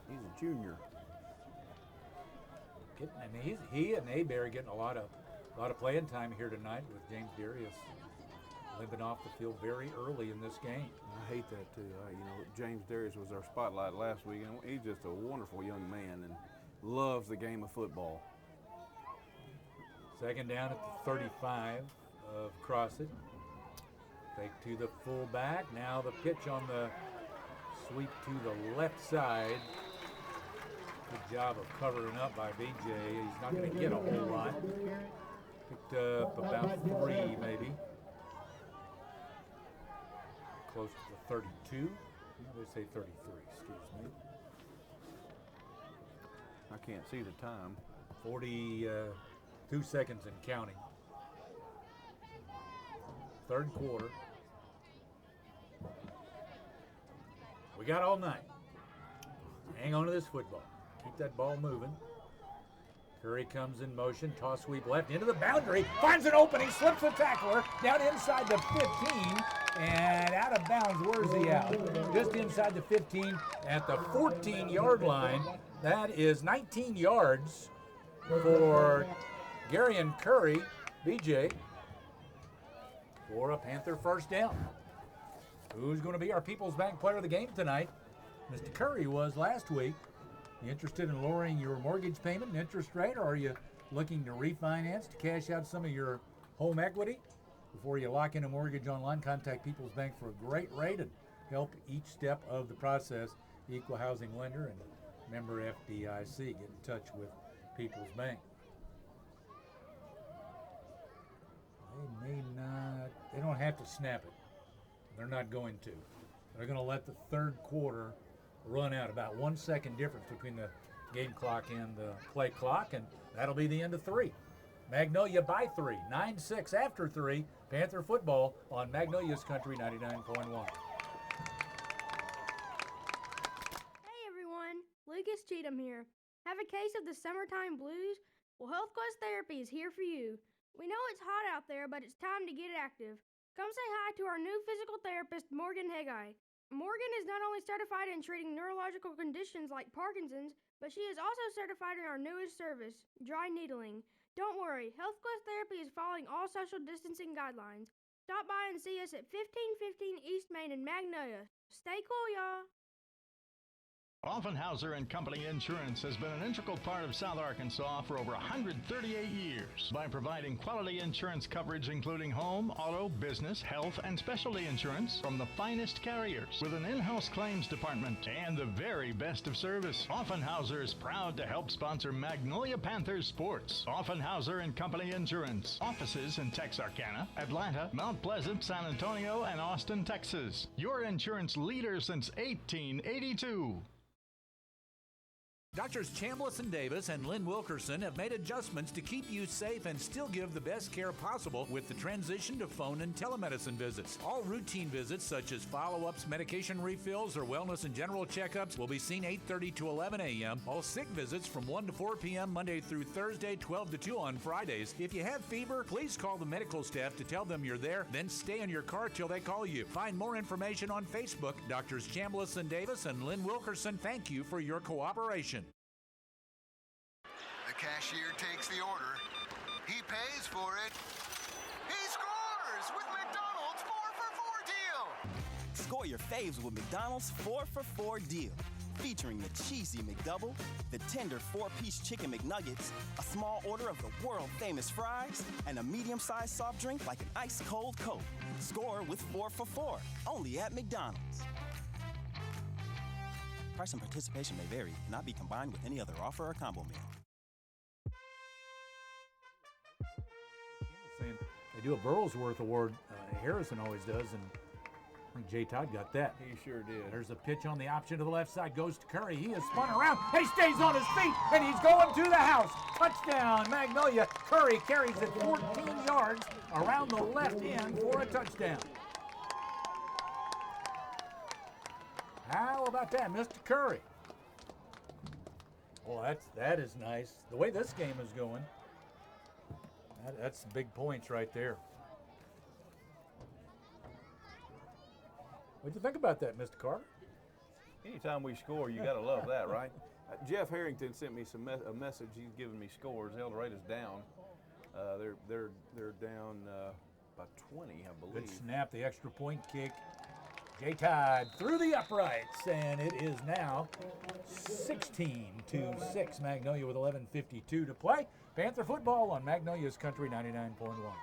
He's a junior. He and Abear getting a lot of playing time here tonight with James Darius limping off the field very early in this game. I hate that too. James Darius was our spotlight last week, and he's just a wonderful young man and loves the game of football. 2nd down at the 35 of Crossett. Fake to the fullback. Now the pitch on the sweep to the left side. Good job of covering up by BJ. He's not going to get a whole lot. Picked up about 3 maybe. Close to the 32. They say 33, excuse me. I can't see the time. 42 seconds and counting. 3rd quarter. We got all night. Hang on to this football. Keep that ball moving. Curry comes in motion, toss sweep left into the boundary, finds an opening, slips the tackler down inside the 15 and out of bounds. Where's he out? Just inside the 15 at the 14-yard line. That is 19 yards for Gary and Curry, BJ, for a Panther first down. Who's going to be our People's Bank player of the game tonight? Mr. Curry was last week. You interested in lowering your mortgage payment and interest rate, or are you looking to refinance to cash out some of your home equity? Before you lock in a mortgage online, contact People's Bank for a great rate and help each step of the process. Equal housing lender and member FDIC. Get in touch with People's Bank. They don't have to snap it. They're not going to. They're going to let the third quarter run out. About 1 second difference between the game clock and the play clock, and that'll be the end of 3. Magnolia by 3, 9-6 after 3. Panther football on Magnolia's Country 99.1. Hey everyone, Lucas Cheatham here. Have a case of the summertime blues? Well, Health Quest Therapy is here for you. We know it's hot out there, but it's time to get active. Come say hi to our new physical therapist, Morgan Haggai. Morgan is not only certified in treating neurological conditions like Parkinson's, but she is also certified in our newest service, dry needling. Don't worry, Health Quest Therapy is following all social distancing guidelines. Stop by and see us at 1515 East Main in Magnolia. Stay cool, y'all. Offenhauser and Company Insurance has been an integral part of South Arkansas for over 138 years by providing quality insurance coverage including home, auto, business, health, and specialty insurance from the finest carriers with an in-house claims department and the very best of service. Offenhauser is proud to help sponsor Magnolia Panthers sports. Offenhauser and Company Insurance. Offices in Texarkana, Atlanta, Mount Pleasant, San Antonio, and Austin, Texas. Your insurance leader since 1882. Doctors Chambliss and Davis and Lynn Wilkerson have made adjustments to keep you safe and still give the best care possible with the transition to phone and telemedicine visits. All routine visits such as follow-ups, medication refills, or wellness and general checkups will be seen 8:30 to 11 a.m. All sick visits from 1 to 4 p.m. Monday through Thursday, 12 to 2 on Fridays. If you have fever, please call the medical staff to tell them you're there, then stay in your car till they call you. Find more information on Facebook. Doctors Chambliss and Davis and Lynn Wilkerson, thank you for your cooperation. The cashier takes the order. He pays for it. He scores with McDonald's 4-for-4 deal. Score your faves with McDonald's 4-for-4 deal. Featuring the cheesy McDouble, the tender 4-piece chicken McNuggets, a small order of the world-famous fries, and a medium-sized soft drink like an ice-cold Coke. Score with 4-for-4, only at McDonald's. Price and participation may vary, not be combined with any other offer or combo meal. Saying they do a Burlsworth Award. Harrison always does, and I think Jay Todd got that. He sure did. There's a pitch on the option to the left side. Goes to Curry. He is spun around. He stays on his feet, and he's going to the house. Touchdown, Magnolia. Curry carries it 14 yards around the left end for a touchdown. How about that, Mr. Curry? Well, that is nice. The way this game is going, that's big points right there. What'd you think about that, Mr. Carter? Anytime we score, you got to love that, right? Jeff Harrington sent me a message. He's giving me scores. El Dorado's down. They're down by 20, I believe. Good snap, the extra point kick. Jay Todd through the uprights, and it is now 16-6. Magnolia with 11:52 to play. Panther football on Magnolia's Country 99.1.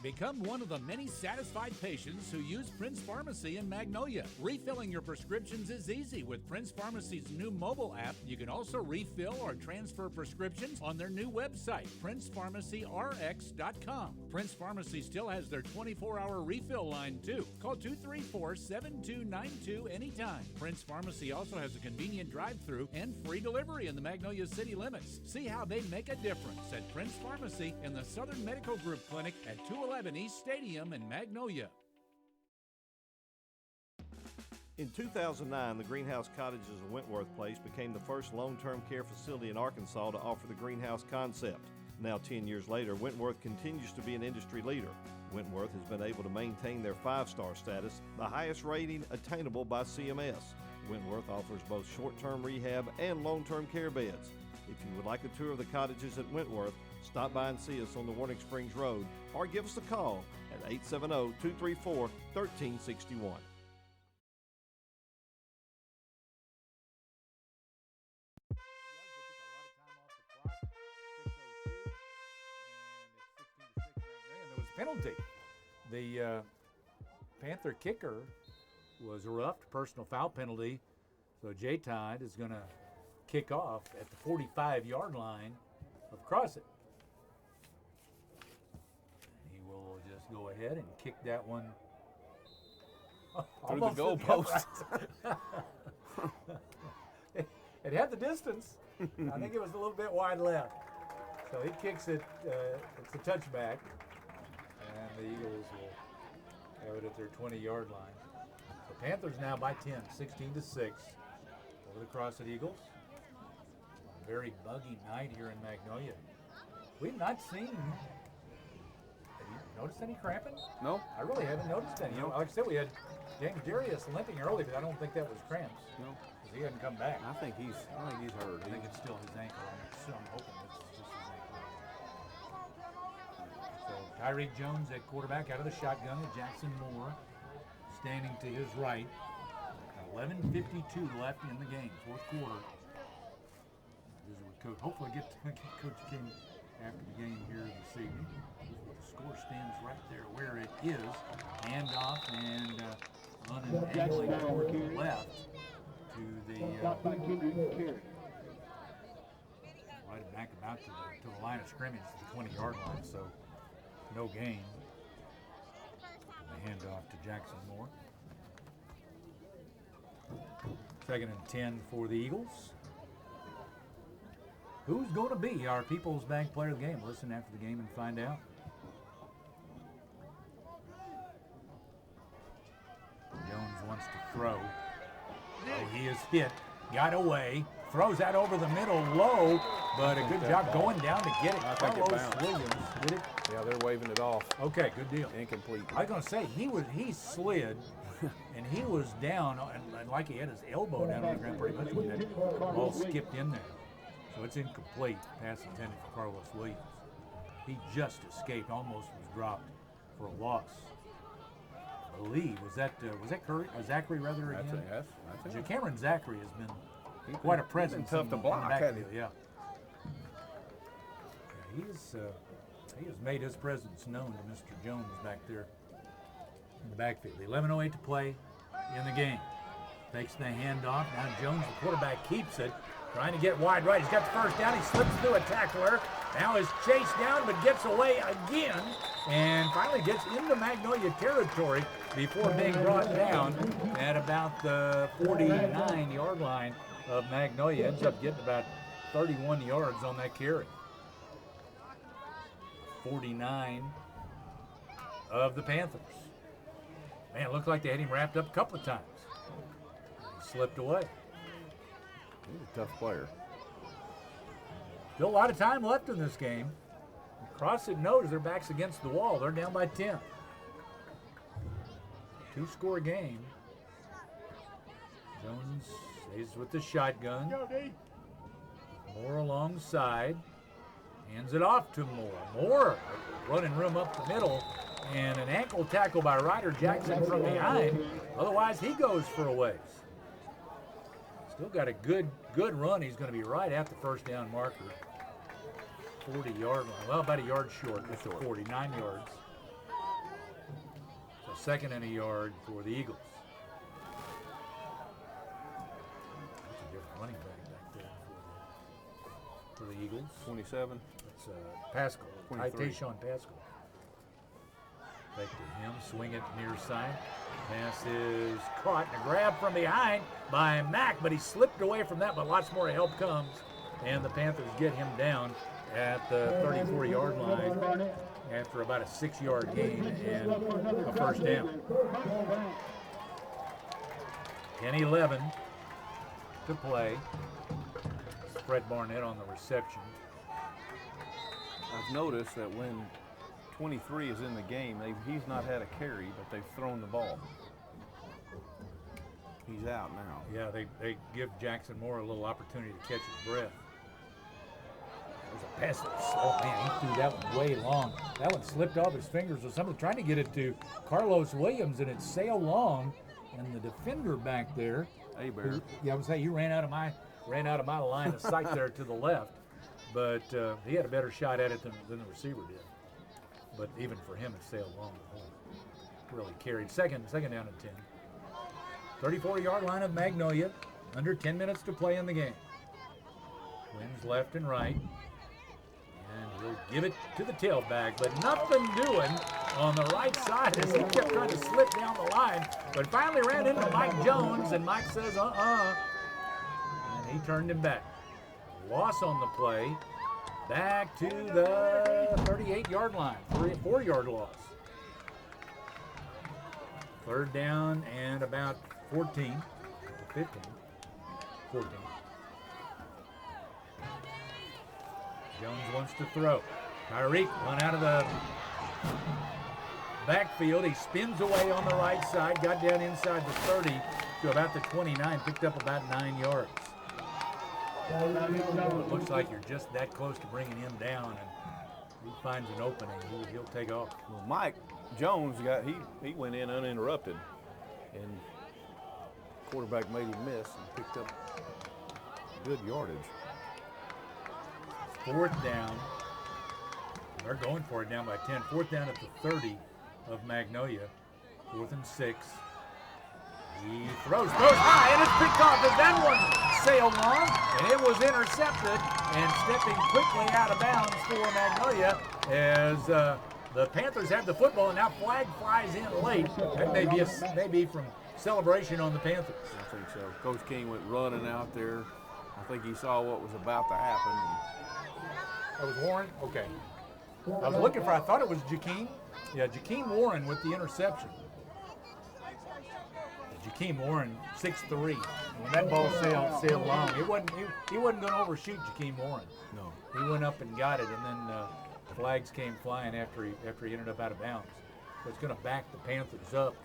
Become one of the many satisfied patients who use Prince Pharmacy in Magnolia. Refilling your prescriptions is easy with Prince Pharmacy's new mobile app. You can also refill or transfer prescriptions on their new website, PrincePharmacyRx.com. Prince Pharmacy still has their 24-hour refill line, too. Call 234-7292 anytime. Prince Pharmacy also has a convenient drive-thru and free delivery in the Magnolia city limits. See how they make a difference at Prince Pharmacy in the Southern Medical Group Clinic at 211 East Stadium in Magnolia. In 2009, the Greenhouse Cottages of Wentworth Place became the first long-term care facility in Arkansas to offer the greenhouse concept. Now 10 years later, Wentworth continues to be an industry leader. Wentworth has been able to maintain their 5-star status, the highest rating attainable by CMS. Wentworth offers both short-term rehab and long-term care beds. If you would like a tour of the cottages at Wentworth, stop by and see us on the Warning Springs Road or give us a call at 870-234-1361. Penalty. The Panther kicker was roughed, personal foul penalty. So Jaden is going to kick off at the 45-yard line of Crossett. He will just go ahead and kick that one through the goalpost. It had the distance. I think it was a little bit wide left. So he kicks it. It's a touchback. And the Eagles will have it at their 20-yard line. The Panthers now by 10, 16-6 over the Crossett Eagles. A very buggy night here in Magnolia. We've not seen. Have you noticed any cramping? No. I really haven't noticed any. No. Like I said, we had Darius limping early, but I don't think that was cramps. No. Because he hadn't come back. I think he's hurt. I think it's still his ankle. I'm hoping it's just his ankle. So Tyreek Jones at quarterback out of the shotgun with Jackson Moore standing to his right. 11:52 left in the game, fourth quarter. Visit with Coach. Hopefully get Coach King after the game here this evening. The score stands right there where it is. Handoff and unintended toward the left to the right back about to the line of scrimmage, to the 20-yard line. So no gain. The handoff to Jackson Moore. 2nd and 10 for the Eagles. Who's going to be our People's Bank Player of the Game? Listen after the game and find out. Jones wants to throw. Oh, he is hit. Got away. Throws that over the middle low, but a good job going down to get it. I think it Carlos bounced. Williams did it. Yeah, they're waving it off. Okay, good deal. Incomplete. I was going to say, he slid, and he was down, and like he had his elbow down on the ground pretty much when that ball skipped in there. So it's incomplete. Pass intended for Carlos Williams. He just escaped, almost was dropped for a loss. I believe, was that Curry, Zachary rather again? That's it. Cameron Zachary has been quite a presence. Tough to block, hasn't he? Yeah. He has made his presence known to Mr. Jones back there in the backfield. 11:08 to play in the game. Takes the handoff. Now Jones, the quarterback, keeps it. Trying to get wide right. He's got the first down. He slips through a tackler. Now is chased down, but gets away again. And finally gets into Magnolia territory before being brought down at about the 49-yard line of Magnolia. Ends up getting about 31 yards on that carry. 49 of the Panthers. Man, it looked like they had him wrapped up a couple of times. He slipped away. He's a tough player. Still a lot of time left in this game. Crossett knows their back's against the wall. They're down by 10. 2-score game. Jones stays with the shotgun. Moore alongside. Hands it off to Moore. Moore running room up the middle. And an ankle tackle by Ryder Jackson from behind. Otherwise, he goes for a ways. Still got a good run. He's going to be right at the first down marker. 40-yard line. Well, about a yard short. That's 49 yards. So 2nd and a yard for the Eagles. That's a different running back there for the Eagles. 27. It's Pascal. 23. Tayshawn Pascal. Back to him. Swing it near side. Pass is caught and a grab from behind by Mack, but he slipped away from that, but lots more help comes. And the Panthers get him down at the 34-yard line after about a 6-yard gain and a first down. 10-11 to play. Fred Barnett on the reception. I've noticed that when 23 is in the game, he's not had a carry, but they've thrown the ball. He's out now. Yeah, they give Jackson Moore a little opportunity to catch his breath. There's a pass. Oh, man, he threw that one way long. That one slipped off his fingers or something, trying to get it to Carlos Williams, and it sailed long. And the defender back there, I would say he ran out of my line of sight there to the left, but he had a better shot at it than the receiver did. But even for him, it sailed long. Really carried. Second down and 10. 34-yard line of Magnolia. Under 10 minutes to play in the game. Winds left and right. And he'll give it to the tailback, but nothing doing on the right side as he kept trying to slip down the line, but finally ran into Mike Jones, and Mike says, and he turned him back. Loss on the play, back to the 38-yard line, 4-yard loss. Third down and about 14, 15, 14. Jones wants to throw. Tyreek run out of the backfield. He spins away on the right side, got down inside the 30 to about the 29, picked up about 9 yards. It looks like you're just that close to bringing him down, and he finds an opening. He'll take off. Well, Mike Jones he went in uninterrupted, and quarterback made him miss and picked up good yardage. Fourth down. They're going for it down by 10. Fourth down at the 30 of Magnolia. 4th and 6. He throws high, and it's picked off as that one sailed long, and it was intercepted, and stepping quickly out of bounds for Magnolia as the Panthers have the football, and now flag flies in late. That may be from celebration on the Panthers. I think so. Coach King went running out there. I think he saw what was about to happen. That was Warren? Okay. I was looking for, I thought it was Jakeem. Yeah, Jakeem Warren with the interception. Jakeem Warren, 6'3". When that ball sailed long, he wasn't going to overshoot Jakeem Warren. No. He went up and got it, and then flags came flying after he ended up out of bounds. So it's going to back the Panthers up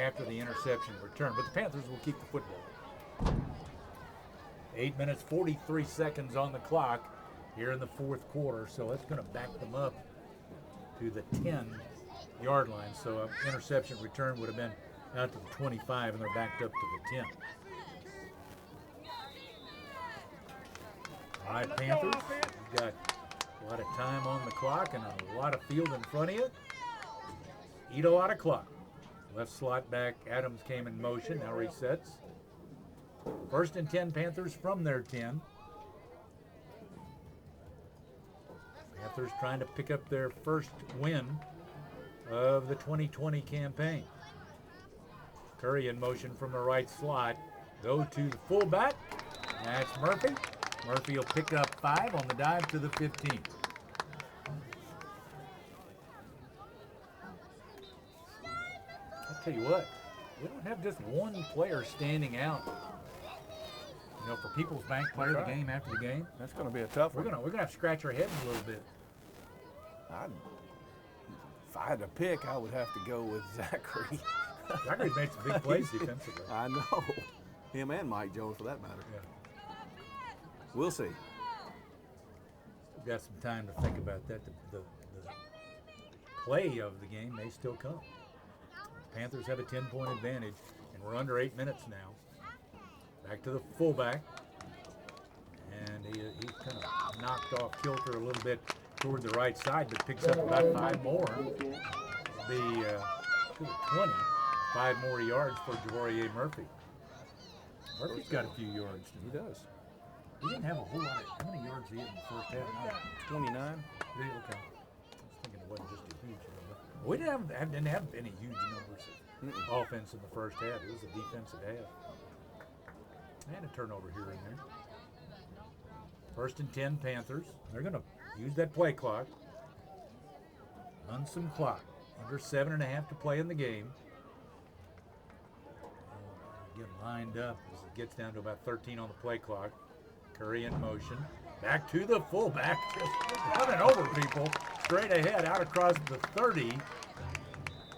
after the interception return. But the Panthers will keep the football. 8 minutes, 43 seconds on the clock here in the fourth quarter. So that's going to back them up to the 10-yard line. So an interception return would have been out to the 25, and they're backed up to the 10. All right, Panthers, you've got a lot of time on the clock and a lot of field in front of you. Eat a lot of clock. Left slot back, Adams came in motion, now resets. 1st and 10, Panthers from their 10. Panthers trying to pick up their first win of the 2020 campaign. Curry in motion from the right slot. Go to the fullback. That's Murphy. Murphy will pick up 5 on the dive to the 15. I'll tell you what, we don't have just one player standing out. You know, for People's Bank player of the game after the game. That's going to be a tough one. We're gonna have to scratch our heads a little bit. If I had to pick, I would have to go with Zachary. Zachary's made some big plays defensively. I know. Him and Mike Jones, for that matter. Yeah. We'll see. We've got some time to think about that. The play of the game may still come. Panthers have a 10-point advantage, and we're under 8 minutes now. Back to the fullback. And he's kind of knocked off kilter a little bit toward the right side, but picks up about 5 more. To the 20. 5 more yards for Javorier Murphy. Murphy's got a few yards. He does. He didn't have a whole lot of, how many yards did he have in the first half? 29. Okay. I was thinking it wasn't just a huge number. We didn't have any huge numbers of offense in the first half. It was a defensive half. And a turnover here and there. 1st and 10, Panthers. They're going to use that play clock. Run some clock. Under 7.5 to play in the game. Get lined up as it gets down to about 13 on the play clock. Curry in motion. Back to the fullback. Just running over people. Straight ahead, out across the 30.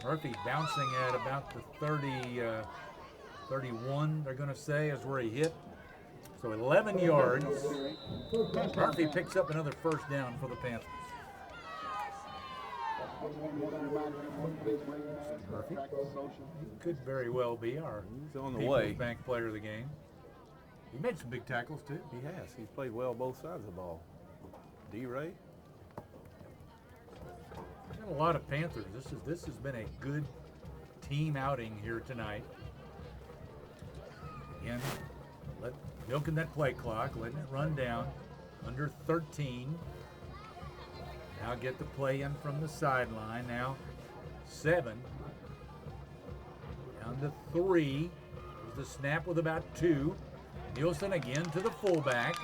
Murphy bouncing at about the 30, 31, they're going to say, is where he hit. So 11 yards. Murphy picks up another first down for the Panthers. Murphy could very well be our on the People's way. Bank player of the game. He made some big tackles too. He has. He's played well both sides of the ball. D-Ray. Got a lot of Panthers. This has been a good team outing here tonight. Again, milking that play clock, letting it run down. Under 13. Now get the play in from the sideline. Now 7. Down to 3. There's the snap with about 2. Nielsen again to the fullback.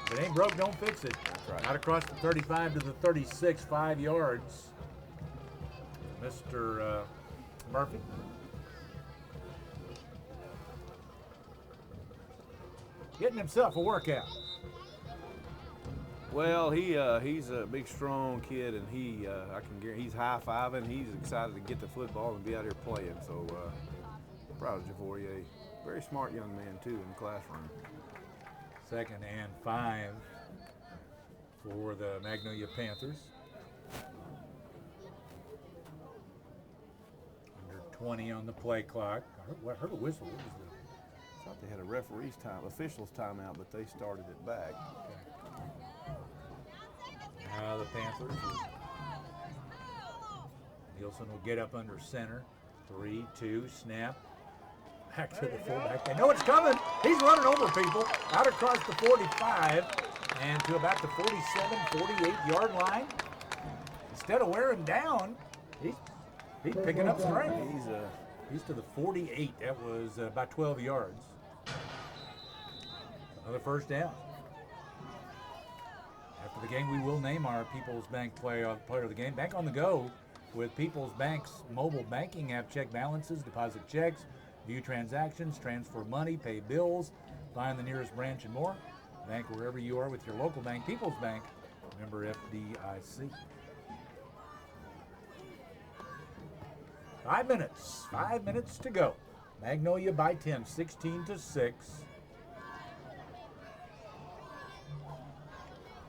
If it ain't broke, don't fix it. Out across the 35 to the 36, 5 yards. Mr. Murphy. Getting himself a workout. Well, he's a big, strong kid, and I can guarantee he's high-fiving. He's excited to get the football and be out here playing. So proud of you for you. A very smart young man too in the classroom. 2nd and 5 for the Magnolia Panthers. Under 20 on the play clock. I heard a whistle. What was that? I thought they had a referee's official's timeout, but they started it back. Now the Panthers. Nielsen will get up under center. 3-2, snap. Back to the fullback. They know it's coming. He's running over people. Out across the 45 and to about the 47, 48-yard line. Instead of wearing down, he's picking up strength. He's to the 48. That was about 12 yards. Another first down. After the game, we will name our People's Bank player of the game. Bank on the go with People's Bank's mobile banking app. Check balances, deposit checks, view transactions, transfer money, pay bills, find the nearest branch, and more. Bank wherever you are with your local bank. People's Bank, member FDIC. 5 minutes. 5 minutes to go. Magnolia by 10, 16-6.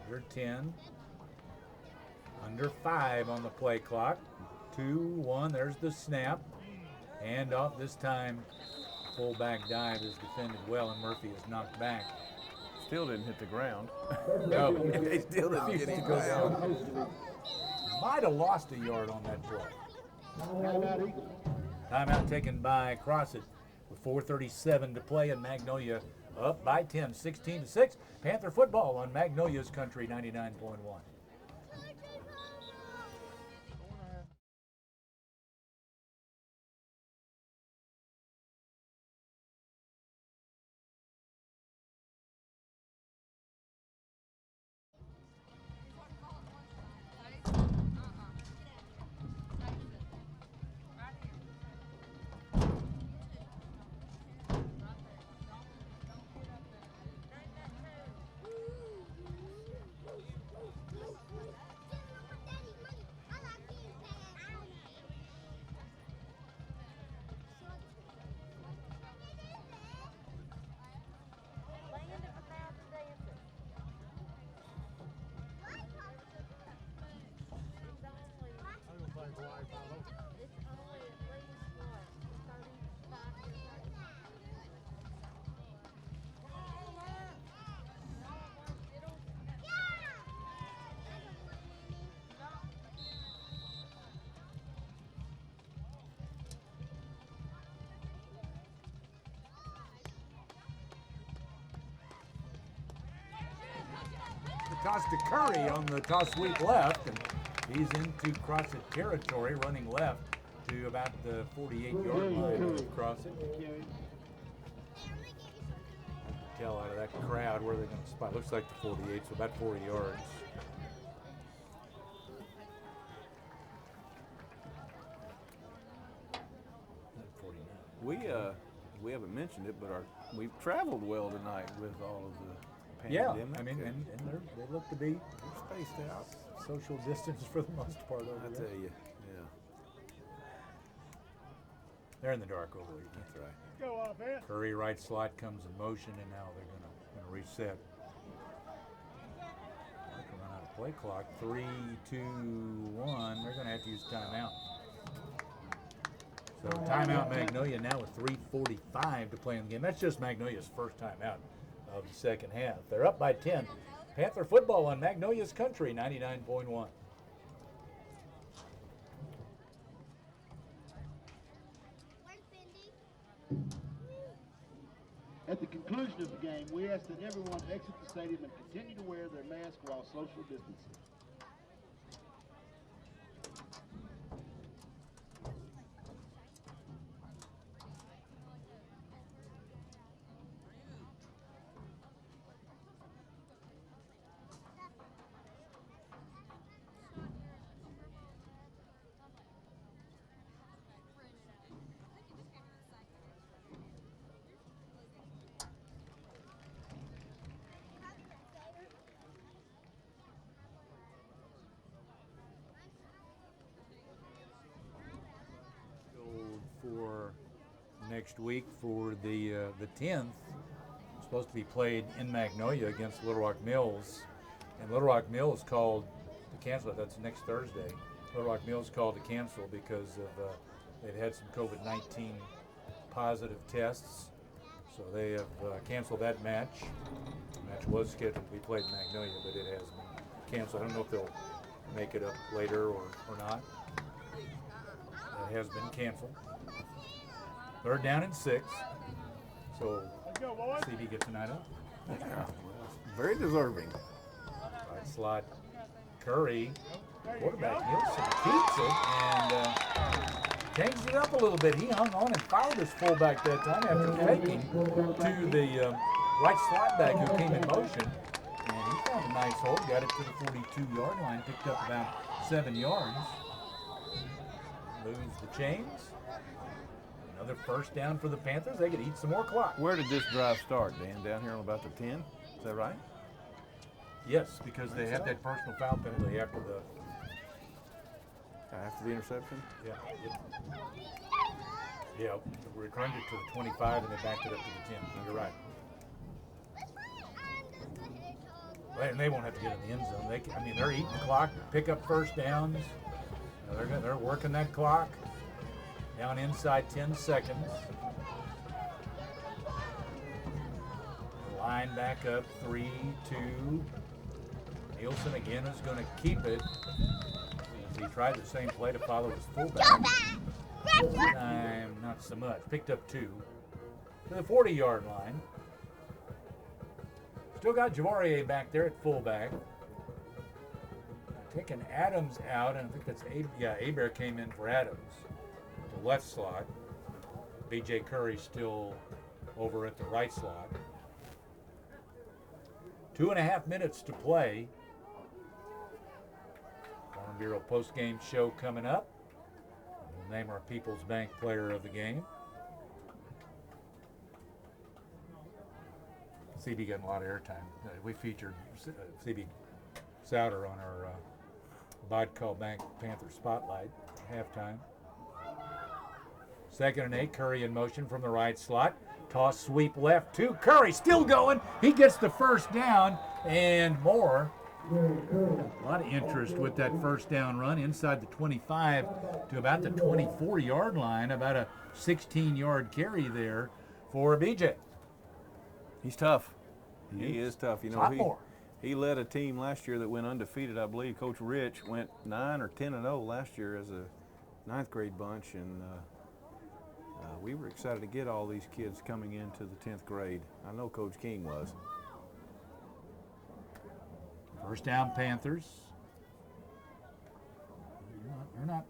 Under 10. Under 5 on the play clock. 2-1. There's the snap. Hand off this time. Fullback dive is defended well, and Murphy is knocked back. Still didn't hit the ground. No, they still didn't get him down. Might have lost a yard on that play. Timeout taken by Crossett with 4:37 to play, and Magnolia up by 10, 16-6. Panther football on Magnolia's Country 99.1. Toss to Curry on the toss sweep left, and he's into Crossett territory, running left to about the 48-yard line of Crossett. Tell out of that crowd where they're going to spot. Looks like the 48, so about 40 yards. we haven't mentioned it, but we've traveled well tonight with all of the Yeah, pandemic. I mean, and they look to be spaced out. Social distance for the most part over I there. tell you, yeah. They're in the dark over there. That's right. Go off it. Curry right slot comes in motion, and now they're gonna reset. They can run out of play clock. 3, 2, 1. They're gonna have to use timeout. So timeout Magnolia now with 3:45 to play in the game. That's just Magnolia's first timeout of the second half. They're up by 10. Panther football on Magnolia's Country 99.1. At the conclusion of the game, we ask that everyone exit the stadium and continue to wear their mask while social distancing. For next week for the 10th, it's supposed to be played in Magnolia against Little Rock Mills, and Little Rock Mills called to cancel it. That's next Thursday. Little Rock Mills called to cancel because of they've had some COVID-19 positive tests, so they have canceled that match. The match was scheduled to be played in Magnolia, but it has been canceled. I don't know if they'll make it up later or not. It has been canceled. Third down and 6. So CB gets a night off. Yeah, very deserving. Right slot, Curry. Quarterback Nielsen keeps it and changed it up a little bit. He hung on and fouled his fullback that time after faking to the right slot back who came in motion. And he found a nice hole, got it to the 42-yard line, picked up about 7 yards. Moves the chains. Another first down for the Panthers. They could eat some more clock. Where did this drive start, Dan? Down here on about the 10? Is that right? Yes, because they had that personal foul penalty after the interception? Yeah. Yeah, we returned it to the 25 and they backed it up to the 10. You're right. Well, and they won't have to get in the end zone. They're eating the clock, pick up first downs. They're working that clock. Down inside 10 seconds. Line back up, 3, 2. Nielsen again is going to keep it. He tried the same play to follow his fullback. This time, not so much. Picked up 2 to the 40-yard line. Still got Javarier back there at fullback. Taking Adams out, and I think that's Aber came in for Adams. The left slot. B.J. Curry still over at the right slot. 2.5 minutes to play. Farm Bureau post-game show coming up. We'll name our People's Bank player of the game. CB getting a lot of airtime. We featured CB Souter on our Vodka Bank Panther Spotlight halftime. 2nd and 8, Curry in motion from the right slot. Toss sweep left to Curry, still going. He gets the first down and more. A lot of interest with that first down run inside the 25 to about the 24-yard line, about a 16-yard carry there for BJ. He's tough. He is tough. You know, Sophomore. he led a team last year that went undefeated, I believe. Coach Rich went 9 or 10-0 last year as a 9th grade bunch, and we were excited to get all these kids coming into the 10th grade. I know Coach King was. First down, Panthers.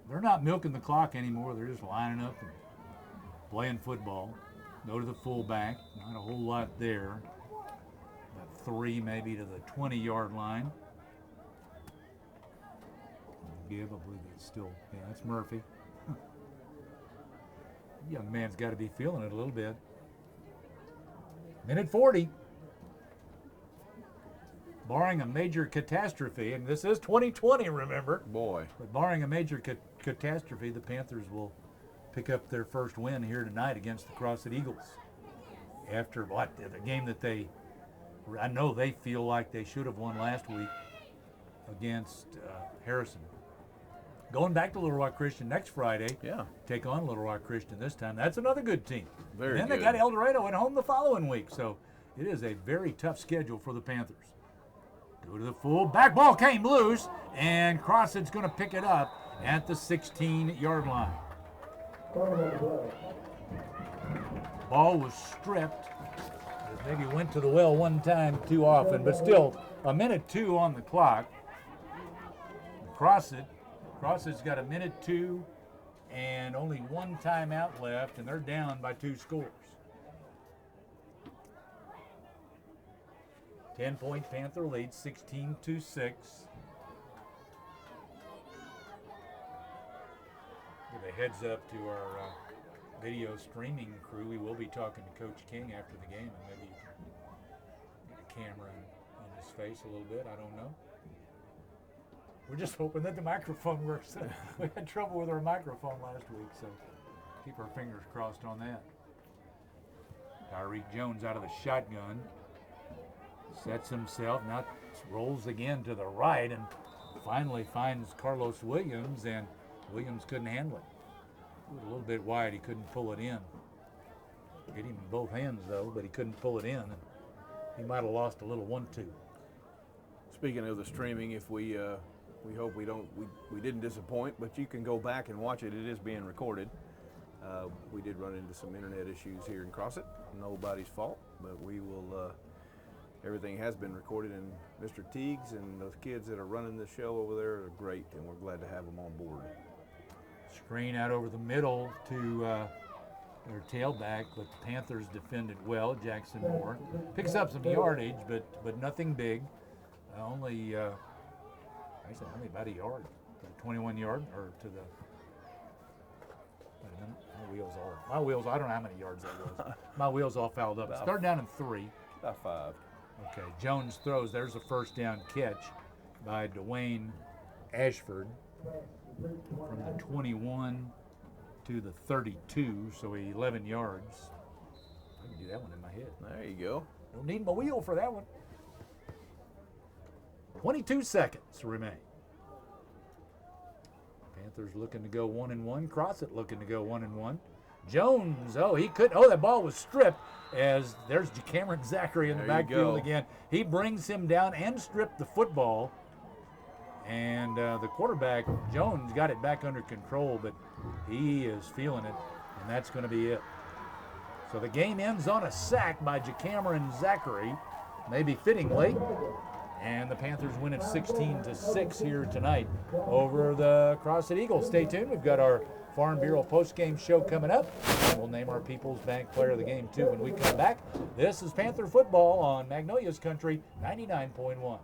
They're not milking the clock anymore. They're just lining up and playing football. Go to the fullback. Not a whole lot there. About 3 maybe to the 20-yard line. Give, I believe it's still, that's Murphy. Young man's got to be feeling it a little bit. Minute 40. Barring a major catastrophe, and this is 2020, remember? Boy. But barring a major catastrophe, the Panthers will pick up their first win here tonight against the Crossett Eagles. After what? The game that I know they feel like they should have won last week against Harrison. Going back to Little Rock Christian next Friday. Yeah. Take on Little Rock Christian this time. That's another good team. Very and good. They got El Dorado at home the following week. So it is a very tough schedule for the Panthers. Go to the full. Back ball came loose, and Crossett's going to pick it up at the 16-yard line. Ball was stripped. Maybe went to the well one time too often, but still a minute 2 on the clock. Crossett's got a minute 2 and only one timeout left, and they're down by 2 scores. 10-point Panther lead, 16-6. Give a heads up to our video streaming crew. We will be talking to Coach King after the game, and maybe you can get a camera in his face a little bit. I don't know. We're just hoping that the microphone works. We had trouble with our microphone last week, so keep our fingers crossed on that. Tyreek Jones out of the shotgun. Sets himself, now rolls again to the right, and finally finds Carlos Williams, and Williams couldn't handle it. It was a little bit wide, he couldn't pull it in. Hit him in both hands, though, but he couldn't pull it in. He might have lost a little 1-2. Speaking of the streaming, if we hope we didn't disappoint, but you can go back and watch it. It is being recorded. We did run into some internet issues here in Crossett. Nobody's fault, but we will. Everything has been recorded, and Mr. Tiegs and those kids that are running the show over there are great, and we're glad to have them on board. Screen out over the middle to their tailback, but the Panthers defended well. Jackson Moore picks up some yardage, but nothing big. Only about a yard, 21-yard, or to the. Wait a minute, my wheels. I don't know how many yards that was. My wheels all fouled up. Start down in 3. About 5. Okay, Jones throws. There's a first down catch by Dwayne Ashford from the 21 to the 32, so 11 yards. I can do that one in my head. There you go. Don't need my wheel for that one. 22 seconds remain. Panthers looking to go 1-1. Crossett looking to go 1-1. Jones, that ball was stripped as there's Cameron Zachary in the backfield again. He brings him down and stripped the football. And the quarterback, Jones, got it back under control, but he is feeling it, and that's going to be it. So the game ends on a sack by Cameron Zachary, maybe fittingly. And the Panthers win it 16-6 here tonight over the Crossett Eagles. Stay tuned. We've got our Farm Bureau post-game show coming up. And we'll name our People's Bank Player of the Game, too, when we come back. This is Panther Football on Magnolia's Country 99.1.